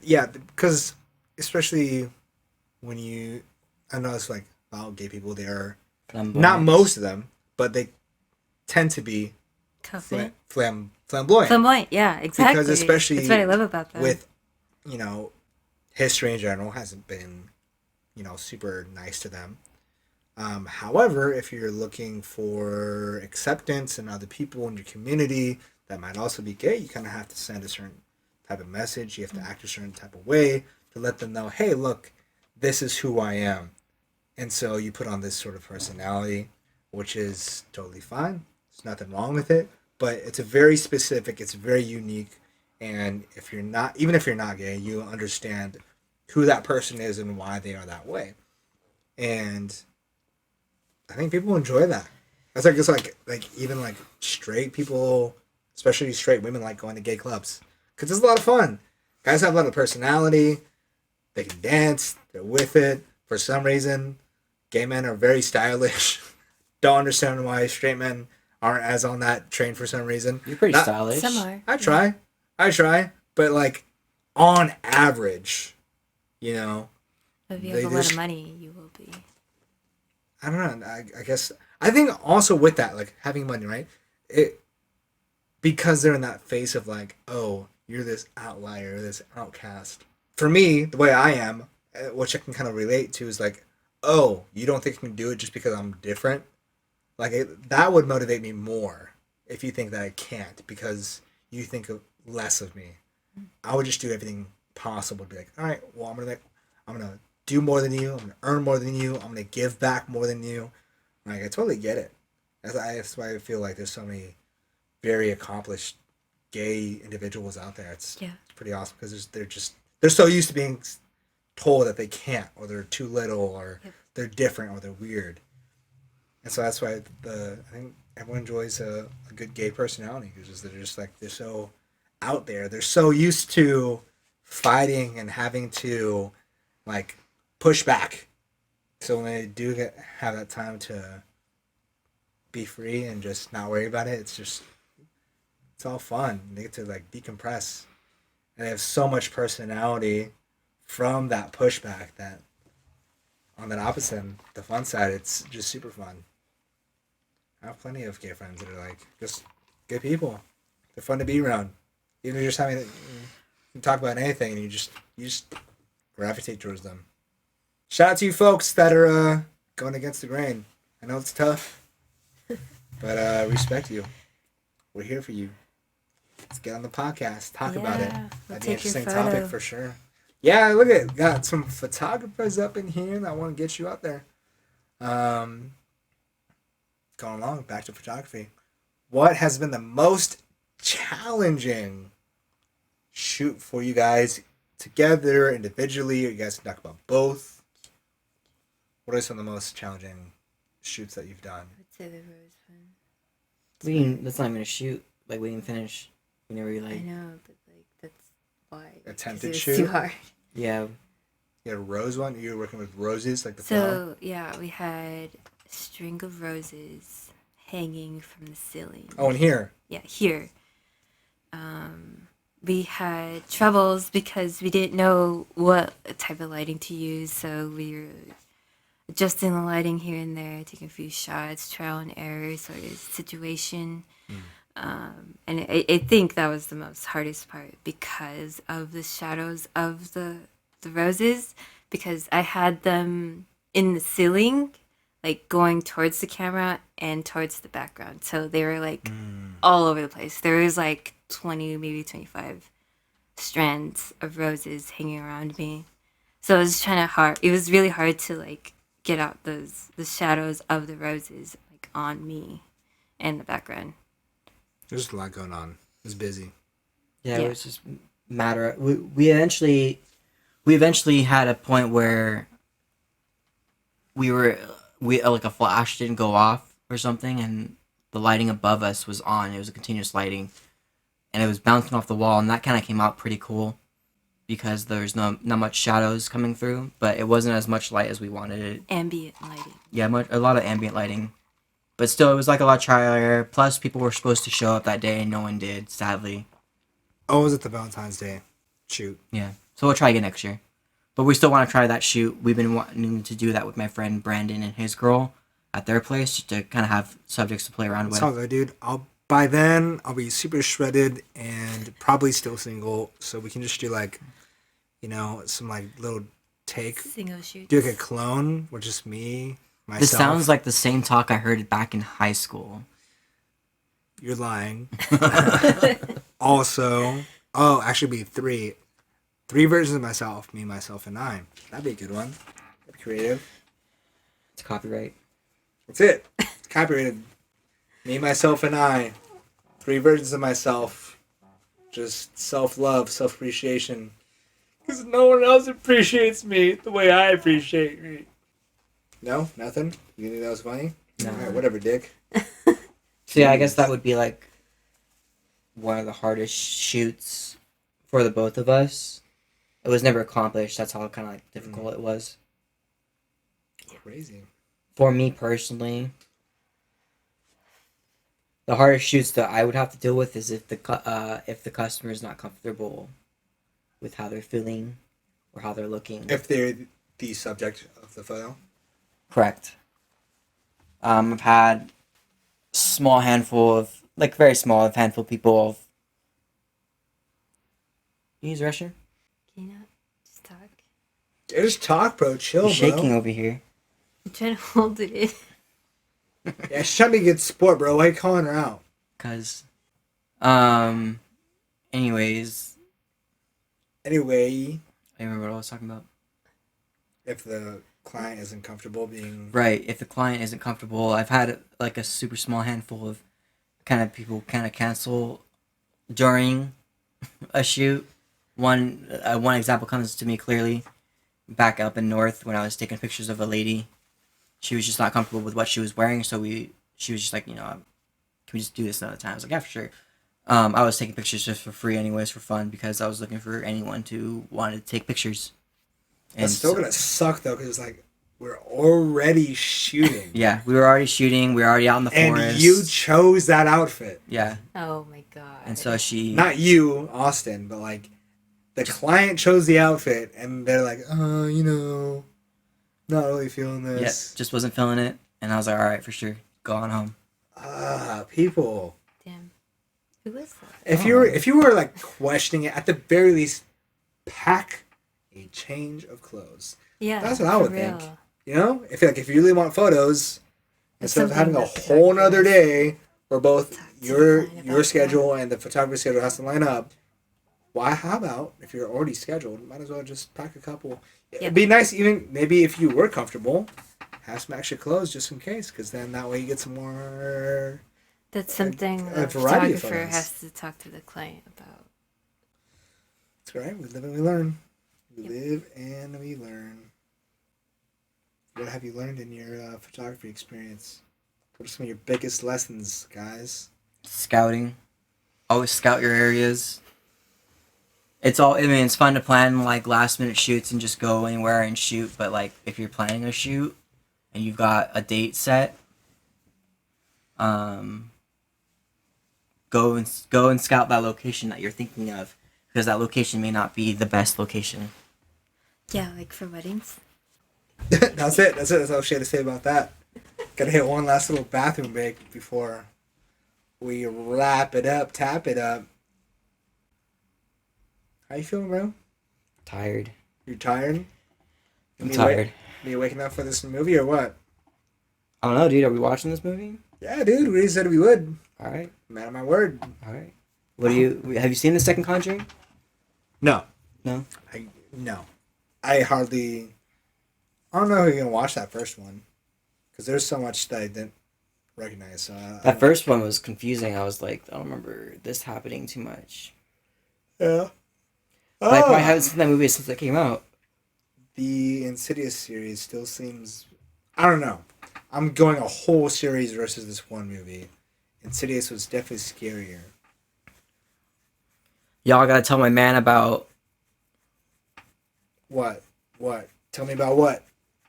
yeah, because especially when I know it's like about gay people, they are not most of them, but they tend to be Confident. flamboyant. Flamboyant, yeah, exactly. Because especially that's what I love about that. with, history in general hasn't been, super nice to them. However, if you're looking for acceptance and other people in your community that might also be gay, you kind of have to send a certain type of message. You have to act a certain type of way to let them know, hey, look, this is who I am. And so you put on this sort of personality, which is totally fine. There's nothing wrong with it. But it's a very specific, it's very unique. And even if you're not gay, you understand who that person is and why they are that way. And I think people enjoy that. That's like, it's like even like straight people, especially straight women, like going to gay clubs. Because it's a lot of fun. Guys have a lot of personality. They can dance. They're with it. For some reason, gay men are very stylish. Don't understand why straight men aren't as on that train for some reason. You're pretty stylish. Some are. I try. But like, on average, If you have they a lot just- of money, you will be. I don't know. I guess I think also with that, like having money, right? Because they're in that phase of like, oh, you're this outlier, this outcast. For me, the way I am, which I can kind of relate to, is like, oh, you don't think I can do it just because I'm different? Like that would motivate me more if you think that I can't because you think less of me. I would just do everything possible to be like, all right, well, I'm gonna do more than you. I'm gonna earn more than you. I'm gonna give back more than you. Like I totally get it. That's why I feel like there's so many very accomplished gay individuals out there. It's pretty awesome because they're so used to being told that they can't, or they're too little, or they're different, or they're weird. And so that's why I think everyone enjoys a good gay personality because they're so out there. They're so used to fighting and having to like push back. So when they do have that time to be free and just not worry about it, it's all fun. They get to like decompress, and they have so much personality from that pushback that on that opposite end, the fun side, it's just super fun. I have plenty of gay friends that are like just good people. They're fun to be around. Even if you're just having you talk about anything and you just gravitate towards them. Shout out to you folks that are going against the grain. I know it's tough, but respect you. We're here for you. Let's get on the podcast. Talk about it. That'd be an interesting topic for sure. Yeah, look at it. Got some photographers up in here that want to get you out there. Going along, back to photography. What has been the most challenging shoot for you guys together, individually, or you guys can talk about both? What are some of the most challenging shoots that you've done? I'd say the rose one. That's not even a shoot. Like, we didn't finish. We never, like... I know, but, like, that's why. Attempted shoot? shoot? Too hard. Yeah. You had a rose one? You were working with roses, like the So, flower? yeah, we had a string of roses hanging from the ceiling. Oh, and here? Yeah, here. We had troubles because we didn't know what type of lighting to use, so we were adjusting the lighting here and there, taking a few shots, trial and error sort of situation. And I think that was the most hardest part because of the shadows of the roses, because I had them in the ceiling, like going towards the camera and towards the background. So they were like all over the place. There was like 20, maybe 25 strands of roses hanging around me. So it was really hard to like get out the shadows of the roses like on me and the background. There's just a lot going on. It was busy. Yeah, it was just matter. We eventually had a point where we like a flash didn't go off or something, and the lighting above us was on. It was a continuous lighting, and it was bouncing off the wall, and that kind of came out pretty cool because there's not much shadows coming through, but it wasn't as much light as we wanted it. Ambient lighting. Yeah, a lot of ambient lighting. But still, it was like a lot of trial and error. Plus, people were supposed to show up that day, and no one did, sadly. Oh, was it the Valentine's Day shoot? Yeah. So we'll try again next year. But we still want to try that shoot. We've been wanting to do that with my friend Blandin and his girl at their place, just to kind of have subjects to play around with. It's all good, dude. By then, I'll be super shredded and probably still single, so we can just do like, some like little take. Single shoots. Do like a clone with just me, myself. This sounds like the same talk I heard back in high school. You're lying. Also, actually be three versions of myself, me, myself, and I. That'd be a good one. That'd be creative. It's copyright. That's it. It's copyrighted. Me, myself, and I. 3 versions of myself. Just self-love, self-appreciation. Because no one else appreciates me the way I appreciate me. No? Nothing? You think that was funny? No. Alright, whatever, dick. So yeah, I guess that would be like one of the hardest shoots for the both of us. It was never accomplished. That's how kind of like difficult it was. Crazy. For me personally, the hardest shoots that I would have to deal with is if the customer is not comfortable with how they're feeling or how they're looking. If they're the subject of the photo? Correct. I've had very small handful of people of... Can you use the restroom? Can you not just talk? Just talk, bro. Chill, You're shaking bro. over here. I'm trying to hold it in. Yeah, she's trying to be a good sport, bro. Why are you calling her out? Cause, anyways, Anyway, I remember what I was talking about. if the client isn't comfortable being... Right, if the client isn't comfortable, I've had like a super small handful of people cancel during a shoot. One example comes to me clearly back up in North when I was taking pictures of a lady. She was just not comfortable with what she was wearing, so she was just like, can we just do this another time? I was like, yeah, for sure. I was taking pictures just for free anyways, for fun, because I was looking for anyone to want to take pictures. That's still gonna suck, though, because it's like, we're already shooting. Yeah, we were already shooting. We were already out in the forest. And you chose that outfit. Yeah. Oh my god. And so she... Not you, Austin, but like, the client chose the outfit, and they're like, not really feeling Yeah, this. just wasn't feeling it. And I was like, all right, for sure. Go on home. People. Damn. Who is that? If you were like questioning it, at the very least, pack a change of clothes. Yeah. That's what I for would real. think. You know, if you really want photos, It's instead of having a something that whole nother photographers day where both talk to your the client about schedule and the photography schedule has to line up, how about if you're already scheduled, might as well just pack a couple. It'd be nice, even maybe if you were comfortable, have some extra clothes just in case, because then that way you get some more. That's something a the variety of photographer photos. has to talk to the client about. That's right. We live and we learn. We Yep. live and we learn. What have you learned in your photography experience? What are some of your biggest lessons, guys? Scouting. Always scout your areas. It's fun to plan like last minute shoots and just go anywhere and shoot, but like if you're planning a shoot and you've got a date set, go and scout that location that you're thinking of, because that location may not be the best location. Yeah, like for weddings. That's it. That's all she had to say about that. Gotta hit one last little bathroom break before we wrap it up, tap it up. How you feeling, bro? Tired. You tired? I'm tired. Are you waking up for this movie or what? I don't know, dude. Are we watching this movie? Yeah, dude. We said we would. All right. Man of my word. All right. Have you seen the second Conjuring? No. No. No. I don't know if you're gonna watch that first one, because there's so much that I didn't recognize. So That first one was confusing. I was like, I don't remember this happening too much. Yeah. But I probably haven't seen that movie since it came out. The Insidious series still seems. I don't know. I'm going a whole series versus this one movie. Insidious was definitely scarier. Y'all gotta tell my man about. What? Tell me about what?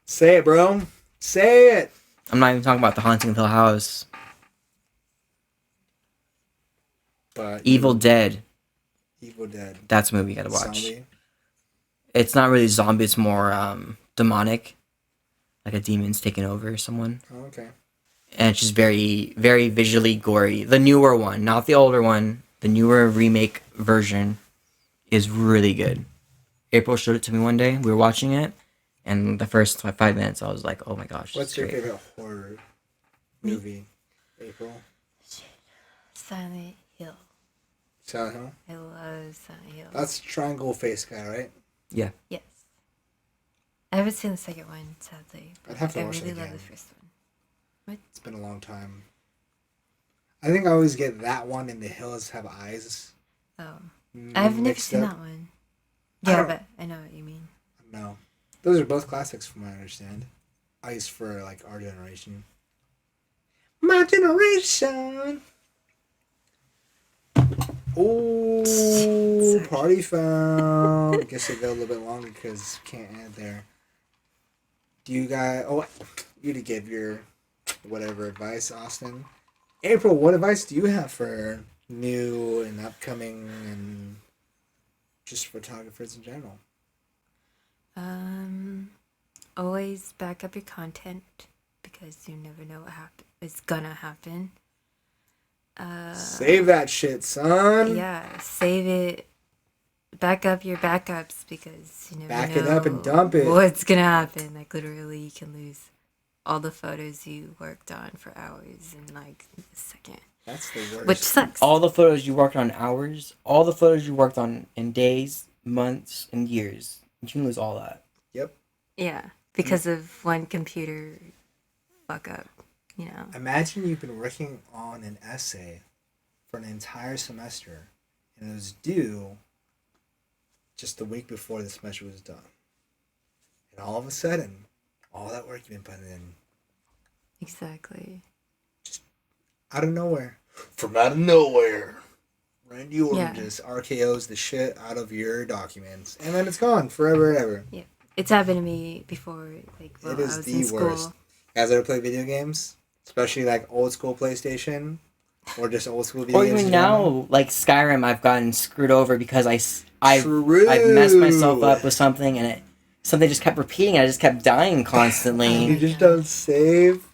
Say it, bro. Say it. I'm not even talking about The Haunting of Hill House. But Evil Dead. Evil Dead. That's a movie you gotta watch. Zombie. It's not really zombie. It's more demonic, like a demon's taking over someone. Oh, okay. And it's just very, very visually gory. The newer one, not the older one. The newer remake version is really good. April showed it to me one day. We were watching it, and the first 5 minutes, I was like, "Oh my gosh!" What's your great. favorite horror movie? April. Silent Hill. Silent Hill. I love Silent Hill. That's triangle face guy, right? Yeah. Yes. I haven't seen the second one, sadly. I'd have to I watch it really love again. the first one. It's been a long time. I think I always get that one and The Hills Have Eyes. Oh. I've never mixed seen up. that one. I Yeah, don't- but I know what you mean. No. Those are both classics from what I understand. Eyes for like our generation. My generation. Oh, Sorry. party foul. Guess it go a little bit longer because can't add there. Do you guys? Oh, you to give your whatever advice, Austin. April, what advice do you have for new and upcoming and just photographers in general? Always back up your content because you never know what is gonna happen. Save that shit, son. Yeah, save it. Back up your backups because you never Back know it up and dump it. what's gonna happen. Like literally, you can lose all the photos you worked on for hours in like a second, That's the worst. which sucks. All the photos you worked on in hours, all the photos you worked on in days, months, and years. You can lose all that. Yep. Yeah, because of one computer fuck up. You know. Imagine you've been working on an essay for an entire semester, and it was due just the week before the semester was done. And all of a sudden, all that work you've been putting in, Exactly. out of nowhere, from out of nowhere, Randy Orton Yeah. just RKO's the shit out of your documents, and then it's gone forever and ever. Yeah, it's happened to me before. Like while It is I was the in school. worst. You guys ever play video games? Especially like old school PlayStation? Or just old school video Or games? even in general? now, like Skyrim, I've gotten screwed over because I've True. messed myself up with something, and something just kept repeating. And I just kept dying You constantly. just don't save.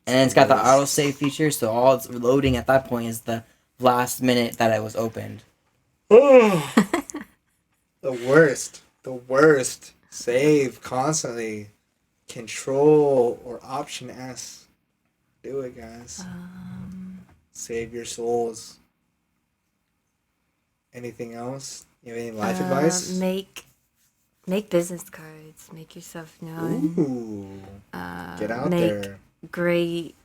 And then it's got the Nice. autosave feature, so all it's loading at that point is the last minute that it was opened. Oh, the worst. The worst. Save constantly. Control or Option S. Do it, guys. Save your souls. Anything else? You have any life advice? Make business cards. Make yourself known. Ooh. Get out make there. great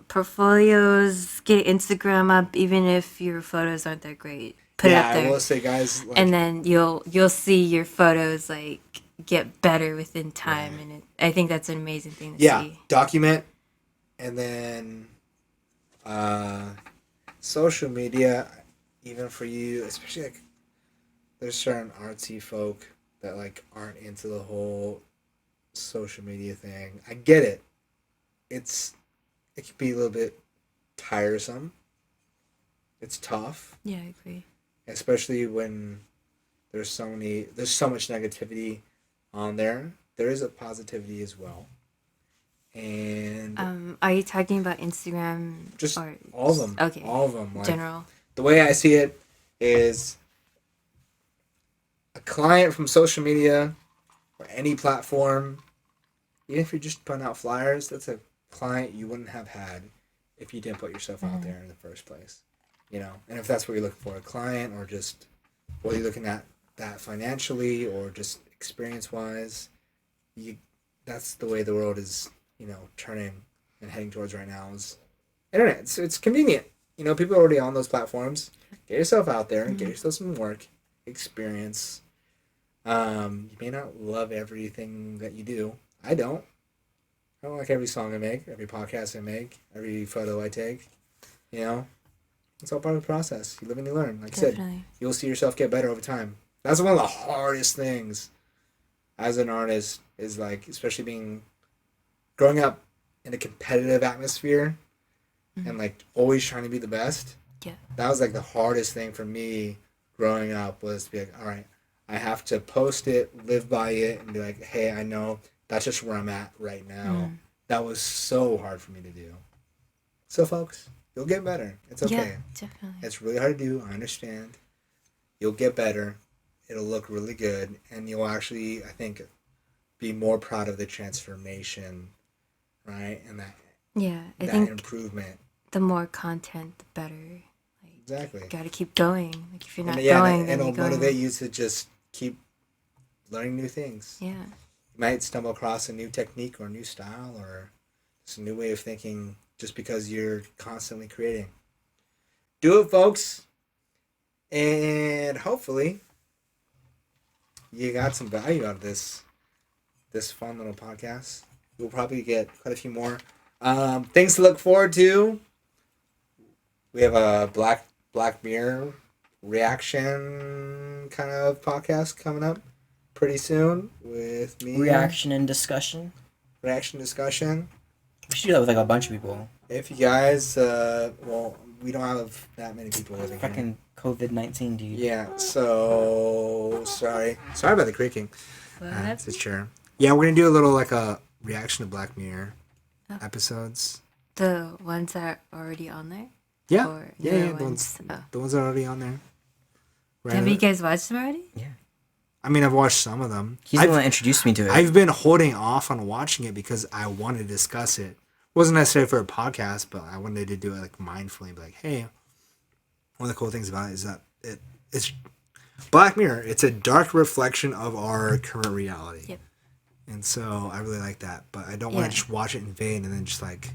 portfolios. Get Instagram up, even if your photos aren't that great. Put it Yeah, up I there, will say, guys. Like, and then you'll see your photos like get better within time, and I think that's an amazing thing to see. Document, and then social media, even for you, especially like there's certain artsy folk that like aren't into the whole social media thing. I get it. It can be a little bit tiresome. It's tough, Yeah, I agree. especially when there's so much negativity on there. There is a positivity as well. And Are you talking about Instagram? just or all of them. Okay. All of them. Like, General. the way I see it is a client from social media or any platform, even if you're just putting out flyers, that's a client you wouldn't have had if you didn't put yourself out there in the first place. You know, and if that's what you're looking for, a client, or just whether you're looking at that financially or just experience wise, that's the way the world is, turning and heading towards right now is internet. It's convenient. People are already on those platforms. Get yourself out there and get yourself some work experience. You may not love everything that you do. I don't like every song I make, every podcast I make, every photo I take. It's all part of the process. You live and you learn. Like I said, you'll see yourself get better over time. That's one of the hardest things as an artist is like, especially growing up in a competitive atmosphere and like always trying to be the best. Yeah. That was like the hardest thing for me growing up, was to be like, all right, I have to post it, live by it, and be like, hey, I know that's just where I'm at right now. That was so hard for me to do. So folks, you'll get better. It's okay. Yeah, definitely. It's really hard to do. I understand. You'll get better. It'll look really good. And you'll actually, I think, be more proud of the transformation, right? And I that think improvement. the more content, the better. Like, Exactly. you gotta keep going. Like, if you're not And going, then it'll you're going. motivate you to just keep learning new things. Yeah. You might stumble across a new technique or a new style or just a new way of thinking just because you're constantly creating. Do it, folks. And hopefully you got some value out of this fun little podcast. We'll probably get quite a few more. Things to look forward to. We have a Black Mirror reaction kind of podcast coming up pretty soon with me. Reaction discussion. We should do that with like a bunch of people. If you guys, we don't have that many people living here. Fucking COVID-19, dude. Yeah, so sorry about the creaking. What? It's a chair. Yeah, we're gonna do a little like a reaction to Black Mirror episodes. The ones that are already on there? Yeah, Or yeah, newer the ones? ones that are already on there. Right. Have you guys watched them already? Yeah. I mean, I've watched some of them. He's the one that introduced me to it. I've been holding off on watching it because I wanted to discuss it. It wasn't necessarily for a podcast, but I wanted to do it like mindfully, be like, hey, one of the cool things about it is that it's Black Mirror. It's a dark reflection of our current reality. Yep. And so I really like that, but I don't want to just watch it in vain and then just like,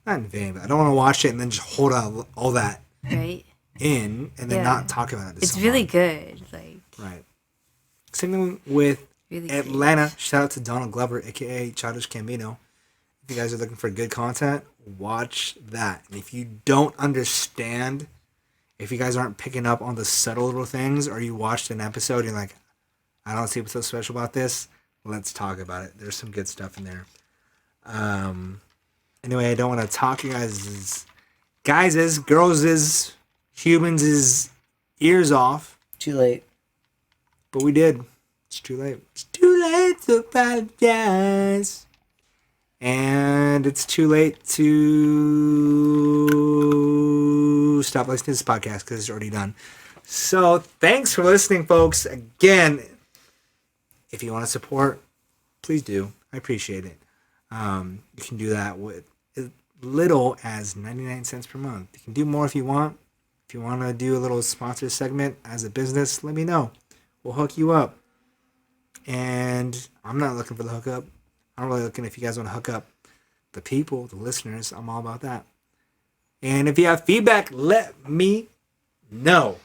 not in vain, but I don't want to watch it and then just hold all that Right? in and then not talk about it. It's really good. Like, right. Same thing with really Atlanta. great. Shout out to Donald Glover, aka Childish Gambino. If you guys are looking for good content, watch that. And if you don't understand, if you guys aren't picking up on the subtle little things, or you watched an episode and you're like, I don't see what's so special about this, let's talk about it. There's some good stuff in there. Anyway, I don't want to talk you guys' girls' humans' ears off. Too late. But we did. It's too late. It's too late to apologize. And it's too late to stop listening to this podcast because it's already done. So thanks for listening, folks. Again, if you want to support, please do. I appreciate it. You can do that with as little as 99 cents per month. You can do more if you want. If you want to do a little sponsor segment as a business, let me know. We'll hook you up. And I'm not looking for the hookup. I'm really looking if you guys want to hook up the people, the listeners. I'm all about that. And if you have feedback, let me know.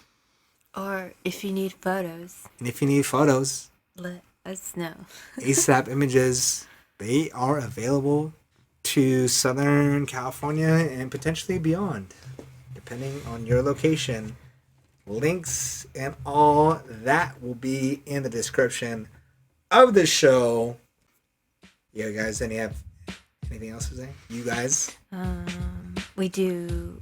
Or if you need photos, And if you need photos, let us know. ASAP images, they are available to Southern California and potentially beyond, depending on your location. Links and all that will be in the description of the show. Yeah, guys, anything else to say? You guys? We do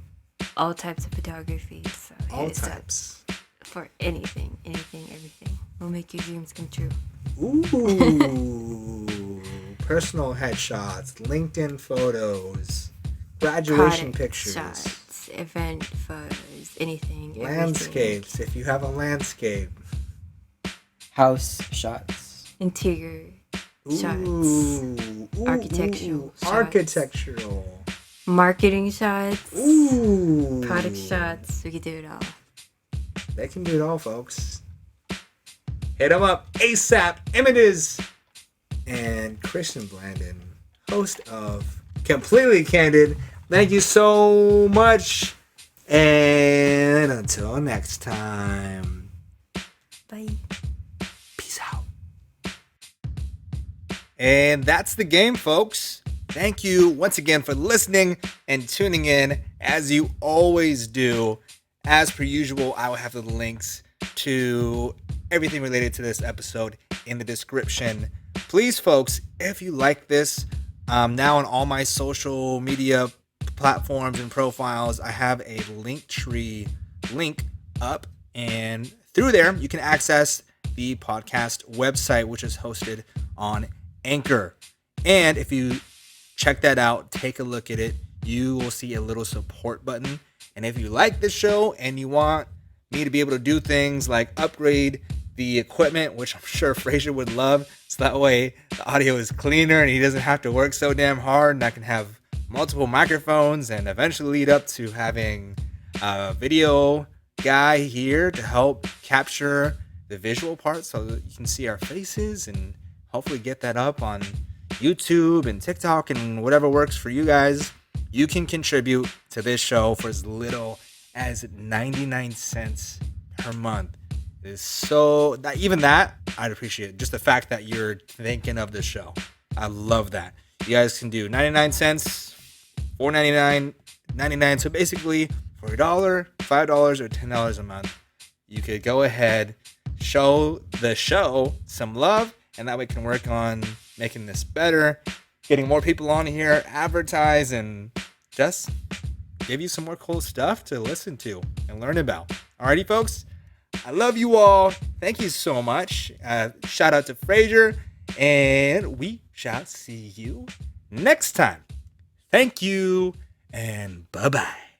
all types of photography. So All hit us up types. for anything, everything. We'll make your dreams come true. Ooh. Personal headshots, LinkedIn photos, graduation Product pictures, shots, event photos, anything. landscapes, if you have a landscape. House shots. Interior shots. Ooh. Architectural shots. Architectural. Marketing shots. Ooh. Product shots. We could do it all. They can do it all, folks. Hit them up. ASAP Images. And Christian Blandin, host of Completely Candid. Thank you so much. And until next time. Bye. Peace out. And that's the game, folks. Thank you once again for listening and tuning in, as you always do. As per usual, I will have the links to everything related to this episode in the description. Please, folks, if you like this, now on all my social media platforms and profiles, I have a Linktree link up, and through there, you can access the podcast website, which is hosted on Anchor. And if you check that out, take a look at it, you will see a little support button. And if you like this show and you want me to be able to do things like upgrade the equipment, which I'm sure Frazier would love, so that way the audio is cleaner and he doesn't have to work so damn hard, and I can have multiple microphones and eventually lead up to having a video guy here to help capture the visual part so that you can see our faces, and hopefully get that up on YouTube and TikTok and whatever works for you guys. You can contribute to this show for as little as 99 cents per month. It is so that even that I'd appreciate. Just the fact that you're thinking of this show. I love that. You guys can do 99 cents, $4.99, 99. So basically for $1, $5, or $10 a month, you could go ahead, show the show some love, and that way we can work on making this better, getting more people on here, advertise, and just give you some more cool stuff to listen to and learn about. Alrighty, folks. I love you all. Thank you so much. Shout out to Frazier, and we shall see you next time. Thank you, and bye-bye.